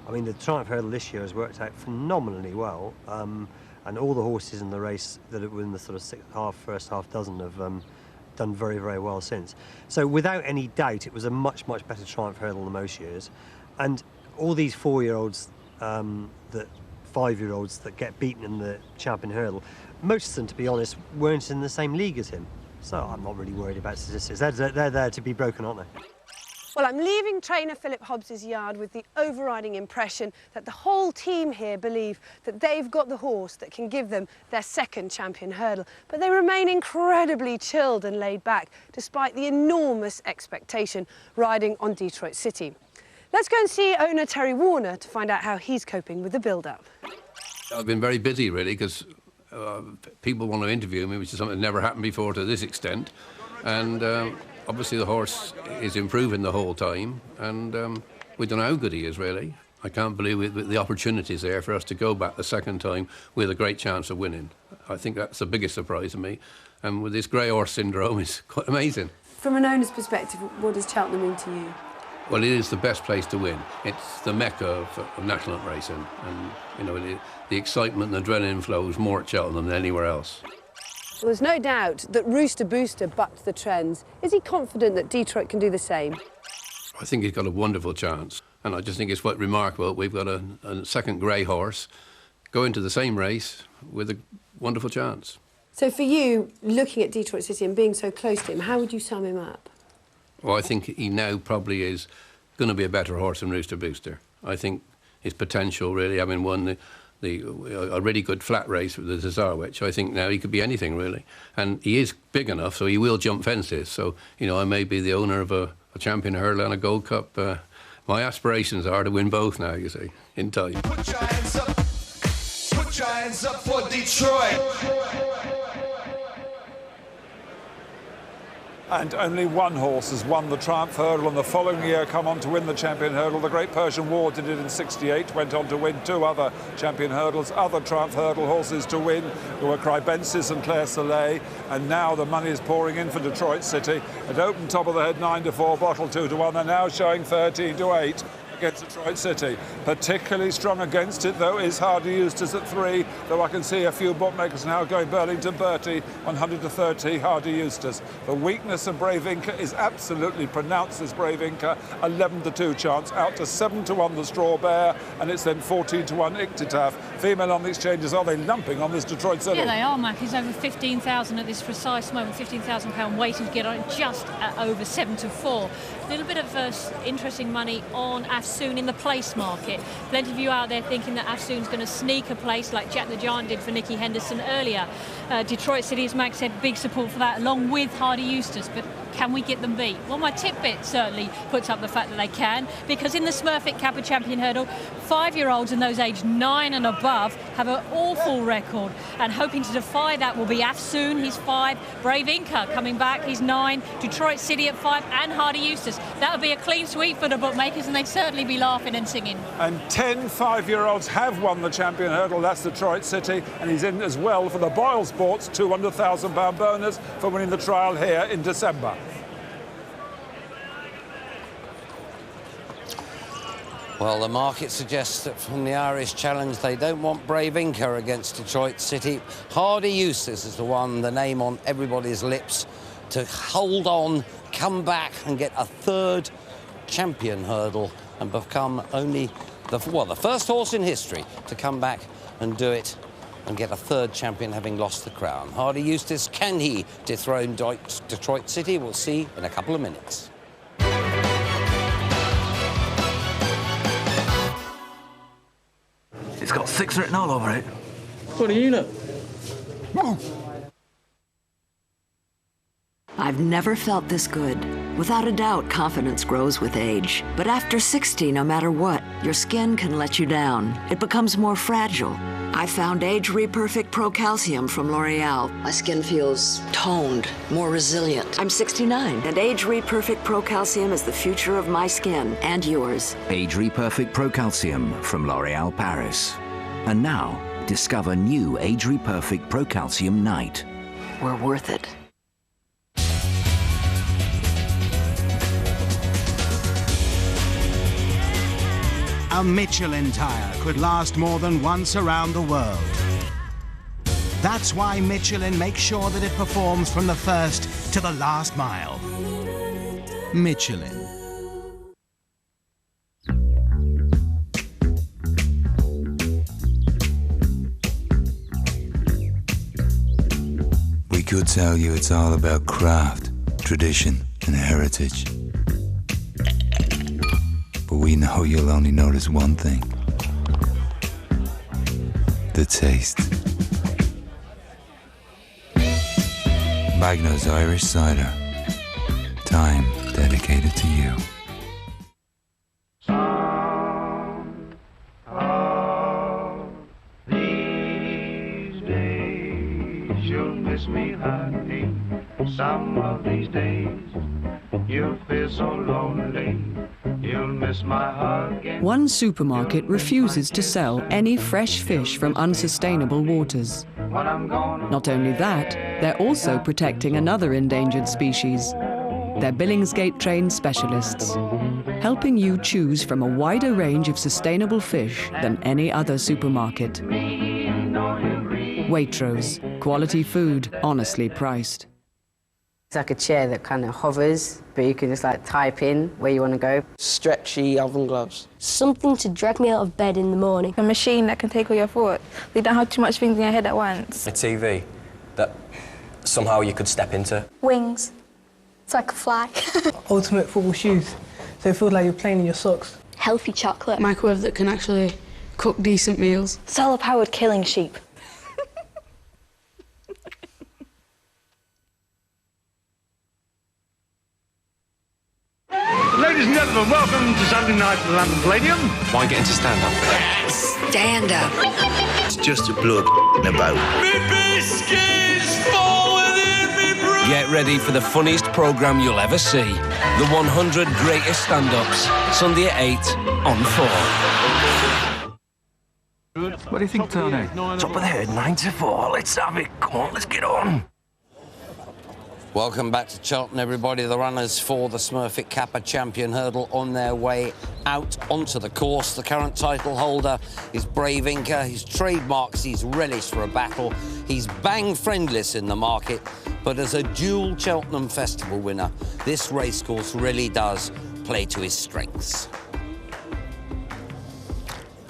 I mean, the Triumph Hurdle this year has worked out phenomenally well, and all the horses in the race that were in the sort of first half dozen have done very, very well since. So without any doubt, it was a much, much better Triumph Hurdle than most years. And all these 4-year-olds, 5-year-olds that get beaten in the champion hurdle, most of them, to be honest, weren't in the same league as him. So I'm not really worried about statistics. They're there to be broken, aren't they? Well, I'm leaving trainer Philip Hobbs's yard with the overriding impression that the whole team here believe that they've got the horse that can give them their second champion hurdle. But they remain incredibly chilled and laid back, despite the enormous expectation riding on Detroit City. Let's go and see owner Terry Warner to find out how he's coping with the build-up. I've been very busy, really, because people want to interview me, which is something that never happened before to this extent. And obviously the horse is improving the whole time, and we don't know how good he is, really. I can't believe the opportunities there for us to go back the second time with a great chance of winning. I think that's the biggest surprise to me. And with this grey horse syndrome, it's quite amazing. From an owner's perspective, what does Cheltenham mean to you? Well, it is the best place to win. It's the mecca of national racing, and you know, the excitement and adrenaline flows more at Cheltenham than anywhere else. Well, there's no doubt that Rooster Booster bucked the trends. Is he confident that Detroit can do the same? I think he's got a wonderful chance, and I just think it's quite remarkable. We've got a second grey horse go into the same race with a wonderful chance. So for you, looking at Detroit City and being so close to him, how would you sum him up? Well, I think he now probably is going to be a better horse than Rooster Booster. I think his potential, really, having won a really good flat race with the Tsarewitch, I think now he could be anything, really. And he is big enough, so he will jump fences. So, you know, I may be the owner of a champion hurdle and a Gold Cup. My aspirations are to win both now, you see, in time. Put your hands up. Put your hands up for Detroit. And only one horse has won the Triumph Hurdle, and the following year come on to win the Champion Hurdle. The Great Persian War did it in '68, went on to win 2 other Champion Hurdles. Other Triumph Hurdle horses to win were Cribensis and Claire Soleil, and now the money is pouring in for Detroit City. At open top of the head, 9-4, bottle 2-1. They're now showing 13-8. Against Detroit City. Particularly strong against it, though, is Hardy Eustace at 3, though I can see a few bookmakers now going Burlington Bertie, 100-30, Hardy Eustace. The weakness of Brave Inca is absolutely pronounced, this Brave Inca, 11-2 chance, out to 7-1 the Straw Bear, and it's then 14-1 Ictitaf. Female on the exchanges, are they lumping on this Detroit City? Yeah, they are, Mac. He's over 15,000 at this precise moment, £15,000 waiting to get on just at over 7-4. A little bit of interesting money on Afsoon in the place market. Plenty of you out there thinking that Afsoon's going to sneak a place like Jack the Giant did for Nicky Henderson earlier. Detroit City, as Max said, big support for that, along with Hardy Eustace. But can we get them beat? Well, my tidbit certainly puts up the fact that they can, because in the Smurfit Kappa Champion Hurdle, 5-year-olds and those aged 9 and above have an awful record, and hoping to defy that will be Afsoon, he's 5, Brave Inca coming back, he's 9, Detroit City at 5, and Hardy Eustace. That would be a clean sweep for the bookmakers, and they'd certainly be laughing and singing. And 10 5-year-olds have won the Champion Hurdle, that's Detroit City, and he's in as well for the Boyle Sports £200,000 bonus for winning the trial here in December. Well, the market suggests that from the Irish Challenge, they don't want Brave Inca against Detroit City. Hardy Eustace is the name on everybody's lips to hold on, come back and get a third champion hurdle and become only the first horse in history to come back and do it and get a third champion having lost the crown. Hardy Eustace, can he dethrone Detroit City? We'll see in a couple of minutes. It's got 6 written all over it. What do you know? I've never felt this good. Without a doubt, confidence grows with age. But after 60, no matter what, your skin can let you down. It becomes more fragile. I found Age Reperfect Pro Calcium from L'Oreal. My skin feels toned, more resilient. I'm 69, and Age Reperfect Pro Calcium is the future of my skin and yours. Age Reperfect Pro Calcium from L'Oreal Paris. And now, discover new Age Reperfect Pro Calcium Night. We're worth it. A Michelin tire could last more than once around the world. That's why Michelin makes sure that it performs from the first to the last mile. Michelin. We could tell you it's all about craft, tradition, and heritage. But we know you'll only notice one thing. The taste. Magna's Irish Cider. Time dedicated to you. These days you'll miss me, honey. Some of these days you'll feel so lonely. You'll miss my hug. One supermarket refuses to sell any fresh fish from unsustainable waters. Not only that, they're also protecting another endangered species. They're Billingsgate-trained specialists, helping you choose from a wider range of sustainable fish than any other supermarket. Waitrose, quality food, honestly priced. It's like a chair that kind of hovers, but you can just like type in where you want to go. Stretchy oven gloves. Something to drag me out of bed in the morning. A machine that can take all your thoughts. You don't have too much things in your head at once. A TV that somehow you could step into. Wings. It's like a fly. Ultimate football shoes, so it feels like you're playing in your socks. Healthy chocolate. Microwave that can actually cook decent meals. Solar-powered killing sheep. Ladies and gentlemen, welcome to Saturday night at the London Palladium. Why get into stand-up? Stand up. It's just a bloke about. Me biscuits fall within me brain. Get ready for the funniest programme you'll ever see. The 100 greatest stand-ups. Sunday at 8 on 4. What do you think, Tony? Top of the head, 9 to 4. Let's have it. Come on, let's get on. Welcome back to Cheltenham, everybody. The runners for the Smurfit Kappa Champion Hurdle on their way out onto the course. The current title holder is Brave Inca. His trademarks, he's relish for a battle. He's bang friendless in the market, but as a dual Cheltenham Festival winner, this racecourse really does play to his strengths.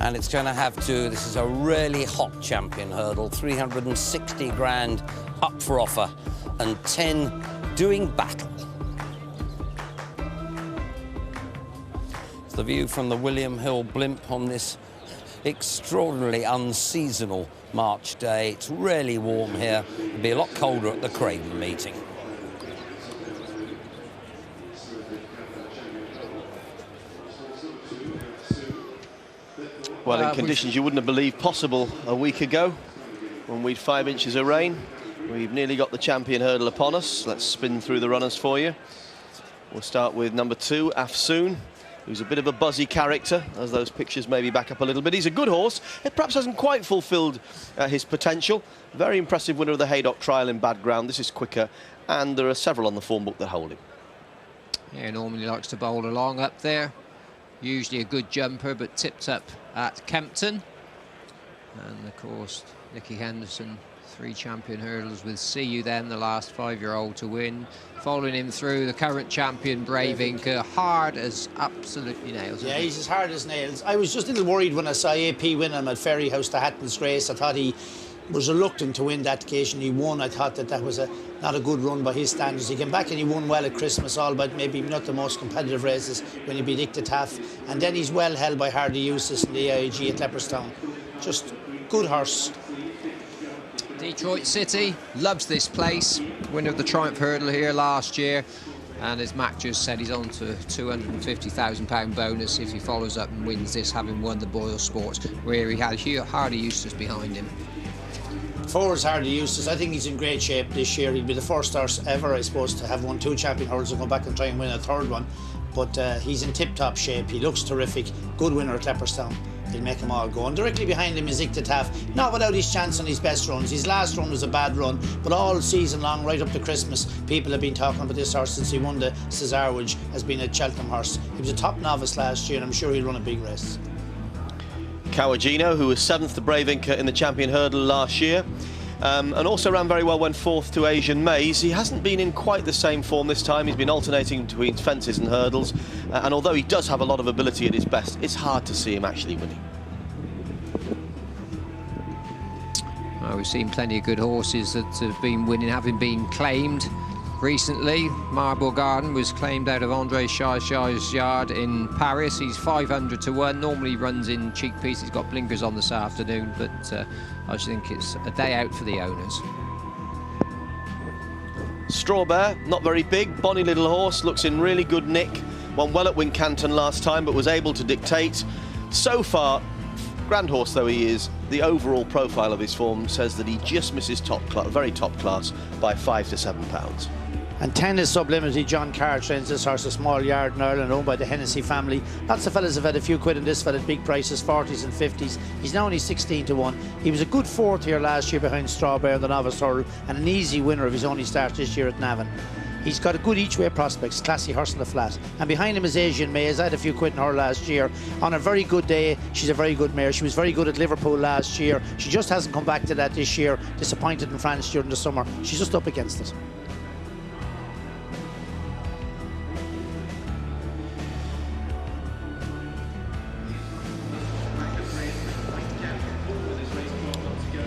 And it's going to have to, this is a really hot champion hurdle, 360 grand up for offer, and 10 doing battle. It's the view from the William Hill blimp on this extraordinarily unseasonal March day. It's really warm here. It'll be a lot colder at the Craven meeting. Well, in conditions you wouldn't have believed possible a week ago, when we'd 5 inches of rain. We've nearly got the champion hurdle upon us. Let's spin through the runners for you. We'll start with number 2, Afsoon, who's a bit of a buzzy character, as those pictures maybe back up a little bit. He's a good horse. It perhaps hasn't quite fulfilled his potential. Very impressive winner of the Haydock Trial in bad ground. This is quicker, and there are several on the form book that hold him. Yeah, normally likes to bowl along up there. usually a good jumper, but tipped up at Kempton. And of course, Nicky Henderson, 3 champion hurdles with CU then, the last 5-year-old to win. Following him through, the current champion, Brave Inca, hard as absolutely nails. Yeah, he's as hard as nails. I was just a little worried when I saw AP win him at Ferryhouse, the Hatton's Race. I thought he was reluctant to win that occasion. He won. I thought that was not a good run by his standards. He came back and he won well at Christmas, all but maybe not the most competitive races when he beat Icta Taff. And then he's well held by Hardy Eustace in the AIG at Leopardstown. Just good horse. Detroit City loves this place. Winner of the Triumph Hurdle here last year. And as Mac just said, he's on to a £250,000 bonus if he follows up and wins this, having won the Boyle Sports, where he had Hardy Eustace behind him. 4 is Hardy Eustace. I think he's in great shape this year. He'll be the first horse ever, I suppose, to have won 2 champion hurdles and go back and try and win a 3rd one. But he's in tip-top shape. He looks terrific. Good winner at Leopardstown. He'll make them all go. And directly behind him is Icta Taff. Not without his chance on his best runs. His last run was a bad run, but all season long, right up to Christmas, people have been talking about this horse since he won the Cesar, which has been a Cheltenham horse. He was a top novice last year, and I'm sure he'll run a big race. Kawajino, who was 7th to Brave Inca in the champion hurdle last year, and also ran very well, went 4th to Asian Maze. He hasn't been in quite the same form this time. He's been alternating between fences and hurdles, and although he does have a lot of ability at his best, it's hard to see him actually winning. Well, we've seen plenty of good horses that have been winning, having been claimed recently. Marble Garden was claimed out of Andre Charchar's yard in Paris. He's 500 to 1. Normally runs in cheek piece. He's got blinkers on this afternoon, but I just think it's a day out for the owners. Strawbear, not very big, bonny little horse, looks in really good nick. Won well at Wincanton last time, but was able to dictate. So far, grand horse though he is, the overall profile of his form says that he just misses very top class by £5 to £7. And 10 is Sublimity. John Carr trains this horse, a small yard in Ireland owned by the Hennessy family. Lots of fellas have had a few quid in this fella at big prices, 40s and 50s. He's now only 16 to 1. He was a good 4th here last year behind Strawbear in the novice hurdle, and an easy winner of his only start this year at Navan. He's got a good each-way prospects, classy horse in the flat. And behind him is Asian Maze. I had a few quid in her last year. On a very good day, she's a very good mare. She was very good at Liverpool last year. She just hasn't come back to that this year. Disappointed in France during the summer. She's just up against it.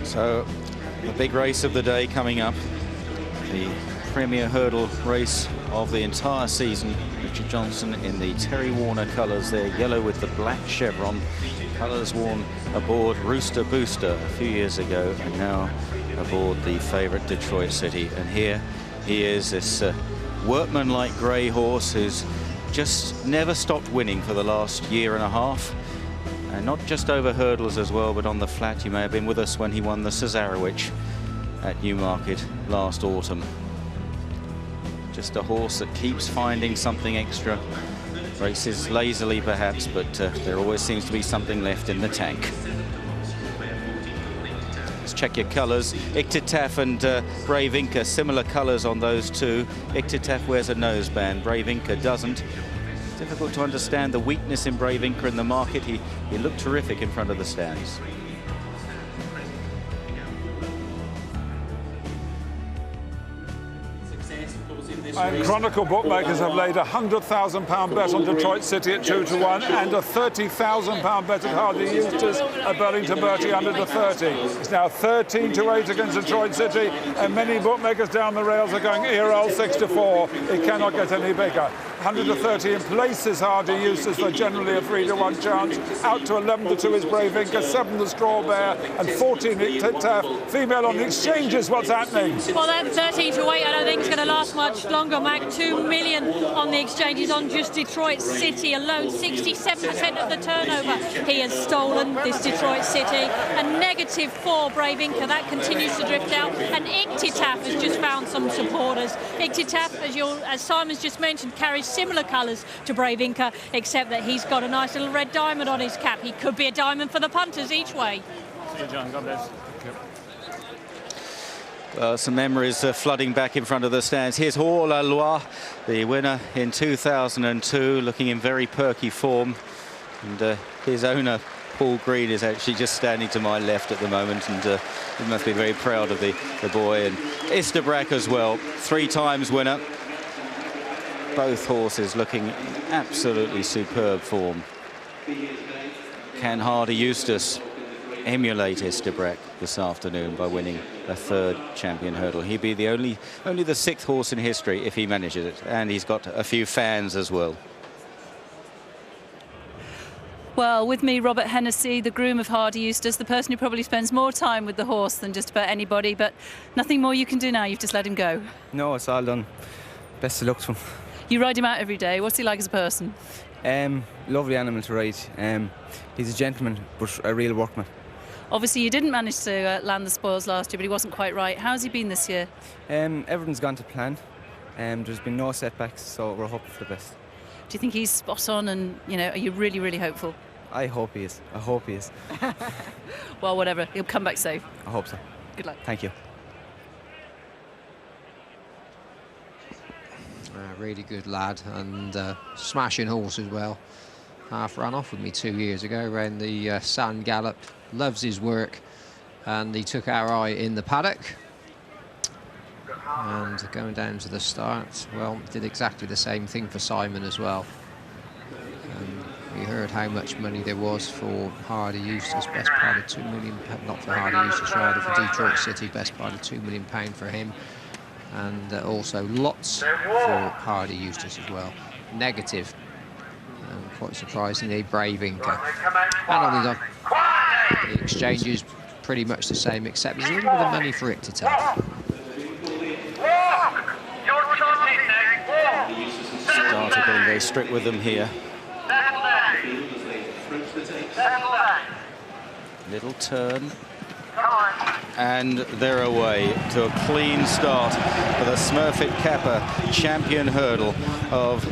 So, the big race of the day coming up. The premier hurdle race of the entire season. Richard Johnson in the Terry Warner colours there, yellow with the black chevron. Colours worn aboard Rooster Booster a few years ago, and now aboard the favourite Detroit City. And here he is, this workman-like grey horse who's just never stopped winning for the last year and a half. And not just over hurdles as well, but on the flat. You may have been with us when he won the Cesarewitch at Newmarket last autumn. Just a horse that keeps finding something extra. Races lazily perhaps, but there always seems to be something left in the tank. Let's check your colours. Icta Taff and Brave Inca, similar colours on those two. Icta Taff wears a noseband, Brave Inca doesn't. Difficult to understand the weakness in Brave Inca in the market. He looked terrific in front of the stands. And Chronicle bookmakers have laid a £100,000 bet on Detroit City at 2 to 1 and a £30,000 bet at Hardy Eustace at Burlington Bertie under the 30. It's now 13 to 8 against Detroit City, and many bookmakers down the rails are going ear-roll 6 to 4. It cannot get any bigger. 100 to 30 in places Hardy Eustace for generally a 3 to 1 chance. Out to 11 to 2 is Brave Inca, 7 the Strawbear, and 14 Icta Taff. Female on the exchanges, what's happening? Well, that 13 to 8, I don't think it's going to last much longer, Mac. 2 million on the exchanges on just Detroit City alone, 67% of the turnover. He has stolen this Detroit City. A -4 Brave Inca, that continues to drift out. And Icta Taff has just found some supporters. Icta Taff, as Simon's just mentioned, carries similar colours to Brave Inca, except that he's got a nice little red diamond on his cap. He could be a diamond for the punters each way. John, God bless. Some memories flooding back in front of the stands. Here's Hors La Loi, the winner in 2002, looking in very perky form. And his owner, Paul Green, is actually just standing to my left at the moment, and he must be very proud of the boy. And Isterbrack as well, 3 times winner. Both horses looking absolutely superb form. Can Hardy Eustace emulate Isterbrack this afternoon by winning a 3rd champion hurdle? He'd be the only the 6th horse in history if he manages it, and he's got a few fans as well. Well, with me, Robert Hennessy, the groom of Hardy Eustace, the person who probably spends more time with the horse than just about anybody, but nothing more you can do now. You've just let him go. No, it's all done. Best of luck to him. You ride him out every day. What's he like as a person? Lovely animal to ride. He's a gentleman, but a real workman. Obviously, you didn't manage to land the spoils last year, but he wasn't quite right. How's he been this year? Everything's gone to plan. There's been no setbacks, so we're hoping for the best. Do you think he's spot on, and are you really, really hopeful? I hope he is. I hope he is. Well, whatever. He'll come back safe. I hope so. Good luck. Thank you. Really good lad, and smashing horse as well. Half ran off with me 2 years ago around the Sand Gallop. Loves his work, and he took our eye in the paddock. And going down to the start, well, did exactly the same thing for Simon as well. We heard how much money there was for Hardy Eustace, best part of £2 million, not for Hardy Eustace, rather for Detroit City, best part of £2 million for him. And also lots for Hardy Eustace as well. Negative, and quite surprisingly, Brave Inca. And on the exchange is pretty much the same, except there's a little bit of money for Ictataf. Started going very strict with them here. Little turn. And they're away to a clean start for the Smurfit Kappa champion hurdle of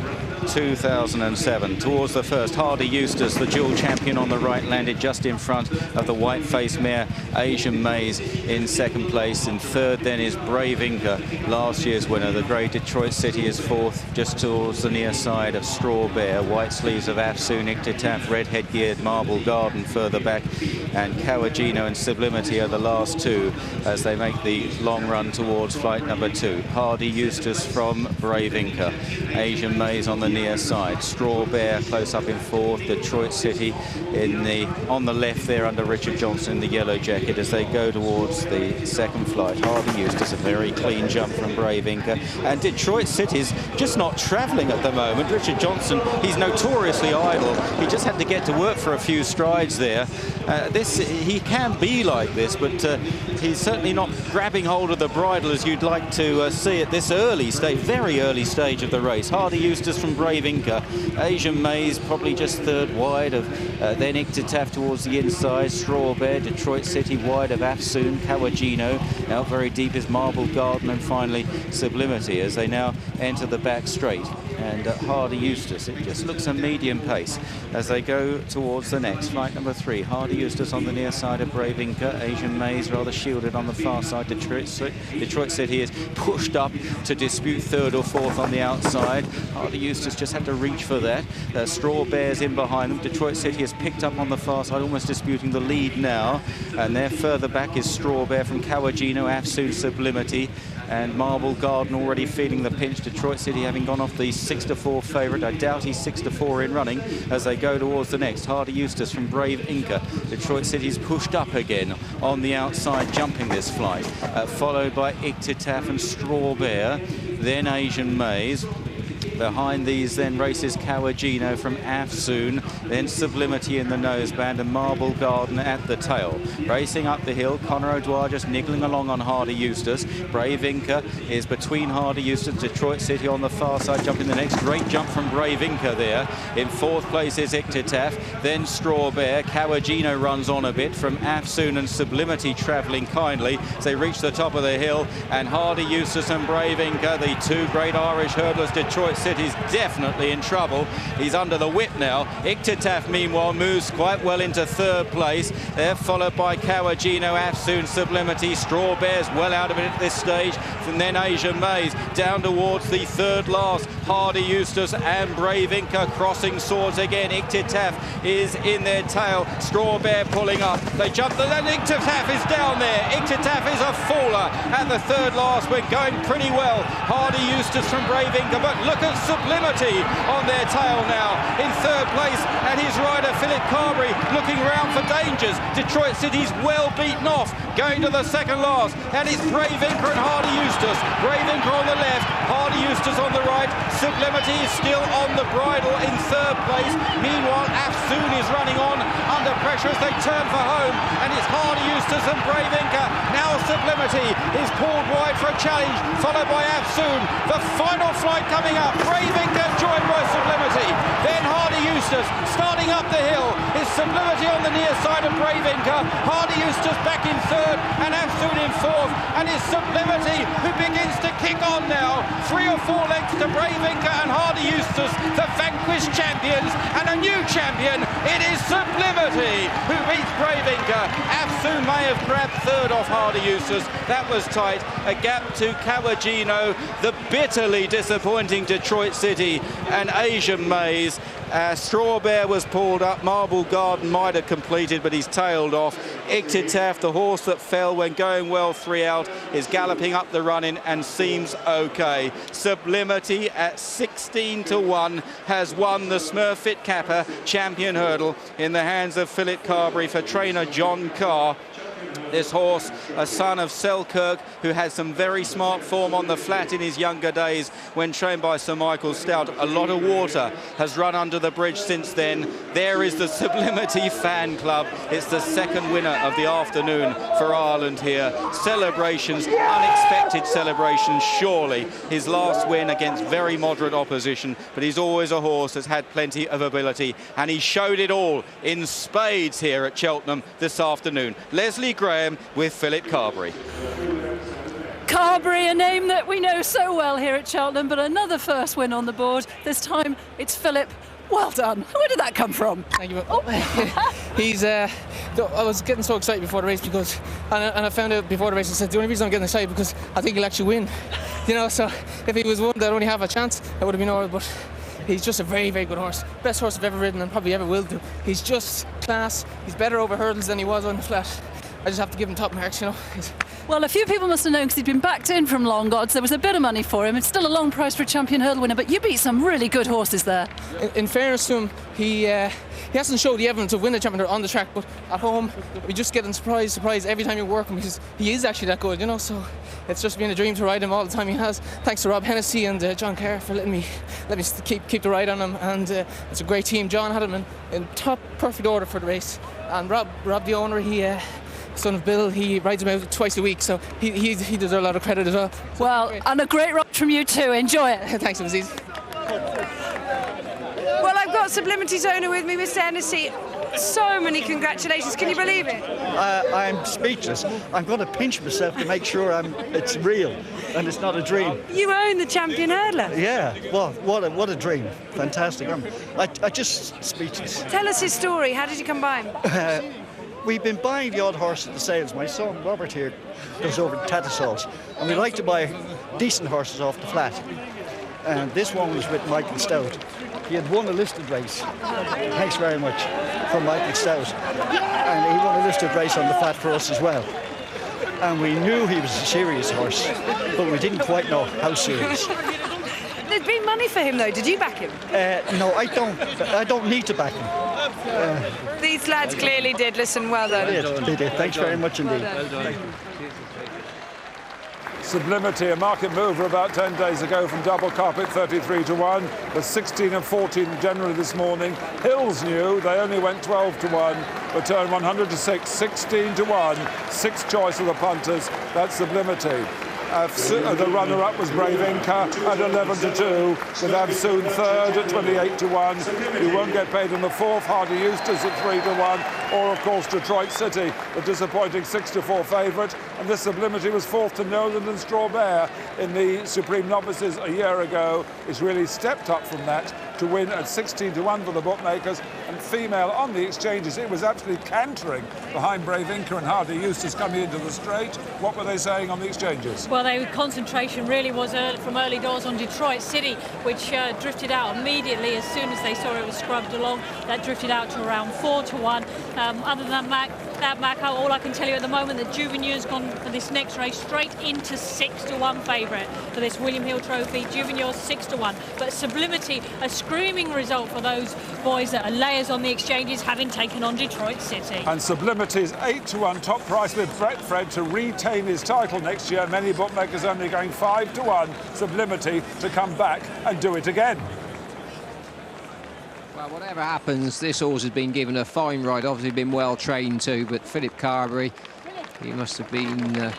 2007. Towards the first, Hardy Eustace, the dual champion on the right, landed just in front of the white-faced mare Asian Maze in 2nd place. In 3rd then is Brave Inca, last year's winner. The grey Detroit City is 4th, just towards the near side of Straw Bear. White sleeves of Afsoon, Ictataf, red headgeared Marble Garden further back, and Kawajino and Sublimity are the last 2 as they make the long run towards flight number 2. Hardy Eustace from Brave Inca, Asian Maze on the near side, Straw Bear close up in 4th, Detroit City on the left there under Richard Johnson in the yellow jacket as they go towards the 2nd flight. Hardy Eustace, a very clean jump from Brave Inca, and Detroit City's just not travelling at the moment. Richard Johnson, he's notoriously idle. He just had to get to work for a few strides there. He can be like this, but he's certainly not grabbing hold of the bridle as you'd like to see at this early stage, very early stage of the race. Hardy Eustace from Brave Inca, Asian Maze probably just 3rd wide of then Ictataf towards the inside, Straw Bear, Detroit City wide of Afsoon, Kawajino, out very deep is Marble Garden, and finally Sublimity as they now enter the back straight. And Hardy Eustace, it just looks a medium pace as they go towards the next. Flight number 3, Hardy Eustace on the near side of Brave Inca, Asian Maze rather shielded on the far side. Detroit City is pushed up to dispute 3rd or 4th on the outside. Hardy Eustace just had to reach for that. Straw Bear's in behind them. Detroit City has picked up on the far side, almost disputing the lead now. And there further back is Straw Bear from Kawajino, Afsoon, Sublimity, and Marble Garden already feeling the pinch. Detroit City having gone off the 6-4 favourite. I doubt he's 6-4 in running as they go towards the next. Hardy Eustace from Brave Inca. Detroit City's pushed up again on the outside, jumping this flight. Followed by Ictataf and Straw Bear. Then Asian Maze. Behind these then races Kawajino from Afsoon, then Sublimity in the noseband, and Marble Garden at the tail. Racing up the hill, Conor O'Dwyer just niggling along on Hardy Eustace. Brave Inca is between Hardy Eustace, Detroit City on the far side, jumping the next. Great jump from Brave Inca there. In 4th place is Ictataf, then Straw Bear. Kawajino runs on a bit from Afsoon, and Sublimity travelling kindly as they reach the top of the hill. And Hardy Eustace and Brave Inca, the 2 great Irish hurdlers, Detroit City's definitely in trouble. He's under the whip now. Ictataf, meanwhile, moves quite well into third place. They're followed by Kawajino, Afsoon, Sublimity. Straw Bears well out of it at this stage. And then Asia Mays down towards the third last. Hardy Eustace and Brave Inca crossing swords again. Ictataf is in their tail. Straw Bear pulling up. They jump. Then Ictataf is down there. Ictataf is a faller at the third last. We're going pretty well. Hardy Eustace from Brave Inca, but look at Sublimity on their tail now in third place, and his rider Philip Carberry looking around for dangers. Detroit City's well beaten off, going to the second last, and it's Brave Inca and Hardy Eustace. Brave Inca on the left, Hardy Eustace on the right. Sublimity is still on the bridle in third place. Meanwhile, Afsoon is running on under pressure as they turn for home, and it's Hardy Eustace and Brave Inca. Now Sublimity is pulled wide for a challenge, followed by Afsoon. The final flight coming up. Brave Inca joined by Sublimity. Then Hardy Eustace starting up the hill. It's Sublimity on the near side of Brave Inca. Hardy Eustace back in third and Afsoon in fourth. And it's Sublimity who begins to kick on now. 3 or 4 lengths to Brave Inca and Hardy Eustace, the vanquished champions, and a new champion. It is Sublimity who beats Brave Inca. Afsoon may have grabbed third off Hardy Eustace. That was tight. A gap to Kawajino, the bitterly disappointing Detroit City, and Asian Mays. Straw Bear was pulled up. Marble Garden might have completed, but he's tailed off. Ictataf, the horse that fell when going well 3 out, is galloping up the run-in and seems okay. Sublimity at 16-1 has won the Smurfit Kappa Champion Hurdle in the hands of Philip Carberry for trainer John Carr. This horse, a son of Selkirk, who had some very smart form on the flat in his younger days when trained by Sir Michael Stout. A lot of water has run under the bridge since then. There is the Sublimity fan club. It's the second winner of the afternoon for Ireland here. Celebrations, unexpected celebrations, surely. His last win against very moderate opposition, but he's always a horse that's had plenty of ability, and he showed it all in spades here at Cheltenham this afternoon. Leslie Graham with Philip Carberry. Carberry, a name that we know so well here at Cheltenham, but another first win on the board. This time it's Philip. Well done. Where did that come from? Thank you. He's. I was getting so excited before the race because, and I found out before the race, I said the only reason I'm getting excited because I think he'll actually win. You know, so if he was one that only have a chance, I would have been all right. But he's just a very, very good horse. Best horse I've ever ridden and probably ever will do. He's just class. He's better over hurdles than he was on the flat. I just have to give him top marks, you know. Well, a few people must have known because he'd been backed in from long odds. There was a bit of money for him. It's still a long price for a champion hurdle winner, but you beat some really good horses there. In fairness to him, he hasn't showed the evidence of winning a champion hurdle on the track, but at home, we just get surprise every time you work him because he is actually that good, you know. So it's just been a dream to ride him all the time he has. Thanks to Rob Hennessy and John Kerr for letting me keep the ride on him, and it's a great team. John had him in top perfect order for the race, and Rob the owner, son of Bill, he rides him out twice a week, so he deserves a lot of credit as well. Well, and a great ride from you too. Enjoy it. Thanks, it was easy. Well, I've got Sublimity's owner with me, Mr. Hennessy. So many congratulations. Can you believe it? I'm speechless. I'm going to pinch myself to make sure it's real and it's not a dream. You own the champion hurdler. Yeah, well, what a dream. Fantastic. I just speechless. Tell us his story. How did you come by him? We've been buying the odd horse at the sales. My son Robert here goes over to Tattersalls, and we like to buy decent horses off the flat. And this one was with Michael Stout. He had won a listed race. Thanks very much from Michael Stout. And he won a listed race on the flat for us as well. And we knew he was a serious horse, but we didn't quite know how serious. There's been money for him though. Did you back him? No, I don't. I don't need to back him. These lads clearly did. Listen, well done. They did. Thanks very much indeed. Well done. Sublimity, a market mover about 10 days ago from double carpet 33-1, was 16 and 14 generally this morning. Hills knew they only went 12-1, return 100-6, 16-1, 6th choice of the punters. That's Sublimity. The runner-up was Brave Inca at 11-2, with Afsoon third at 28-1. He won't get paid in the fourth. Hardy Eustace at 3-1. or of course Detroit City, the disappointing 6-4 favourite. And this Sublimity was fourth to Noland and Strawberry in the Supreme Novices a year ago. It's really stepped up from that to win at 16-1 for the bookmakers. And female on the exchanges, it was absolutely cantering behind Brave Inca and Hardy Eustace coming into the straight. What were they saying on the exchanges? Well, their concentration really was from early doors on Detroit City, which drifted out immediately as soon as they saw it was scrubbed along. That drifted out to around 4-1. Other than that, all I can tell you at the moment that Juvenile's gone for this next race straight into 6-1 favourite for this William Hill Trophy. Juvenile's 6-1, but Sublimity, a screaming result for those boys that are layers on the exchanges, having taken on Detroit City. And Sublimity's 8-1 top price with Brett Fred to retain his title next year. Many bookmakers only going 5-1. Sublimity to come back and do it again. Well, whatever happens, this horse has been given a fine ride, obviously been well trained too, but Philip Carberry, he must have been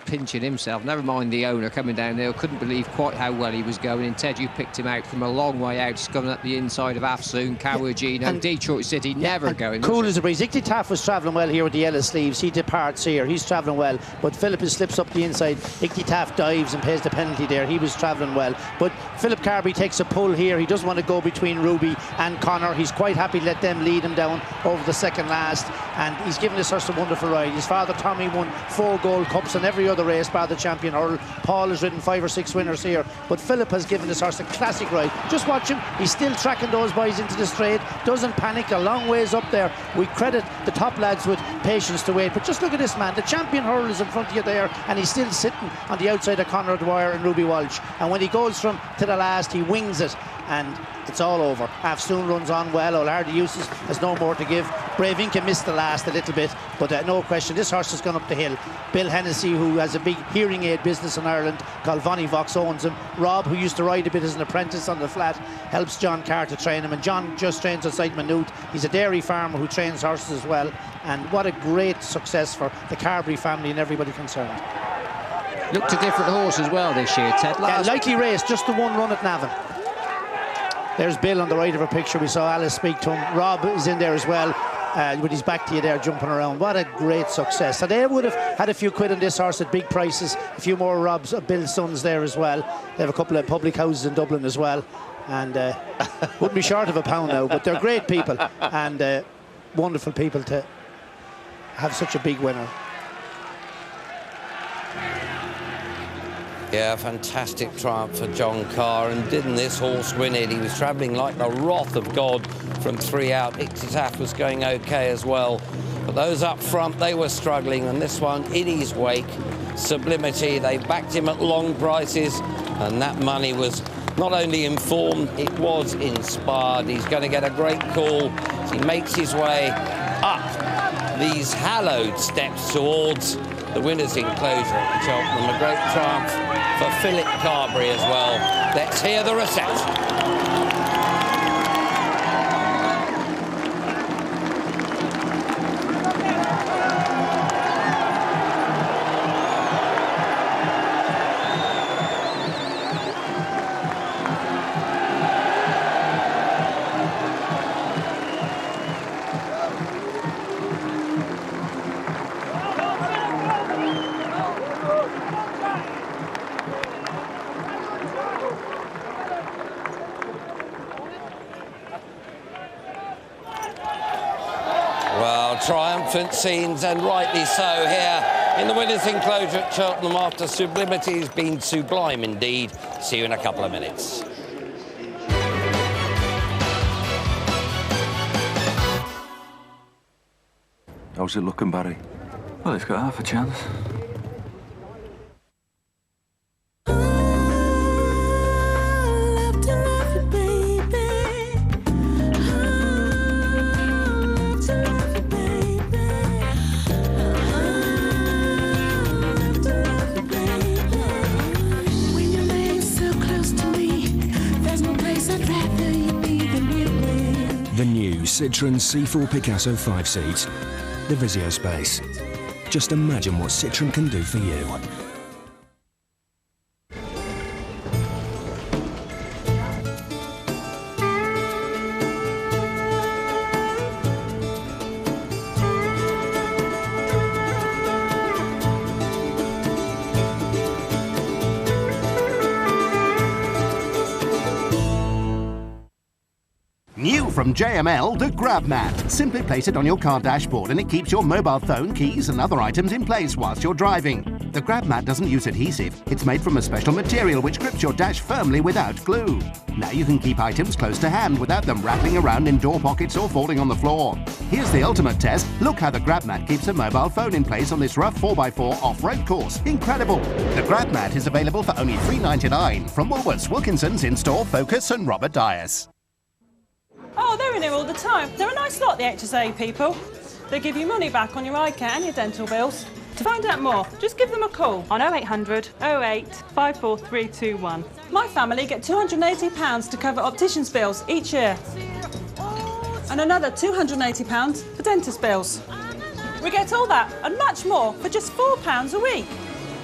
pinching himself. Never mind the owner coming down there, couldn't believe quite how well he was going. And Ted, you picked him out from a long way out. He's coming up the inside of Afsoon, Cowagino, and Detroit City, never going. Cool as a breeze. Icty Taff was travelling well here with the yellow sleeves. He departs here. He's travelling well, but Philip slips up the inside. Icty Taff dives and pays the penalty there. He was travelling well, but Philip Carberry takes a pull here. He doesn't want to go between Ruby and Connor. He's quite happy to let them lead him down over the second last, and he's given this horse a wonderful ride. His father Tommy won 4 Gold Cups in every other race bar the champion hurl. Paul has ridden 5 or 6 winners here, but Philip has given this horse a classic ride. Just watch him, he's still tracking those boys into the straight, doesn't panic, a long ways up there. We credit the top lads with patience to wait, but just look at this man, the champion hurl is in front of you there, and he's still sitting on the outside of Conor Dwyer and Ruby Walsh, and when he goes from to the last, he wings it, and it's all over. Afsoon runs on well. Hardy Eustace has no more to give. Brave Inca missed the last a little bit, but no question, this horse has gone up the hill. Bill Hennessy, who has a big hearing aid business in Ireland called Vonnie Vox, owns him. Rob, who used to ride a bit as an apprentice on the flat, helps John Carr to train him, and John just trains outside Maynooth. He's a dairy farmer who trains horses as well, and what a great success for the Carberry family and everybody concerned. Looked a different horse as well this year, Ted. Lightly raced, just the one run at Navan. There's Bill on the right of a picture. We saw Alice speak to him. Rob is in there as well, with his back to you there, jumping around. What a great success. So they would have had a few quid on this horse at big prices. A few more Rob's, Bill's sons there as well. They have a couple of public houses in Dublin as well, and wouldn't be short of £1 now. But they're great people and wonderful people to have such a big winner. Yeah, fantastic triumph for John Carr, and didn't this horse win it? He was travelling like the wrath of God from 3 out. Icty Taff was going okay as well, but those up front, they were struggling, and this one in his wake, Sublimity, they backed him at long prices, and that money was not only informed, it was inspired. He's going to get a great call as he makes his way up these hallowed steps towards the winner's enclosure at Cheltenham. A great triumph for Philip Carberry as well. Let's hear the reception. Triumphant scenes, and rightly so, here in the winner's enclosure at Cheltenham after Sublimity has been sublime indeed. See you in a couple of minutes. How's it looking, Barry? Well, it's got half a chance. Citroën C4 Picasso 5-seat, the Visio Space. Just imagine what Citroën can do for you. from JML, the Grab Mat. Simply place it on your car dashboard and it keeps your mobile phone, keys and other items in place whilst you're driving. The Grab Mat doesn't use adhesive. It's made from a special material which grips your dash firmly without glue. Now you can keep items close to hand without them rattling around in door pockets or falling on the floor. Here's the ultimate test. Look how the Grab Mat keeps a mobile phone in place on this rough 4x4 off-road course. Incredible! The Grab Mat is available for only $3.99 from Woolworths, Wilkinson's in-store, Focus and Robert Dias. Oh, they're in here all the time. They're a nice lot, the HSA people. They give you money back on your eye care and your dental bills. To find out more, just give them a call on 0800 08 54321. My family get £280 to cover opticians' bills each year. And another £280 for dentist bills. We get all that and much more for just £4 a week.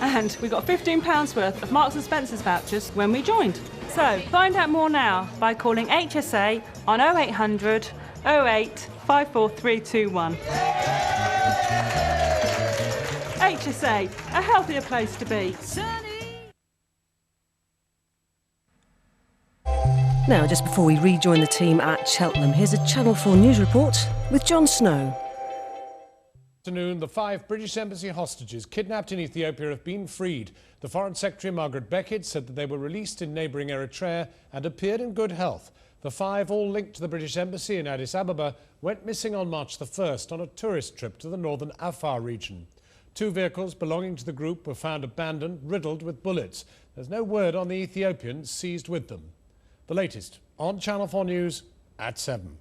And we got £15 worth of Marks & Spencer's vouchers when we joined. So find out more now by calling HSA on 0800 08 54321. HSA, a healthier place to be. Now, just before we rejoin the team at Cheltenham, here's a Channel 4 news report with Jon Snow. Afternoon, the 5 British Embassy hostages kidnapped in Ethiopia have been freed. The Foreign Secretary Margaret Beckett said that they were released in neighbouring Eritrea and appeared in good health. The 5, all linked to the British Embassy in Addis Ababa, went missing on March the 1st on a tourist trip to the northern Afar region. 2 vehicles belonging to the group were found abandoned, riddled with bullets. There's no word on the Ethiopians seized with them. The latest on Channel 4 News at 7.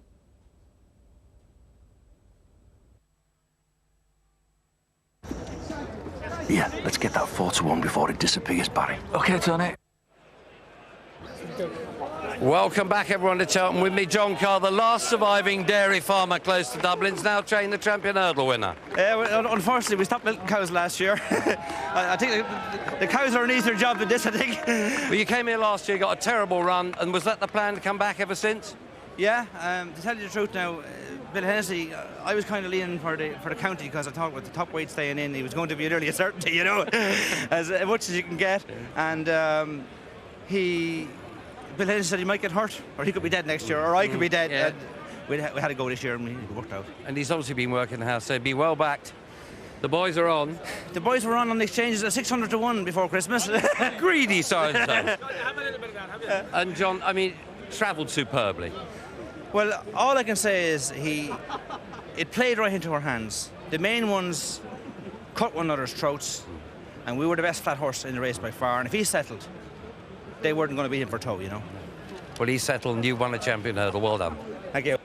Yeah, let's get that 4-1 before it disappears, Barry. OK, Tony. Welcome back, everyone, to Cheltenham. With me, John Carr, the last surviving dairy farmer close to Dublin's now trained the champion hurdle winner. Unfortunately, we stopped milking cows last year. I think the cows are an easier job than this, I think. Well, you came here last year, got a terrible run, and was that the plan to come back ever since? Yeah, to tell you the truth now, Bill Hennessy, I was kind of leaning for the county because I thought with the top weight staying in, he was going to be nearly a certainty, you know, as much as you can get. And Bill Hennessy said he might get hurt, or he could be dead next year, or I could be dead. Yeah. And we had to go this year, and it worked out. And he's obviously been working the house, so be well backed. The boys are on. The boys were on the exchanges at 600 to 1 before Christmas. Greedy so-and-so. And John, I mean, travelled superbly. Well, all I can say is it played right into our hands. The main ones cut one another's throats, and we were the best flat horse in the race by far. And if he settled, they weren't going to beat him for toe, you know. Well, he settled and you won a champion hurdle. Well done. Thank you.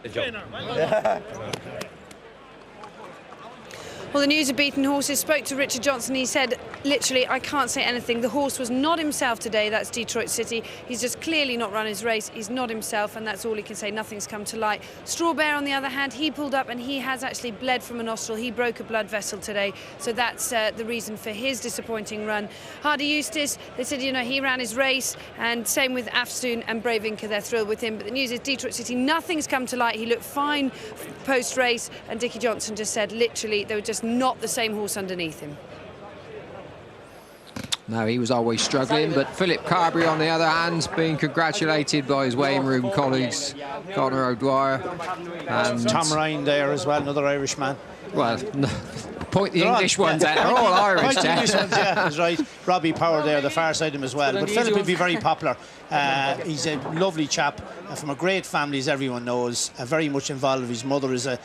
Well, the news of beaten horses spoke to Richard Johnson. He said, literally, I can't say anything. The horse was not himself today. That's Detroit City. He's just clearly not run his race. He's not himself, and that's all he can say. Nothing's come to light. Straw Bear, on the other hand, he pulled up and he has actually bled from a nostril. He broke a blood vessel today, so that's the reason for his disappointing run. Hardy Eustace, they said, you know, he ran his race, and same with Afsoon and Brave Inca. They're thrilled with him. But the news is Detroit City, nothing's come to light. He looked fine post-race, and Dickie Johnson just said, literally, they were just not the same horse underneath him. No, he was always struggling, but Philip Carberry, on the other hand, being congratulated by his weighing room colleagues, Conor O'Dwyer and Tom Ryan there as well, another Irishman. Well, no, point the English ones out. They're all Irish. The English ones, yeah, that's right. Robbie Power there, the far side of him as well. But Philip will be very popular. He's a lovely chap from a great family, as everyone knows. Very much involved. His mother is a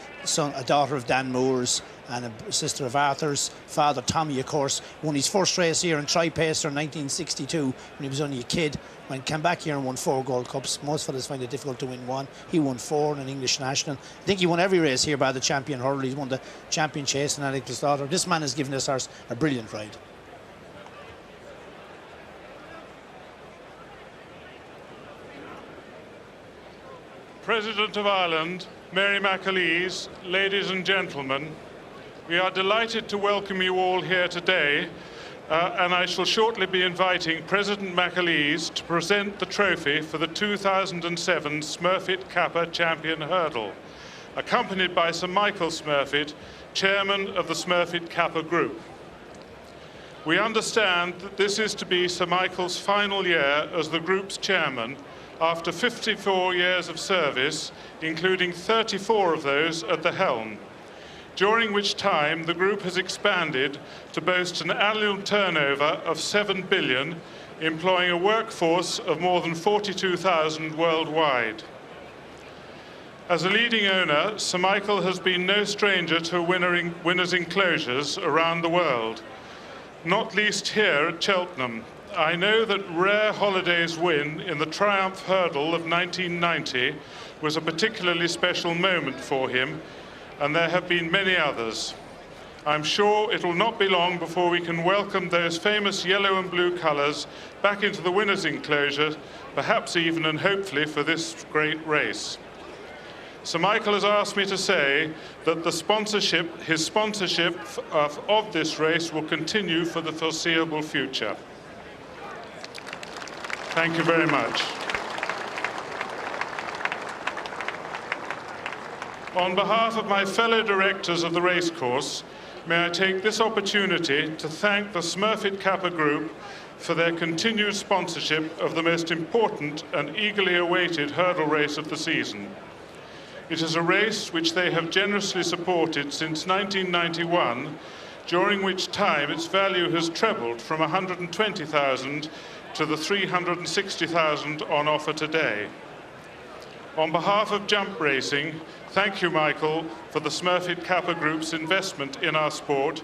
daughter of Dan Moore's and a sister of Arthur's. Father Tommy, of course, won his first race here in Tri-Pacer in 1962 when he was only a kid. When he came back here and won 4 Gold Cups. Most fellas find it difficult to win 1. He won 4 in an English national. I think he won every race here by the champion hurdle. He's won the champion chase and Alec's daughter. This man has given this horse a brilliant ride. President of Ireland, Mary McAleese, ladies and gentlemen, we are delighted to welcome you all here today, and I shall shortly be inviting President McAleese to present the trophy for the 2007 Smurfit Kappa Champion Hurdle, accompanied by Sir Michael Smurfit, Chairman of the Smurfit Kappa Group. We understand that this is to be Sir Michael's final year as the group's chairman, after 54 years of service, including 34 of those at the helm, during which time the group has expanded to boast an annual turnover of 7 billion, employing a workforce of more than 42,000 worldwide. As a leading owner, Sir Michael has been no stranger to winners' enclosures around the world, not least here at Cheltenham. I know that Rare Holiday's win in the Triumph Hurdle of 1990 was a particularly special moment for him, and there have been many others. I'm sure it will not be long before we can welcome those famous yellow and blue colours back into the winners' enclosure, perhaps even and hopefully for this great race. Sir Michael has asked me to say that his sponsorship of this race will continue for the foreseeable future. Thank you very much. On behalf of my fellow directors of the racecourse, may I take this opportunity to thank the Smurfit Kappa Group for their continued sponsorship of the most important and eagerly awaited hurdle race of the season. It is a race which they have generously supported since 1991, during which time its value has trebled from 120,000 to the 360,000 on offer today. On behalf of Jump Racing, thank you, Michael, for the Smurfit Kappa Group's investment in our sport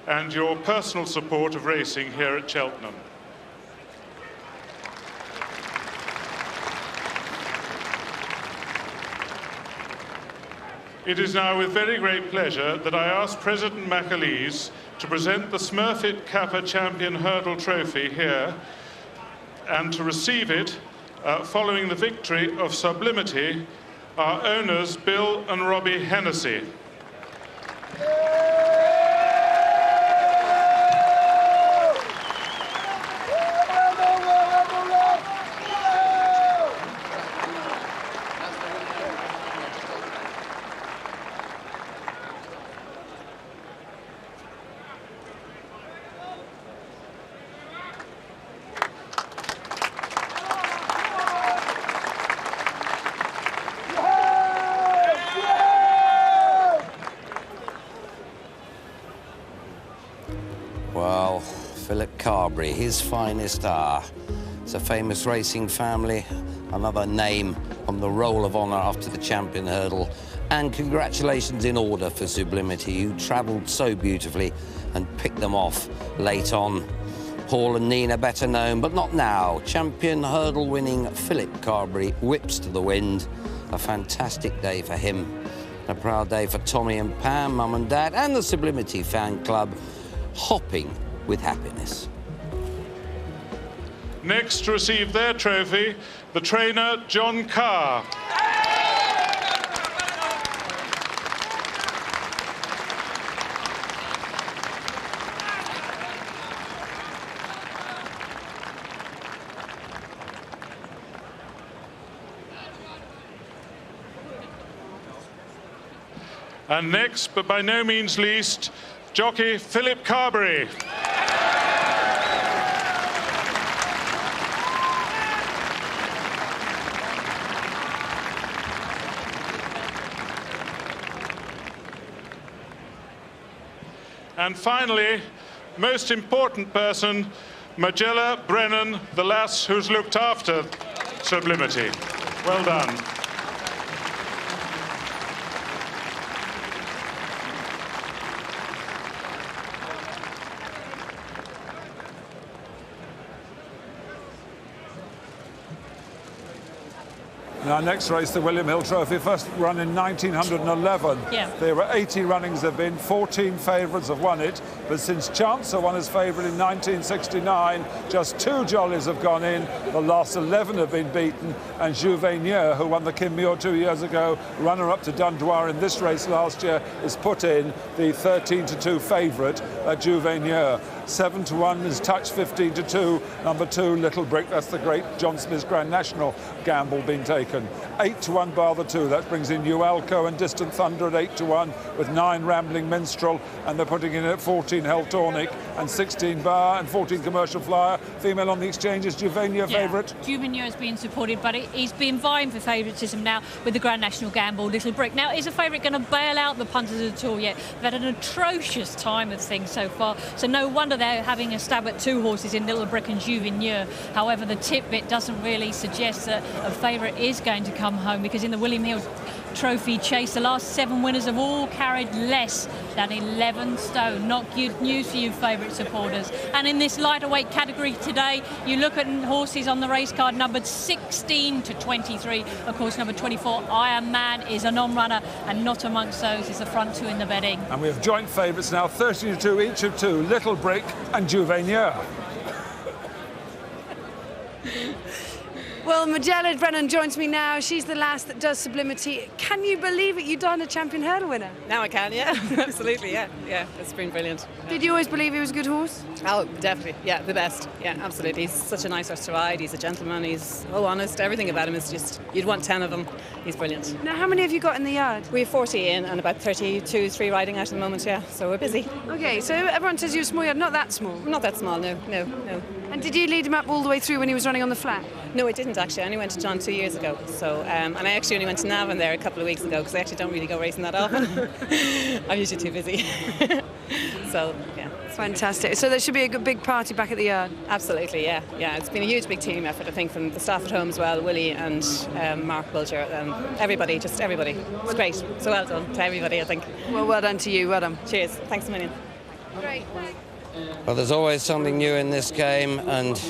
and your personal support of racing here at Cheltenham. It is now with very great pleasure that I ask President McAleese to present the Smurfit Kappa Champion Hurdle Trophy here and to receive it following the victory of Sublimity, our owners Bill and Robbie Hennessy. Well, Philip Carberry, his finest hour. It's a famous racing family, another name on the roll of honour after the champion hurdle. And congratulations in order for Sublimity, who travelled so beautifully and picked them off late on. Paul and Nina better known, but not now. Champion hurdle winning Philip Carberry whips to the wind. A fantastic day for him. A proud day for Tommy and Pam, Mum and Dad, and the Sublimity fan club, hopping with happiness. Next to receive their trophy, the trainer John Carr. And next, but by no means least, jockey Philip Carberry. And finally, most important person, Magella Brennan, the lass who's looked after Sublimity. Well done. In our next race, the William Hill Trophy, first run in 1911. Yeah. There were 80 runnings have been, 14 favourites have won it, but since Chancer won his favourite in 1969, just 2 jollies have gone in, the last 11 have been beaten, and Jouvenier, who won the Kinmure 2 years ago, runner-up to Dundoir in this race last year, is put in the 13-2 favourite at Jouvenier. 7-1 is Touch, 15-2, number 2, Little Brick. That's the great John Smith's Grand National gamble being taken. Smokin. 8-1 bar the 2. That brings in Ualco and Distant Thunder at 8-1 with 9 Rambling Minstrel, and they're putting in at 14 Heltonic and 16 Bar and 14 Commercial Flyer. Female on the exchange is Juvenia favourite. Juvenia has been supported, but he's been vying for favouritism now with the Grand National Gamble, Little Brick. Now, is a favourite going to bail out the punters at all yet? They've had an atrocious time of things so far, so no wonder they're having a stab at 2 horses in Little Brick and Juvenia. However, the tip bit doesn't really suggest that a favourite is going to come home, because in the William Hill Trophy Chase, the last 7 winners have all carried less than 11 stone. Not good news for you favourite supporters. And in this lighter weight category today, you look at horses on the race card numbered 16 to 23. Of course, number 24, Iron Man, is a non-runner, and not amongst those is the front 2 in the betting. And we have joint favourites now, 30-2 each of 2, Little Brick and Juvenia. Well, Magella Brennan joins me now. She's the last that does Sublimity. Can you believe it? You've done a champion hurdle winner. Now I can, yeah. Absolutely, yeah. Yeah, it's been brilliant. Did you always believe he was a good horse? Oh, definitely. Yeah, the best. Yeah, absolutely. He's such a nice horse to ride. He's a gentleman. He's honest. Everything about him is just, you'd want 10 of them. He's brilliant. Now, how many have you got in the yard? We have 40 in and about 32, 3 riding out at the moment, yeah. So we're busy. OK, so everyone says you're small. You're not that small. Not that small, no. And did you lead him up all the way through when he was running on the flat? No, I didn't actually. I only went to John 2 years ago. So, and I actually only went to Navan there a couple of weeks ago, because I actually don't really go racing that often. I'm usually too busy. So, yeah. Fantastic. So there should be a good big party back at the yard? Absolutely, yeah. Yeah, it's been a huge big team effort, I think, from the staff at home as well, Willie and Mark Bulger, and everybody, just everybody. It's great. So well done to everybody, I think. Well done to you. Well done. Cheers. Thanks a million. Great. Well, there's always something new in this game, and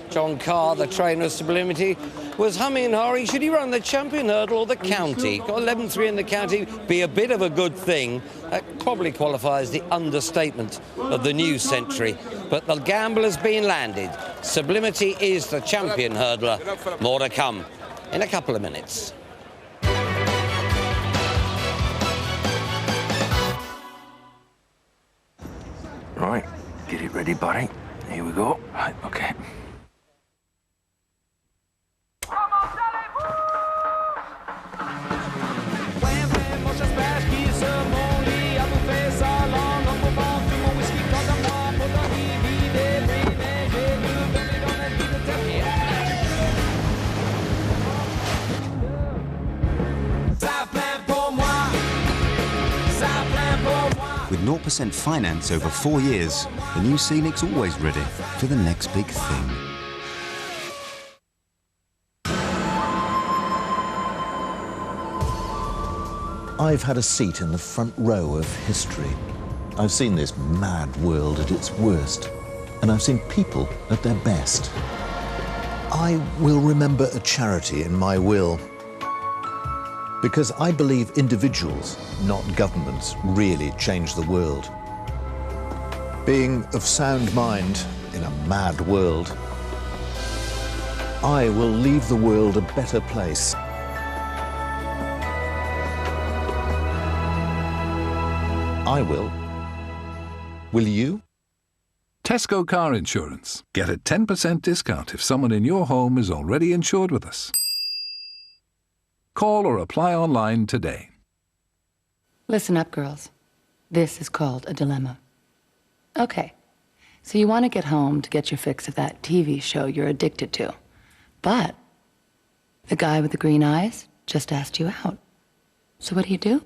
John Carr, the trainer of Sublimity, was humming and hawing. Should he run the champion hurdle or the county? Got 11-3 in the county, be a bit of a good thing. That probably qualifies the understatement of the new century. But the gamble has been landed. Sublimity is the champion hurdler. More to come in a couple of minutes. Right, get it ready, buddy. Here we go. Right, okay. With 0% finance over 4 years, the new Scenic's always ready for the next big thing. I've had a seat in the front row of history. I've seen this mad world at its worst, and I've seen people at their best. I will remember a charity in my will, because I believe individuals, not governments, really change the world. Being of sound mind in a mad world, I will leave the world a better place. I will. Will you? Tesco Car Insurance. Get a 10% discount if someone in your home is already insured with us. Call or apply online today. Listen up, girls. This is called a dilemma. Okay, so you want to get home to get your fix of that TV show you're addicted to. But the guy with the green eyes just asked you out. So what do?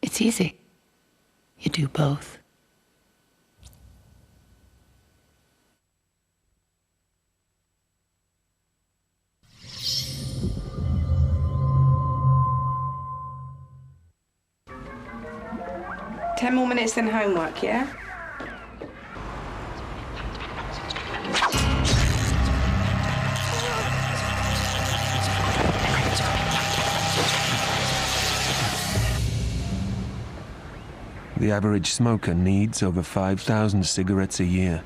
It's easy. You do both. Ten more minutes than homework, yeah? The average smoker needs over 5,000 cigarettes a year.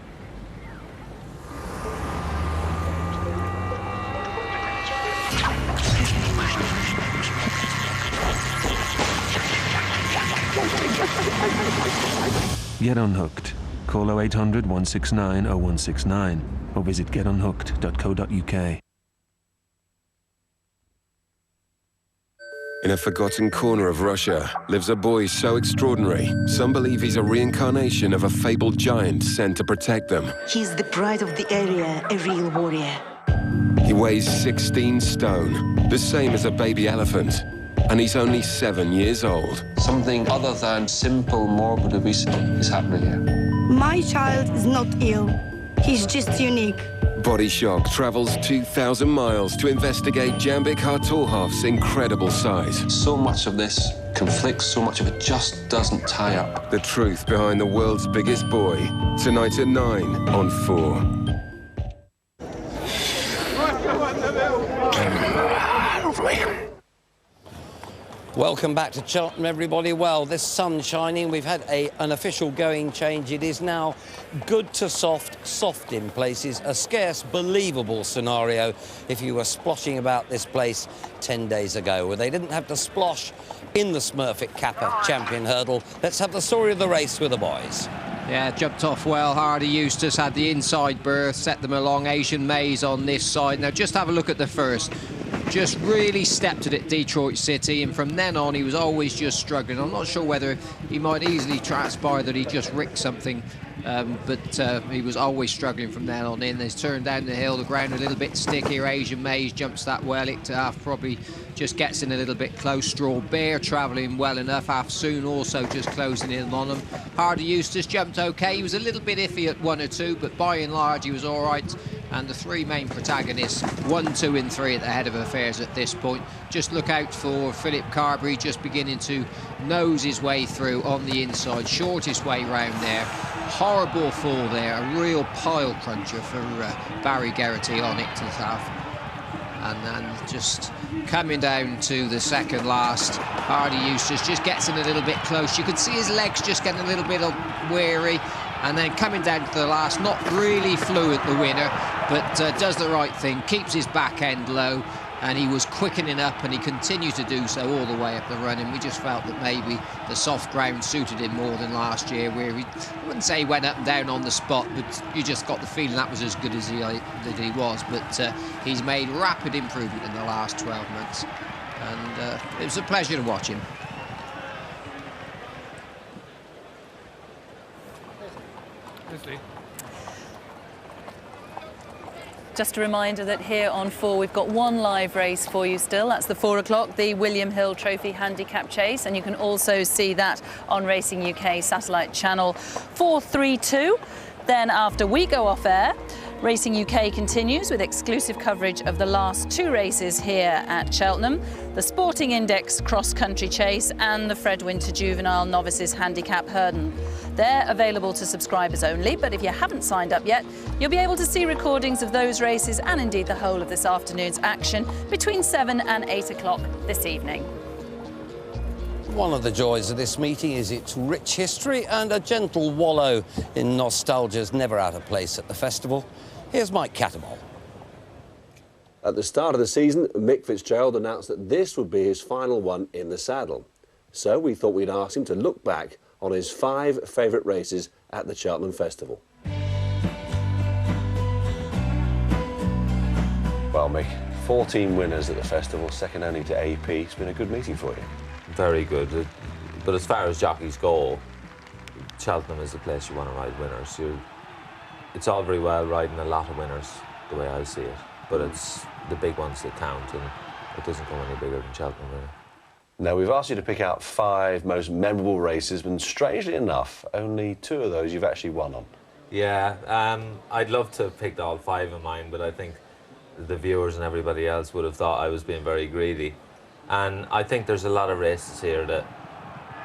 Get unhooked. Call 0800 169 0169 or visit getunhooked.co.uk. In a forgotten corner of Russia lives a boy so extraordinary, some believe he's a reincarnation of a fabled giant sent to protect them. He's the pride of the area, a real warrior. He weighs 16 stone, the same as a baby elephant, and he's only 7 years old. Something other than simple morbid obesity is happening here. My child is not ill. He's just unique. Body Shock travels 2,000 miles to investigate Jambik Hartorhov's incredible size. So much of this conflicts, so much of it just doesn't tie up. The truth behind the world's biggest boy, tonight at 9 on 4. Welcome back to Cheltenham, everybody. Well, this sun's shining. We've had an official going change. It is now good to soft, soft in places. A scarce, believable scenario if you were sploshing about this place 10 days ago, where they didn't have to splosh in the Smurfit Kappa Champion Hurdle. Let's have the story of the race with the boys. Yeah, jumped off well. Hardy Eustace had the inside berth, set them along. Asian Maze on this side. Now, just have a look at the first. Just really stepped it at Detroit City, and from then on he was always just struggling. I'm not sure whether he might easily transpire that he just ricked something, but he was always struggling from then on in. He's turned down the hill, the ground a little bit stickier. Asian Maze jumps that well. Iktaf probably just gets in a little bit close. Straw Bear travelling well enough. Afsoon also just closing in on him. Hardy Eustace jumped okay. He was a little bit iffy at 1 or 2, but by and large he was all right. And the three main protagonists, 1, 2 and 3 at the head of affairs at this point. Just look out for Philip Carberry just beginning to nose his way through on the inside, shortest way round there. Horrible fall there, a real pile cruncher for Barry Geraghty on Iktaf. And then just coming down to the second last, Hardy Eustace just gets in a little bit close. You could see his legs just getting a little bit weary. And then coming down to the last, not really fluent, the winner, but does the right thing, keeps his back end low, and he was quickening up, and he continued to do so all the way up the run. And we just felt that maybe the soft ground suited him more than last year, where I wouldn't say he went up and down on the spot, but you just got the feeling that was as good as he was. But he's made rapid improvement in the last 12 months, and it was a pleasure to watch him. Just a reminder that here on 4 we've got one live race for you still. That's the 4 o'clock, the William Hill Trophy Handicap Chase, and you can also see that on Racing UK satellite channel 432. Then after we go off air, Racing UK continues with exclusive coverage of the last 2 races here at Cheltenham, the Sporting Index Cross Country Chase and the Fred Winter Juvenile Novices Handicap Hurdle. They're available to subscribers only, but if you haven't signed up yet, you'll be able to see recordings of those races and indeed the whole of this afternoon's action between 7 and 8 o'clock this evening. One of the joys of this meeting is its rich history and a gentle wallow in nostalgia's never out of place at the festival. Here's Mike Cattermole. At the start of the season, Mick Fitzgerald announced that this would be his final one in the saddle. So we thought we'd ask him to look back on his 5 favourite races at the Cheltenham Festival. Well, Mick, 14 winners at the festival, second only to AP. It's been a good meeting for you. Very good. But as far as jockeys go, Cheltenham is the place you want to ride winners. It's all very well riding a lot of winners, the way I see it, but it's the big ones that count, and it doesn't go any bigger than Cheltenham, really. Now, we've asked you to pick out 5 most memorable races, but strangely enough, only 2 of those you've actually won on. Yeah, I'd love to have picked all 5 of mine, but I think the viewers and everybody else would have thought I was being very greedy. And I think there's a lot of races here that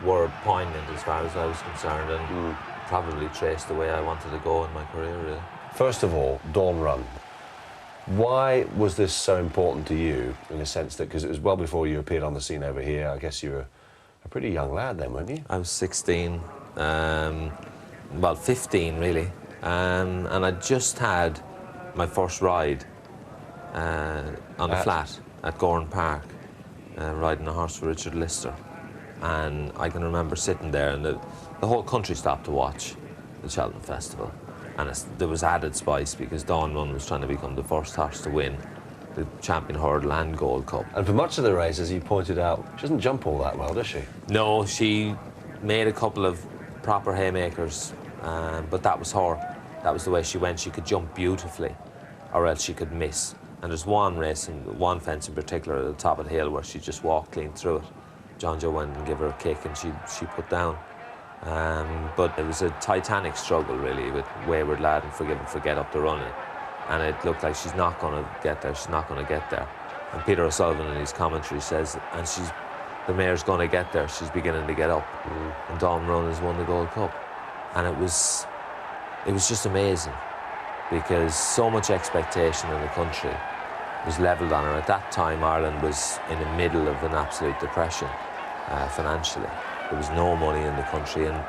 were poignant as far as I was concerned, and probably traced the way I wanted to go in my career, really. First of all, Dawn Run. Why was this so important to you, in a sense that, because it was well before you appeared on the scene over here, I guess you were a pretty young lad then, weren't you? I was 16, well, 15 really, and I just had my first ride on a flat at Gorn Park, riding a horse for Richard Lister. And I can remember sitting there, and the whole country stopped to watch the Cheltenham Festival. And there was added spice because Dawn Run was trying to become the first horse to win the Champion Hurdle and Gold Cup. And for much of the race, as you pointed out, she doesn't jump all that well, does she? No, she made a couple of proper haymakers, but that was her. That was the way she went. She could jump beautifully, or else she could miss. And there's one race, one fence in particular at the top of the hill where she just walked clean through it. John Joe went and gave her a kick and she put down. But it was a titanic struggle, really, with Wayward Lad and Forgive and Forget up the running. And it looked like she's not going to get there, she's not going to get there. And Peter O'Sullivan in his commentary says, and the mare's going to get there, she's beginning to get up. And Dawn Run has won the Gold Cup. And it was just amazing, because so much expectation in the country was levelled on her. At that time, Ireland was in the middle of an absolute depression financially. There was no money in the country, and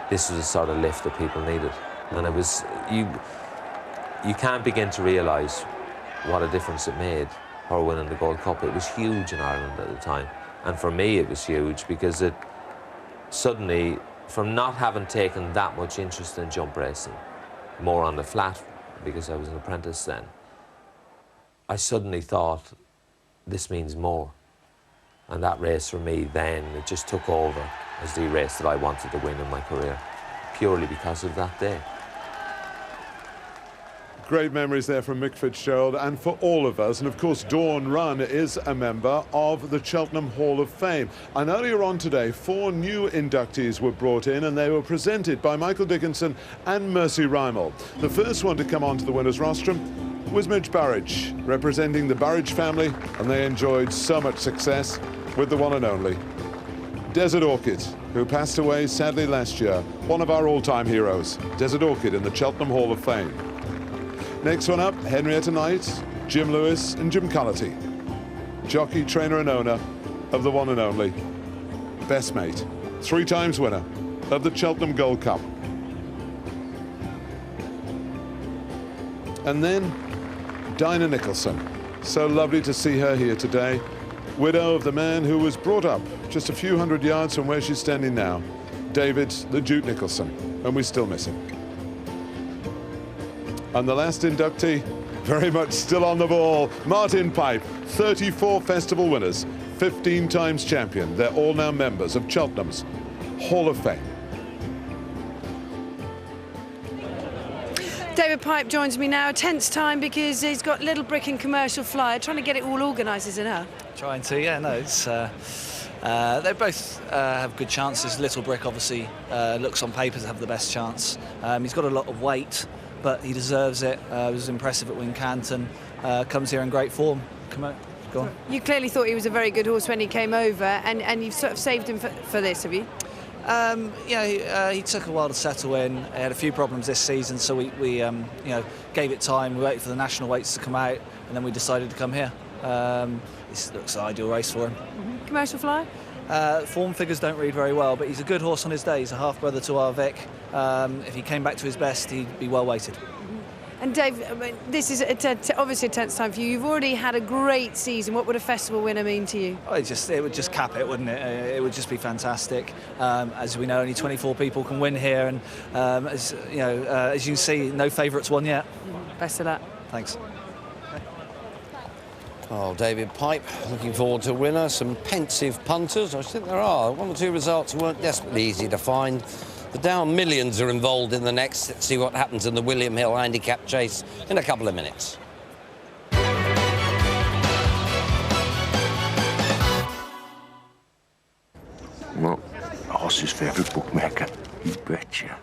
this was the sort of lift that people needed. And it was, you can't begin to realise what a difference it made, her winning the Gold Cup. It was huge in Ireland at the time. And for me, it was huge because it suddenly, from not having taken that much interest in jump racing, more on the flat, because I was an apprentice then, I suddenly thought, this means more. And that race for me then, it just took over as the race that I wanted to win in my career, purely because of that day. Great memories there from Mick Fitzgerald and for all of us. And of course, Dawn Run is a member of the Cheltenham Hall of Fame. And earlier on today, 4 new inductees were brought in, and they were presented by Michael Dickinson and Mercy Rymel. The first one to come onto the winner's rostrum was Midge Burridge, representing the Burridge family, and they enjoyed so much success with the one and only Desert Orchid, who passed away sadly last year. One of our all-time heroes, Desert Orchid in the Cheltenham Hall of Fame. Next one up, Henrietta Knight, Jim Lewis and Jim Cullity, jockey, trainer and owner of the one and only Best Mate, 3 times winner of the Cheltenham Gold Cup. And then Dinah Nicholson. So lovely to see her here today. Widow of the man who was brought up just a few hundred yards from where she's standing now, David the Duke Nicholson, and we still miss him. And the last inductee, very much still on the ball, Martin Pipe, 34 festival winners, 15 times champion. They're all now members of Cheltenham's Hall of Fame. David Pipe joins me now, a tense time because he's got Little Brick and Commercial Flyer, trying to get it all organised, isn't it? Trying to, yeah, no, it's... they both have good chances. Little Brick obviously looks on paper to have the best chance. He's got a lot of weight, but he deserves it. Was impressive at Wincanton. Comes here in great form. Come on, go on. You clearly thought he was a very good horse when he came over, and you've sort of saved him for this, have you? Yeah, he took a while to settle in. He had a few problems this season, so we gave it time. We waited for the national weights to come out, and then we decided to come here. This looks an ideal race for him. Mm-hmm. Commercial Fly? Form figures don't read very well, but he's a good horse on his day. He's a half-brother to our Vic. If he came back to his best, he'd be well weighted. And Dave, this is obviously a tense time for you. You've already had a great season. What would a festival winner mean to you? Oh, it would just cap it, wouldn't it? It would just be fantastic. As we know, only 24 people can win here, and as you see, no favourites won yet. Best of luck. Thanks. Oh, David Pipe, looking forward to a winner. Some pensive punters. I think there are. 1 or 2 results weren't desperately easy to find. The Down Millions are involved in the next. Let's see what happens in the William Hill handicap chase in a couple of minutes. Well, horse's favourite bookmaker, you betcha.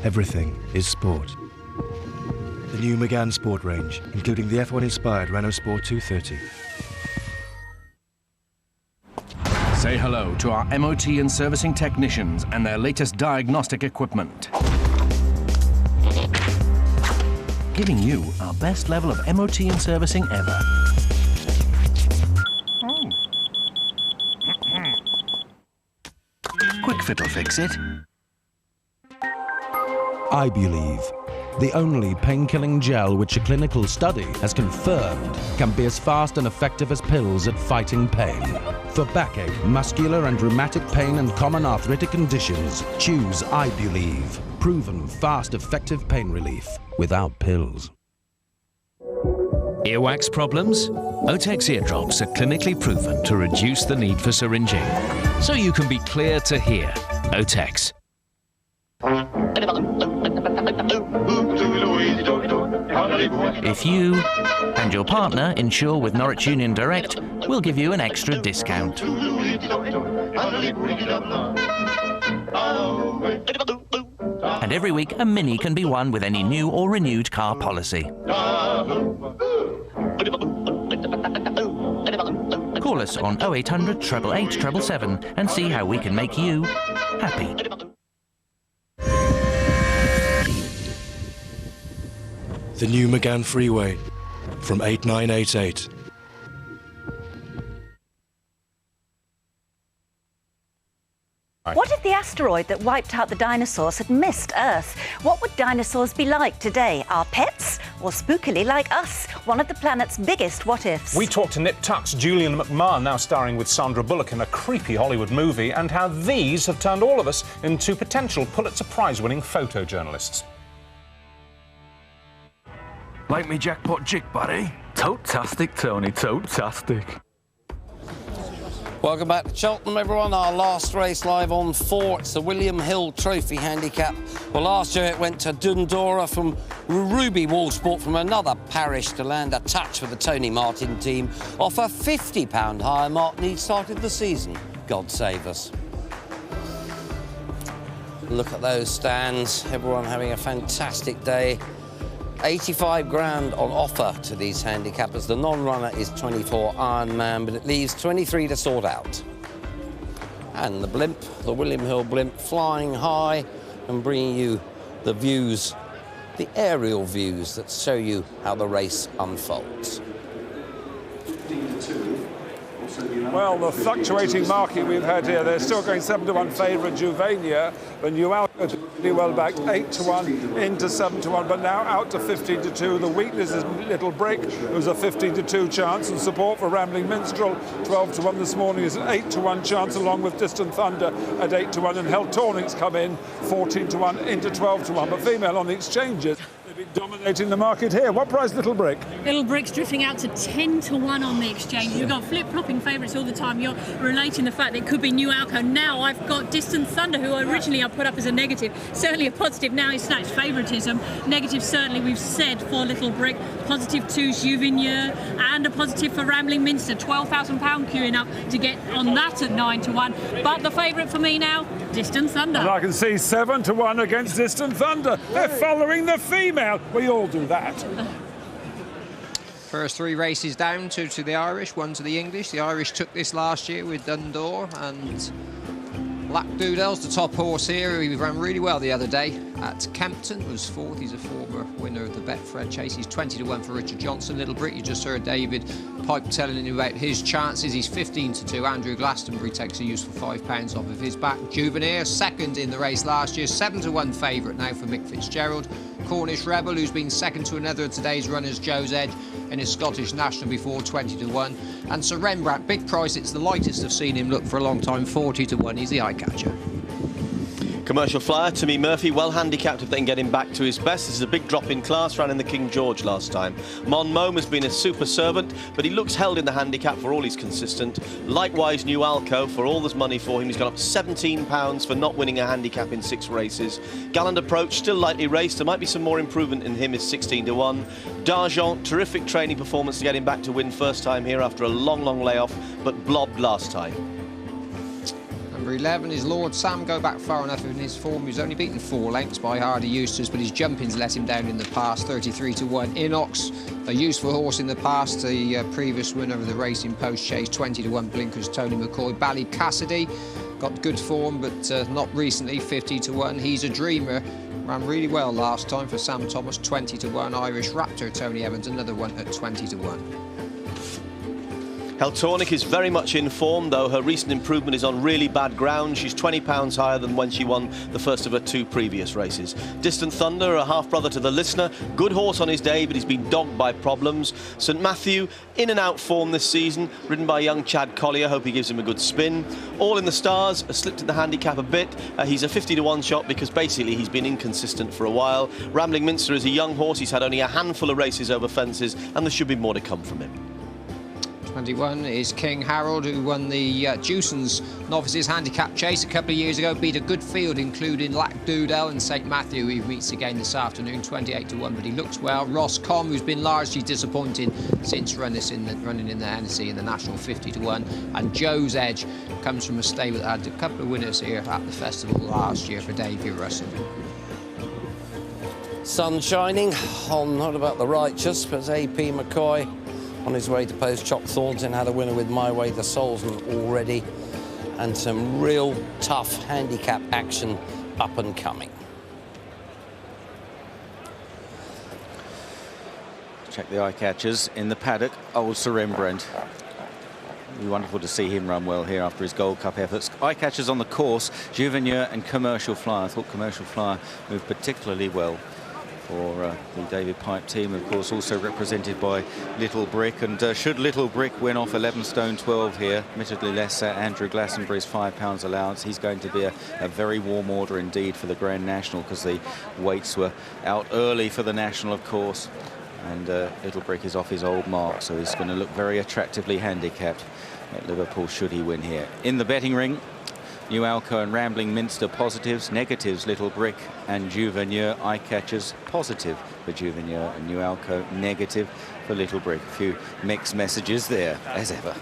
Everything is sport. The new Megane Sport range, including the F1-inspired Renault Sport 230. Say hello to our MOT and servicing technicians and their latest diagnostic equipment. Giving you our best level of MOT and servicing ever. Quick Fit'll fix it. I Believe, the only pain-killing gel which a clinical study has confirmed can be as fast and effective as pills at fighting pain. For backache, muscular and rheumatic pain and common arthritic conditions, choose I Believe. Proven fast, effective pain relief without pills. Earwax problems? Otex eardrops are clinically proven to reduce the need for syringing, so you can be clear to hear. Otex. If you and your partner insure with Norwich Union Direct, we'll give you an extra discount. And every week, a Mini can be won with any new or renewed car policy. Call us on 0800 888 777 and see how we can make you happy. The new McGann Freeway from 8988. What if the asteroid that wiped out the dinosaurs had missed Earth? What would dinosaurs be like today? Our pets? Or spookily like us? One of the planet's biggest what-ifs. We talked to Nip Tuck's Julian McMahon, now starring with Sandra Bullock in a creepy Hollywood movie, and how these have turned all of us into potential Pulitzer Prize-winning photojournalists. Like me jackpot jig, buddy? Tote-tastic, Tony, tote-tastic. Welcome back to Cheltenham, everyone. Our last race live on 4. It's the William Hill Trophy Handicap. Well, last year it went to Dundora from Ruby Wallsport from another parish to land a touch with the Tony Martin team off a £50 hire Martin started the season. God save us. Look at those stands. Everyone having a fantastic day. 85 grand on offer to these handicappers. The non-runner is 24 Ironman, but it leaves 23 to sort out. And the blimp, the William Hill blimp, flying high and bringing you the views, the aerial views that show you how the race unfolds. Well, the fluctuating market we've had here, they're still going 7-1 favourite Juvenia, but New Alco pretty well back 8-1 into 7-1, but now out to 15-2. The weakness is Little Brick, who's a 15-2 chance, and support for Rambling Minstrel 12-1 this morning is an 8-1 chance, along with Distant Thunder at 8-1, and Hell Tauning's come in 14-1 into 12-1. But female on the exchanges, they've been dominating the market here. What price Little Brick? Little Brick's drifting out to 10-1 on the exchange. You've got flip-flopping favourites all the time. You're relating the fact that it could be New Alco. Now I've got Distant Thunder, who originally I put up as a negative. Certainly a positive. Now he's snatched favouritism. Negative, certainly, we've said, for Little Brick. Positive 2 Juvenier, and a positive for Rambling Minster. £12,000 queuing up to get on that at 9-1. But the favourite for me now, Distant Thunder. And I can see 7-1 against Distant Thunder. They're following the female. We all do that. First 3 races down, 2 to the Irish, 1 to the English. The Irish took this last year with Dundor, and Black Doodle's the top horse here. He ran really well the other day at Kempton, was 4th. He's a former winner of the Betfred Chase. He's 20-1 for Richard Johnson. Little Brick, you just heard David Pipe telling you about his chances. He's 15-2. Andrew Glastonbury takes a useful £5 off of his back. Juvenaire, second in the race last year, 7-1 favourite now for Mick Fitzgerald. Cornish Rebel, who's been second to another of today's runners, Joe's Edge, in his Scottish National before, 20-1. And Sir Rembrandt, big price, it's the lightest I've seen him look for a long time, 40-1. He's the eye catcher. Commercial flyer, Timmy Murphy, well handicapped if they can get him back to his best. This is a big drop in class, ran in the King George last time. Mon Mome has been a super servant, but he looks held in the handicap for all he's consistent. Likewise, New Alco, for all there's money for him, he's gone up to £17 for not winning a handicap in 6 races. Gallant Approach, still lightly raced, there might be some more improvement in him, is 16-1. D'Argent, terrific training performance to get him back to win first time here after a long layoff, but blobbed last time. Number 11 is Lord Sam. Go back far enough in his form. He's only beaten 4 lengths by Hardy Eustace, but his jumping's let him down in the past. 33-1. Inox, a useful horse in the past. The previous winner of the Racing Post Chase. 20-1 Blinkers. Tony McCoy. Bally Cassidy got good form, but not recently. 50-1. He's a Dreamer. Ran really well last time for Sam Thomas. 20-1. Irish Raptor. Tony Evans. Another one at 20-1. Heltornik is very much in form, though her recent improvement is on really bad ground. She's 20 pounds higher than when she won the first of her 2 previous races. Distant Thunder, a half-brother to the Listener, good horse on his day, but he's been dogged by problems. St Matthew, in and out form this season, ridden by young Chad Collier, hope he gives him a good spin. All in the Stars, slipped in the handicap a bit. He's a 50-to-1 shot because basically he's been inconsistent for a while. Rambling Minster is a young horse, he's had only a handful of races over fences, and there should be more to come from him. 21 is King Harold, who won the Dewson's Novices Handicap Chase a couple of years ago. Beat a good field, including Lac Doodle and St Matthew, who he meets again this afternoon, 28-to-1, but he looks well. Ross Com, who's been largely disappointing since running in the Hennessy in the National, 50-to-1. And Joe's Edge comes from a stable that had a couple of winners here at the festival last year for Davy Russell. Sun shining on not about the righteous, but A.P. McCoy on his way to post Chop Thornton had a winner with My Way to Solsman already, and some real tough handicap action up and coming. Check the eye catchers in the paddock. Old Sir Rembrandt. It'll be wonderful to see him run well here after his Gold Cup efforts. Eye catchers on the course, Juveneur and Commercial Flyer. I thought Commercial Flyer moved particularly well for the David Pipe team, of course, also represented by Little Brick. And should Little Brick win off 11 stone 12 here, admittedly less Andrew Glastonbury's £5 allowance, he's going to be a very warm order indeed for the Grand National, because the weights were out early for the National, of course. And Little Brick is off his old mark, so he's going to look very attractively handicapped at Liverpool should he win here. In the betting ring, New Alco and Rambling Minster positives, negatives Little Brick and Juveneur, eye catchers positive for Juveneur and New Alco, negative for Little Brick. A few mixed messages there, as ever.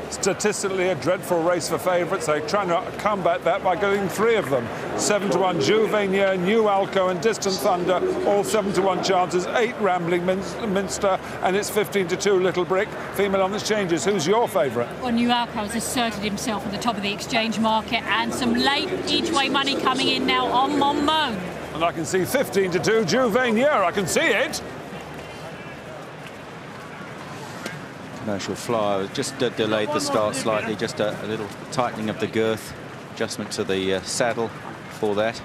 Statistically a dreadful race for favourites. They try to combat that by going 3 of them. 7-to-1 Juveneur, New Alco and Distant Thunder, all 7-to-1 chances. 8 Rambling Minster, and it's 15-2 Little Brick. Female on the exchanges. Who's your favourite? Well, New Alco has asserted himself at the top of the exchange market, and some late each-way money coming in now on Monmouth. And I can see 15-2 Juveneur. I can see it. Commercial Flyer just delayed the start slightly, just a little tightening of the girth, adjustment to the saddle for that.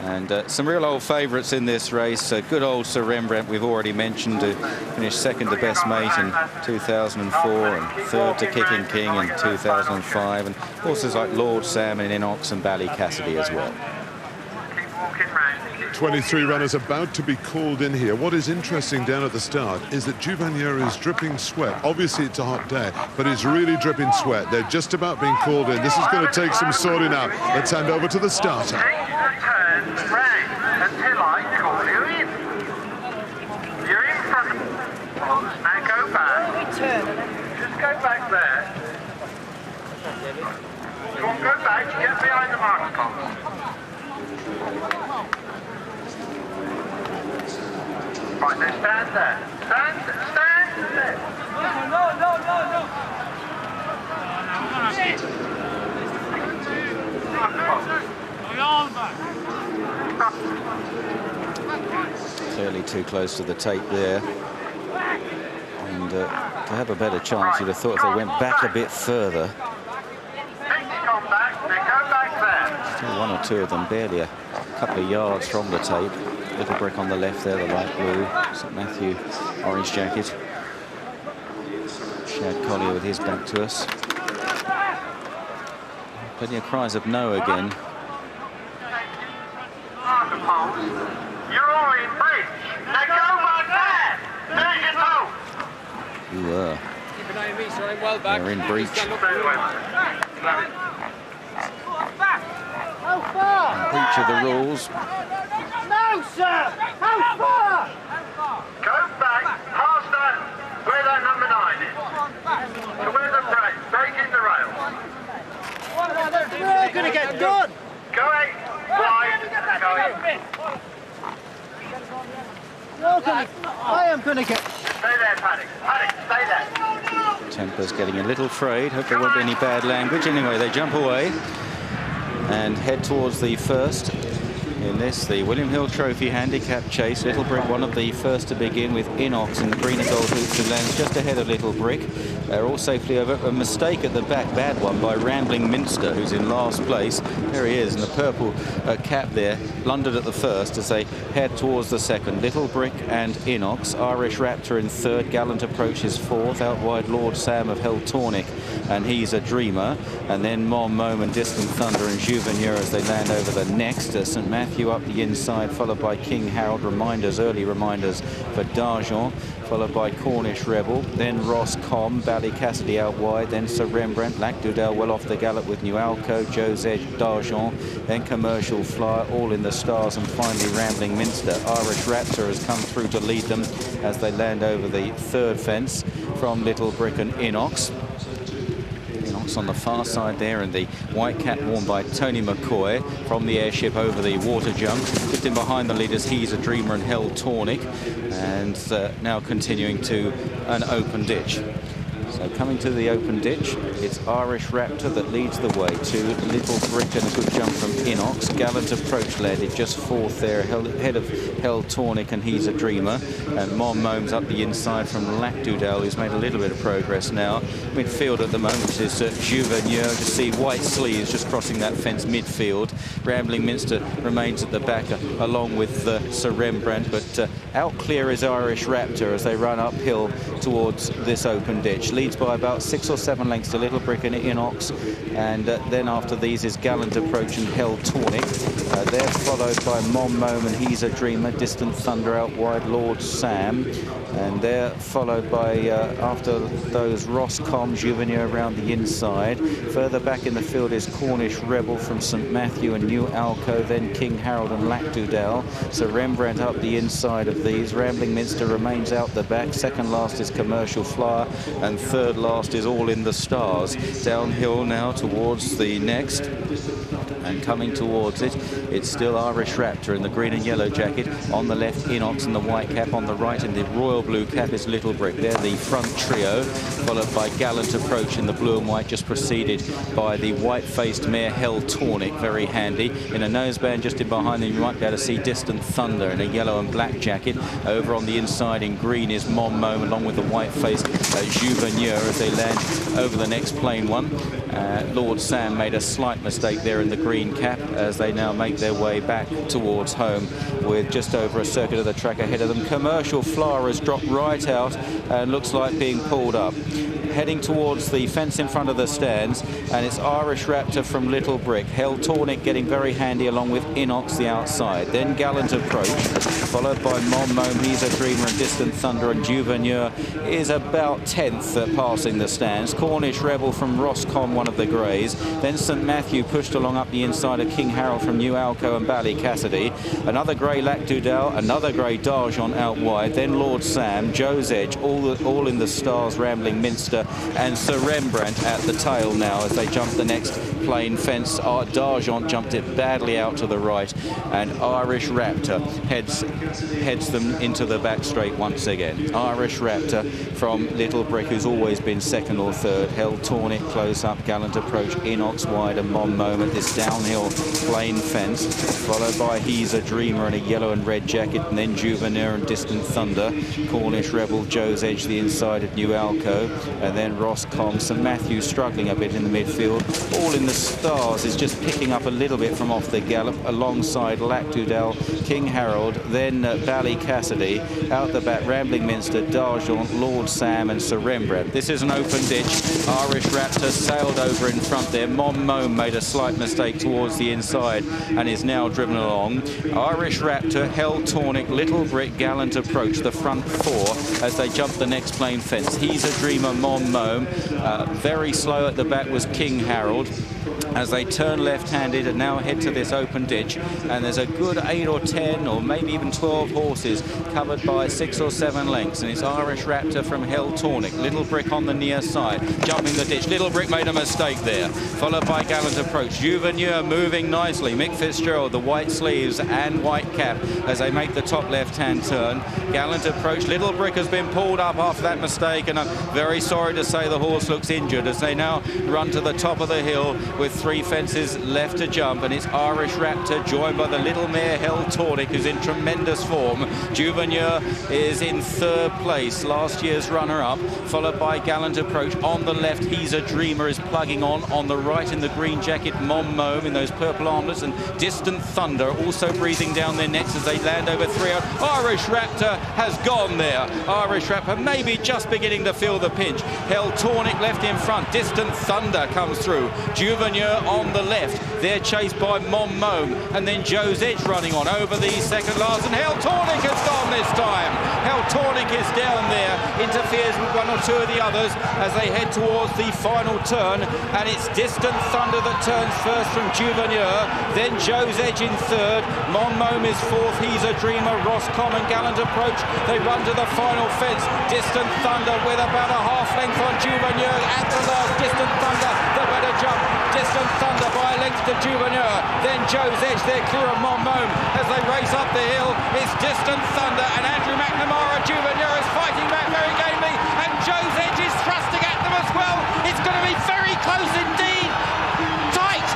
And some real old favourites in this race. Good old Sir Rembrandt, we've already mentioned, who finished second to Best Mate in 2004 and third to Kicking King in 2005, and horses like Lord Sam and Inox and Bally Cassidy as well. 23 runners about to be called in here. What is interesting down at the start is that Juveneur is dripping sweat. Obviously it's a hot day, but he's really dripping sweat. They're just about being called in. This is going to take some sorting out. Let's hand over to the starter. Until I call you in. You're in front of the box. Now go back. Just go back there. Go on, go back. Get behind the marker box. Right, now stand there. Stand there. No. Clearly too close to the tape there. And to have a better chance, you'd have thought if they went back a bit further. Still 1 or 2 of them barely a couple of yards from the tape. Little Brick on the left there, the light blue. St Matthew, orange jacket. Chad Collier with his back to us. Plenty of cries of no again. You're all in bridge. Now go back there. There's your toe. You were. They're in breach. How far? Breach of the rules. No, sir! How far? Go back past that, where that number 9 is. To where the breaking the rail. We're going to get done! Go 8, wide, I am going to get... Stay there, Paddock. Paddock, stay there. Temper's getting a little frayed. Hope there won't be any bad language. Anyway, they jump away and head towards the first. in this, the William Hill Trophy handicap chase. Little Brick, one of the first to begin, with Inox in the green and gold hoops, who lands just ahead of Little Brick. They're all safely over. A mistake at the back, bad one by Rambling Minster, who's in last place. There he is in the purple cap there, blundered at the first as they head towards the second. Little Brick and Inox. Irish Raptor in third. Gallant Approach is fourth. Out wide Lord Sam of Hell Tornic, and He's a Dreamer. And then Mon Mome and Distant Thunder and Juveneur as they land over the next. St Matthew up the inside, followed by King Harold. Reminders, early reminders for D'Argent, followed by Cornish Rebel, then Ross Com, Bally Cassidy out wide, then Sir Rembrandt, Lac Dudel well off the gallop with New Alco, Joe's Edge, D'Argent, then Commercial Flyer, all in the stars, and finally Rambling Minster. Irish Raptor has come through to lead them as they land over the third fence from Little Brick and Inox. Inox on the far side there, and the white cap worn by Tony McCoy from the airship over the water jump. Just in behind the leaders, He's a Dreamer and Hell Tornic, and now continuing to an open ditch. So coming to the open ditch, it's Irish Raptor that leads the way to Little Brick, and a good jump from Inox. Gallant Approach landed just fourth there, ahead of Hell Tornic and He's a Dreamer. And Mon Mome's up the inside from Lac Dudel, who's made a little bit of progress now. Midfield at the moment is Juveneur. To see White Sleeves just crossing that fence midfield. Rambling Minster remains at the back along with Sir Rembrandt, but out clear is Irish Raptor as they run uphill towards this open ditch. Leads by about 6 or 7 lengths to Little Brick and Inox, and then after these is Gallant Approach and Hell Tornic. They're followed by Mon Mome and He's a Dreamer, Distant Thunder out wide, Lord Sam, and they're followed by after those Ross Com, Juvenile around the inside. Further back in the field is Cornish Rebel from St Matthew and New Alco, then King Harold and Lac Dudel. So Rembrandt up the inside of these. Rambling Minster remains out the back. Second last is Commercial Flyer, and third last is All in the Stars. Downhill now towards the next, and coming towards it, it's still Irish Raptor in the green and yellow jacket. On the left, Inox in the white cap. On the right, in the royal blue cap, is Little Brick. They're the front trio, followed by Gallant Approach in the blue and white, just preceded by the white-faced mare Hell Tornic, very handy. In a noseband just in behind them, you might be able to see Distant Thunder in a yellow and black jacket. Over on the inside in green is Mon Mome, along with the white-faced Juveneur as they land over the next plain one. Lord Sam made a slight mistake there in the green cap as they now make their way back towards home with just over a circuit of the track ahead of them. Commercial Flyer has dropped right out and looks like being pulled up. Heading towards the fence in front of the stands, and it's Irish Raptor from Little Brick. Hell Tornic getting very handy along with Inox the outside. Then Gallant Approach, followed by Mon Mome, He's a Dreamer and Distant Thunder, and Juveneur is about 10th passing the stands. Cornish Rebel from Roscom, one of the greys. Then St Matthew pushed along up the inside of King Harold from New Alco and Bally Cassidy. Another grey Lac Dudel, another grey D'Argent out wide. Then Lord Sam, Joe's Edge, all in the stars, Rambling Minster, and Sir Rembrandt at the tail now as they jump the next plain fence. D'Argent jumped it badly out to the right, and Irish Raptor heads them into the back straight once again. Irish Raptor from Little Brick, who's always been second or third. Hell Tornic close up, Gallant Approach, Inox wide, and Mon Mome at this downhill plain fence, followed by He's a Dreamer in a yellow and red jacket, and then Juveneur and Distant Thunder. Cornish Rebel, Joe's Edge the inside at New Alco, and then Ross Com. St Matthew struggling a bit in the midfield. All in the Stars is just picking up a little bit from off the gallop alongside Lac Dudel, King Harold, then Bally Cassidy. Out the back, Rambling Minster, D'Argent, Lord Sam and Sir Rembrandt. This is an open ditch. Irish Raptor sailed over in front there. Mon Mome made a slight mistake towards the inside and is now driven along. Irish Raptor, Hell Tornic, Little Brick, Gallant Approach, the front four as they jump the next plain fence. He's a Dreamer, Mon Mome. Very slow at the back was King Harold as they turn left-handed and now head to this open ditch, and there's a good 8 or 10 or maybe even 12 horses covered by 6 or 7 lengths, and it's Irish Raptor from Hell Tornic. Little Brick on the near side, jumping the ditch. Little Brick made a mistake there, followed by Gallant Approach. Juveneur moving nicely. Mick Fitzgerald, the white sleeves and white cap as they make the top left-hand turn. Gallant Approach. Little Brick has been pulled up after that mistake, and I'm very sorry to say the horse looks injured as they now run to the top of the hill with 3 fences left to jump, and it's Irish Raptor joined by the little mare Hell Tonic, who's in tremendous form. Juveneur is in 3rd place, last year's runner-up, followed by Gallant Approach. On the left, He's a Dreamer is plugging on the right in the green jacket, Mon Mome in those purple armlets, and Distant Thunder also breathing down their necks as they land over 3 out. Irish Raptor has gone there. Irish Raptor maybe just beginning to feel the pinch. Hell Tonic left in front. Distant Thunder comes through. Juveneur on the left. They're chased by Mon Mome, and then Joe's Edge running on over the second last, and Hell Tonic has gone this time. Hell Tonic is down there, interferes with 1 or 2 of the others as they head towards the final turn, and it's Distant Thunder that turns first from Juveneur, then Joe's Edge in 3rd, Mon Mome is 4th, He's a Dreamer, Roscom and Gallant Approach. They run to the final fence. Distant Thunder with about a half length on Juveneur at the last. Distant Thunder, the better jump. Distant Thunder by a length to Juveneur. Then Joe's Edge, they're clear of Mon Mome as they race up the hill. It's Distant Thunder, and Andrew McNamara. Juveneur is fighting back very gamely, and Joe's Edge is thrusting at them as well. It's going to be very close indeed. Tight.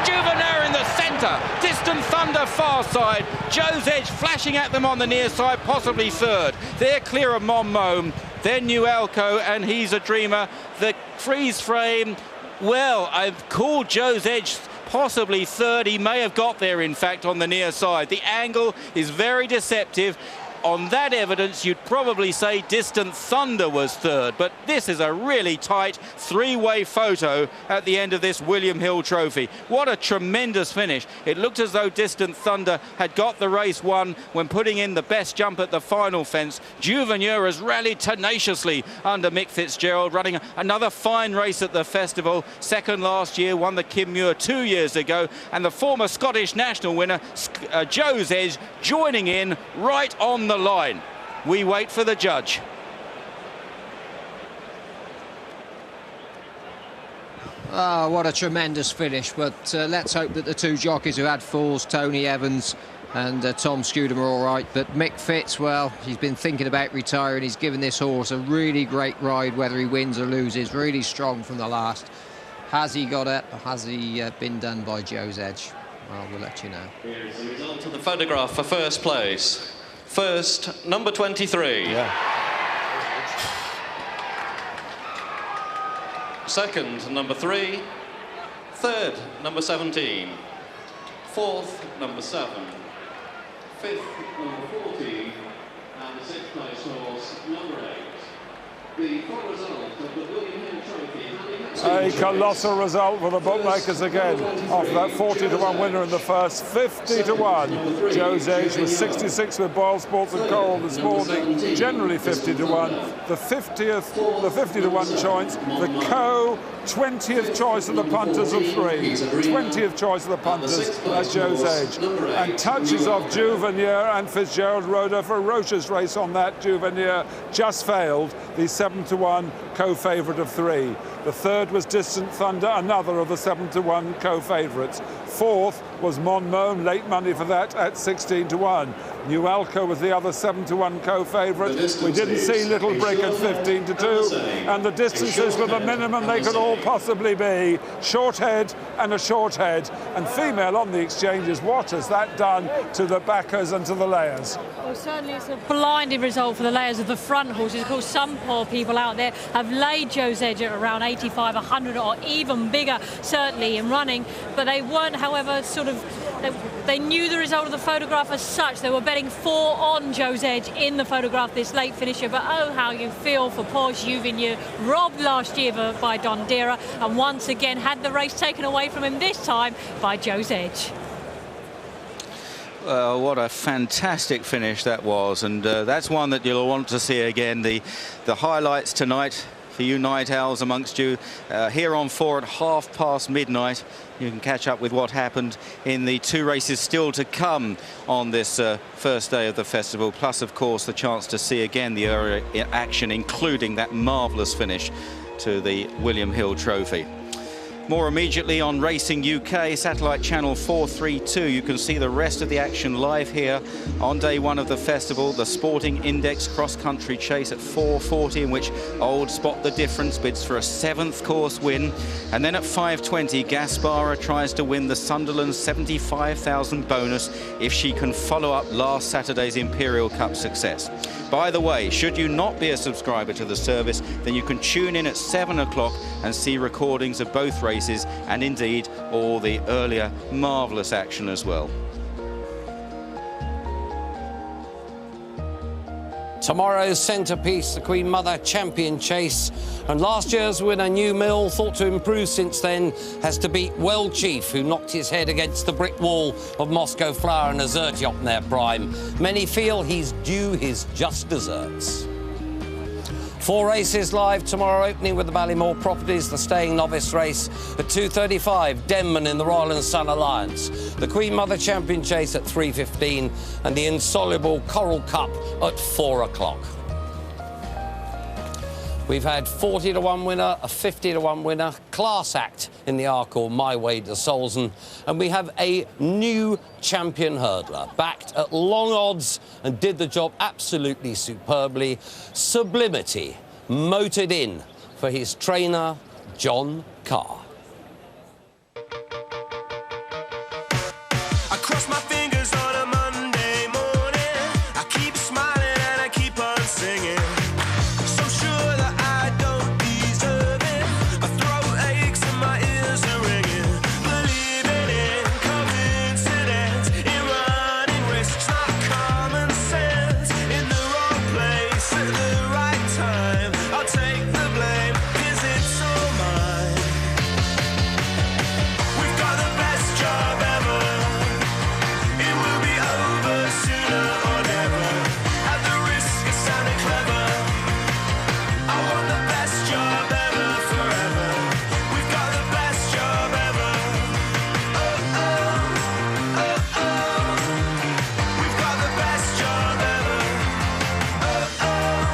Juveneur in the centre. Distant Thunder far side. Joe's Edge flashing at them on the near side, possibly 3rd. They're clear of Mon Mome. Then New Alco, and He's a Dreamer. The freeze frame. Well, I've called Joe's Edge possibly 3rd. He may have got there, in fact, on the near side. The angle is very deceptive. On that evidence, you'd probably say Distant Thunder was 3rd, but this is a really tight 3-way photo at the end of this William Hill Trophy. What a tremendous finish. It looked as though Distant Thunder had got the race won when putting in the best jump at the final fence. Juveneur has rallied tenaciously under Mick Fitzgerald, running another fine race at the festival. 2nd last year, won the Kim Muir 2 years ago, and the former Scottish national winner, Joe's Edge, joining in right on the line. We wait for the judge. Oh, what a tremendous finish, but let's hope that the 2 jockeys who had falls, Tony Evans and Tom Scudam, are all right. But Mick Fitz, well, he's been thinking about retiring. He's given this horse a really great ride, whether he wins or loses. Really strong from the last. Has he got it, or has he been done by Joe's Edge? Well, we'll let you know. Here's the result of the photograph for 1st place. First, number 23. Yeah. Second, number 3. Third, number 17. 4th, number 7. 5th, number 14. And 6th place horse, number 8. The full result of the William Hill Trophy. A colossal result for the bookmakers again. After that 40-1 winner in the first, 50-1. Joe's Edge was 66 with Boyle Sports and Coral this morning. Generally 50-1. The 50-1 choice. The Co. 20th choice of the punters of 3. 20th choice of the punters at Joe's Edge. And touches of Juveneur, and Fitzgerald rode a ferocious race on that. Juveneur just failed the 7-1 co-favourite of 3. The 3rd was Distant Thunder, another of the 7-1 co-favourites. 4th was Mon Mome, late money for that at 16-1. New Alco was the other 7-1 co-favourite. We didn't see Little Brick at 15-2, and the distances were the minimum they could all possibly be. Short head and a short head, and female on the exchanges. What has that done to the backers and to the layers? Well, certainly it's a blinding result for the layers of the front horses. Of course, some poor people out there have laid Joe's Edge at around 85, 100 or even bigger, certainly in running, but they weren't, however, they knew the result of the photograph as such. They were betting 4 on Joe's Edge in the photograph, this late finisher, but oh, how you feel for poor Juveneur, robbed last year by Dondera, and once again had the race taken away from him, this time by Joe's Edge. Well, what a fantastic finish that was, and that's one that you'll want to see again. The highlights tonight for you night owls amongst you here on 4 at midnight. Midnight. You can catch up with what happened in the 2 races still to come on this first day of the festival, plus of course the chance to see again the early action, including that marvellous finish to the William Hill Trophy. More immediately on Racing UK, satellite channel 432, you can see the rest of the action live here on day one of the festival. The Sporting Index cross-country chase at 4:40, in which Old Spot the Difference bids for a 7th course win. And then at 5:20, Gaspara tries to win the Sunderland 75,000 bonus if she can follow up last Saturday's Imperial Cup success. By the way, should you not be a subscriber to the service, then you can tune in at 7 o'clock and see recordings of both races and indeed all the earlier marvellous action as well. Tomorrow's centrepiece, the Queen Mother Champion Chase. And last year's winner, New Mill, thought to improve since then, has to beat Well Chief, who knocked his head against the brick wall of Moscow Flower and Azertyop in their prime. Many feel he's due his just desserts. 4 races live tomorrow, opening with the Ballymore Properties, the staying novice race at 2:35, Denman in the Royal and Sun Alliance, the Queen Mother Champion Chase at 3:15 and the insoluble Coral Cup at 4 o'clock. We've had 40-to-1 winner, a 50-to-1 winner, class act in the Arkle, My Way to Solzen, and we have a new champion hurdler, backed at long odds and did the job absolutely superbly. Sublimity motored in for his trainer, John Carr. I cross my fingers on a Monday morning. I keep smiling and I keep on singing. So sure that I don't deserve it. My throat aches and my ears are ringing. Believing in coincidence, in running risks, not common sense. In the wrong place at the right time. I'll take the blame, 'cause it's all mine. We've got the best job ever. It will be over sooner or never. At the risk of sounding clever, I want the best job ever forever. We've got the best job ever. Oh, oh, oh, oh. We've got the best job ever. Oh, oh,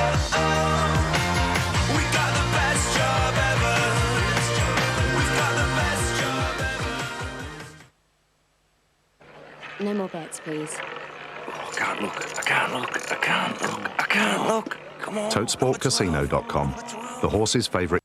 oh, oh. We got the best job ever. We've got the best job ever. No more bets, please. I can't look, I can't look, I can't look, I can't look. Come on. ToteSportCasino.com, the horse's favourite.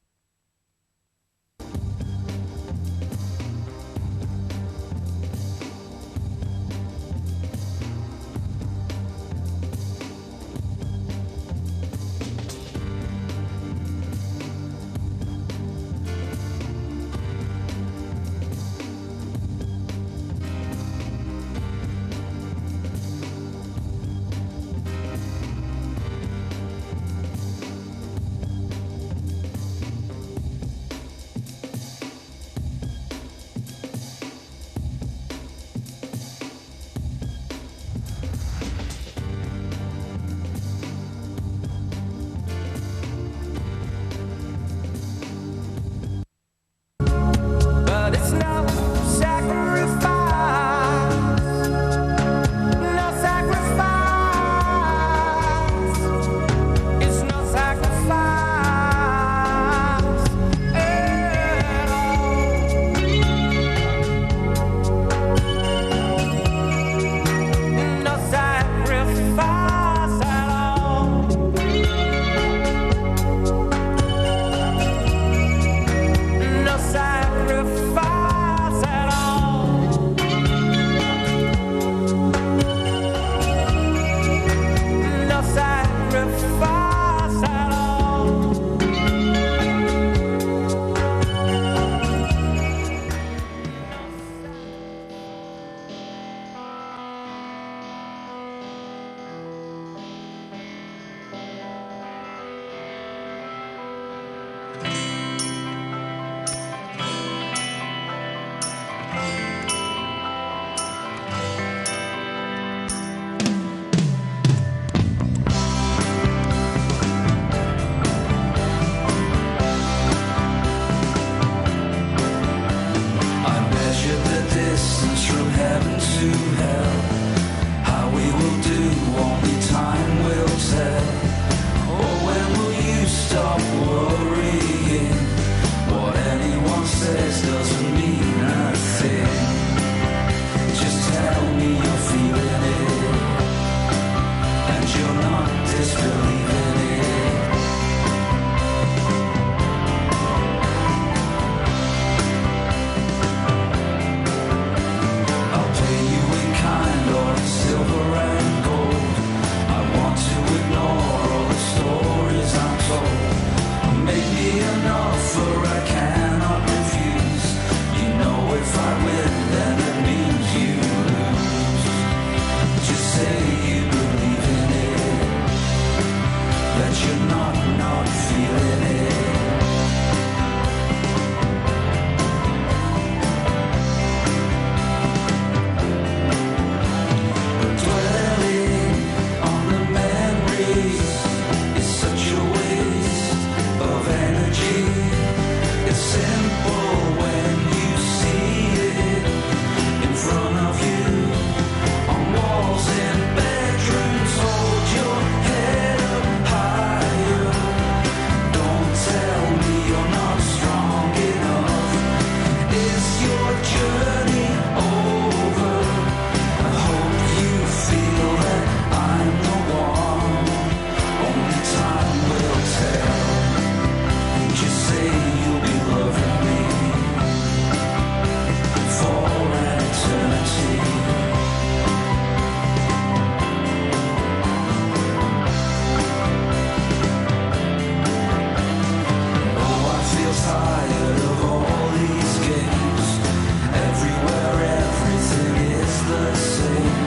just believe in it. I'll pay you in kind or in silver and gold. I want to ignore all the stories I'm told. Make me an offer I cannot refuse. You know if I win, then it means you lose. Just say you believe in it, that you're not feeling it. But dwelling on the memories is such a waste of energy. It's simple when you see it in front of you, on walls in bedrooms. Hold your head up higher. Don't tell me you're not strong enough. Is your journey over? I hope you feel that I'm the one. Only time will tell. Just say you'll be loving me for an eternity. Oh, I feel tired of all these games. Everywhere, everything is the same.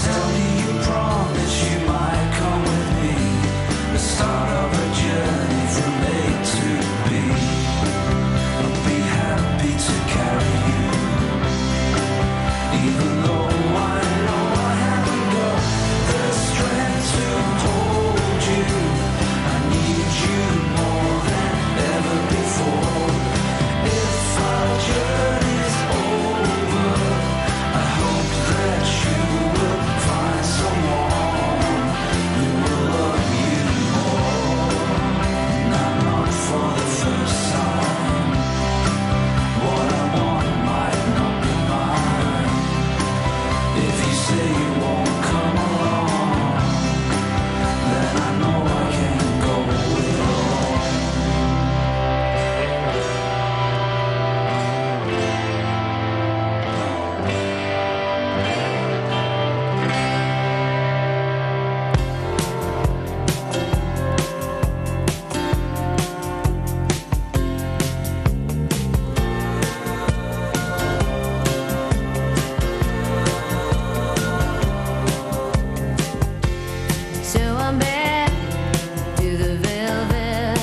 Tell me you promise you might come with me. The start of a journey from A to B. I'll be happy to carry you, even though I know I haven't got the strength to hold you. I need you more than ever before. If our journey's over, I hope that you will find someone who will love you more. Not for the first time. What I want might not be mine. If you say you won't come along, then I know I can't go alone. So I'm back to the velvet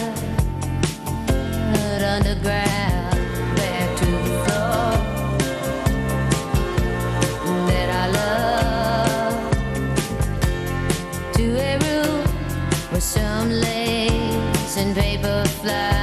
underground, back to the floor that I love, to a room with some lace and paper flowers.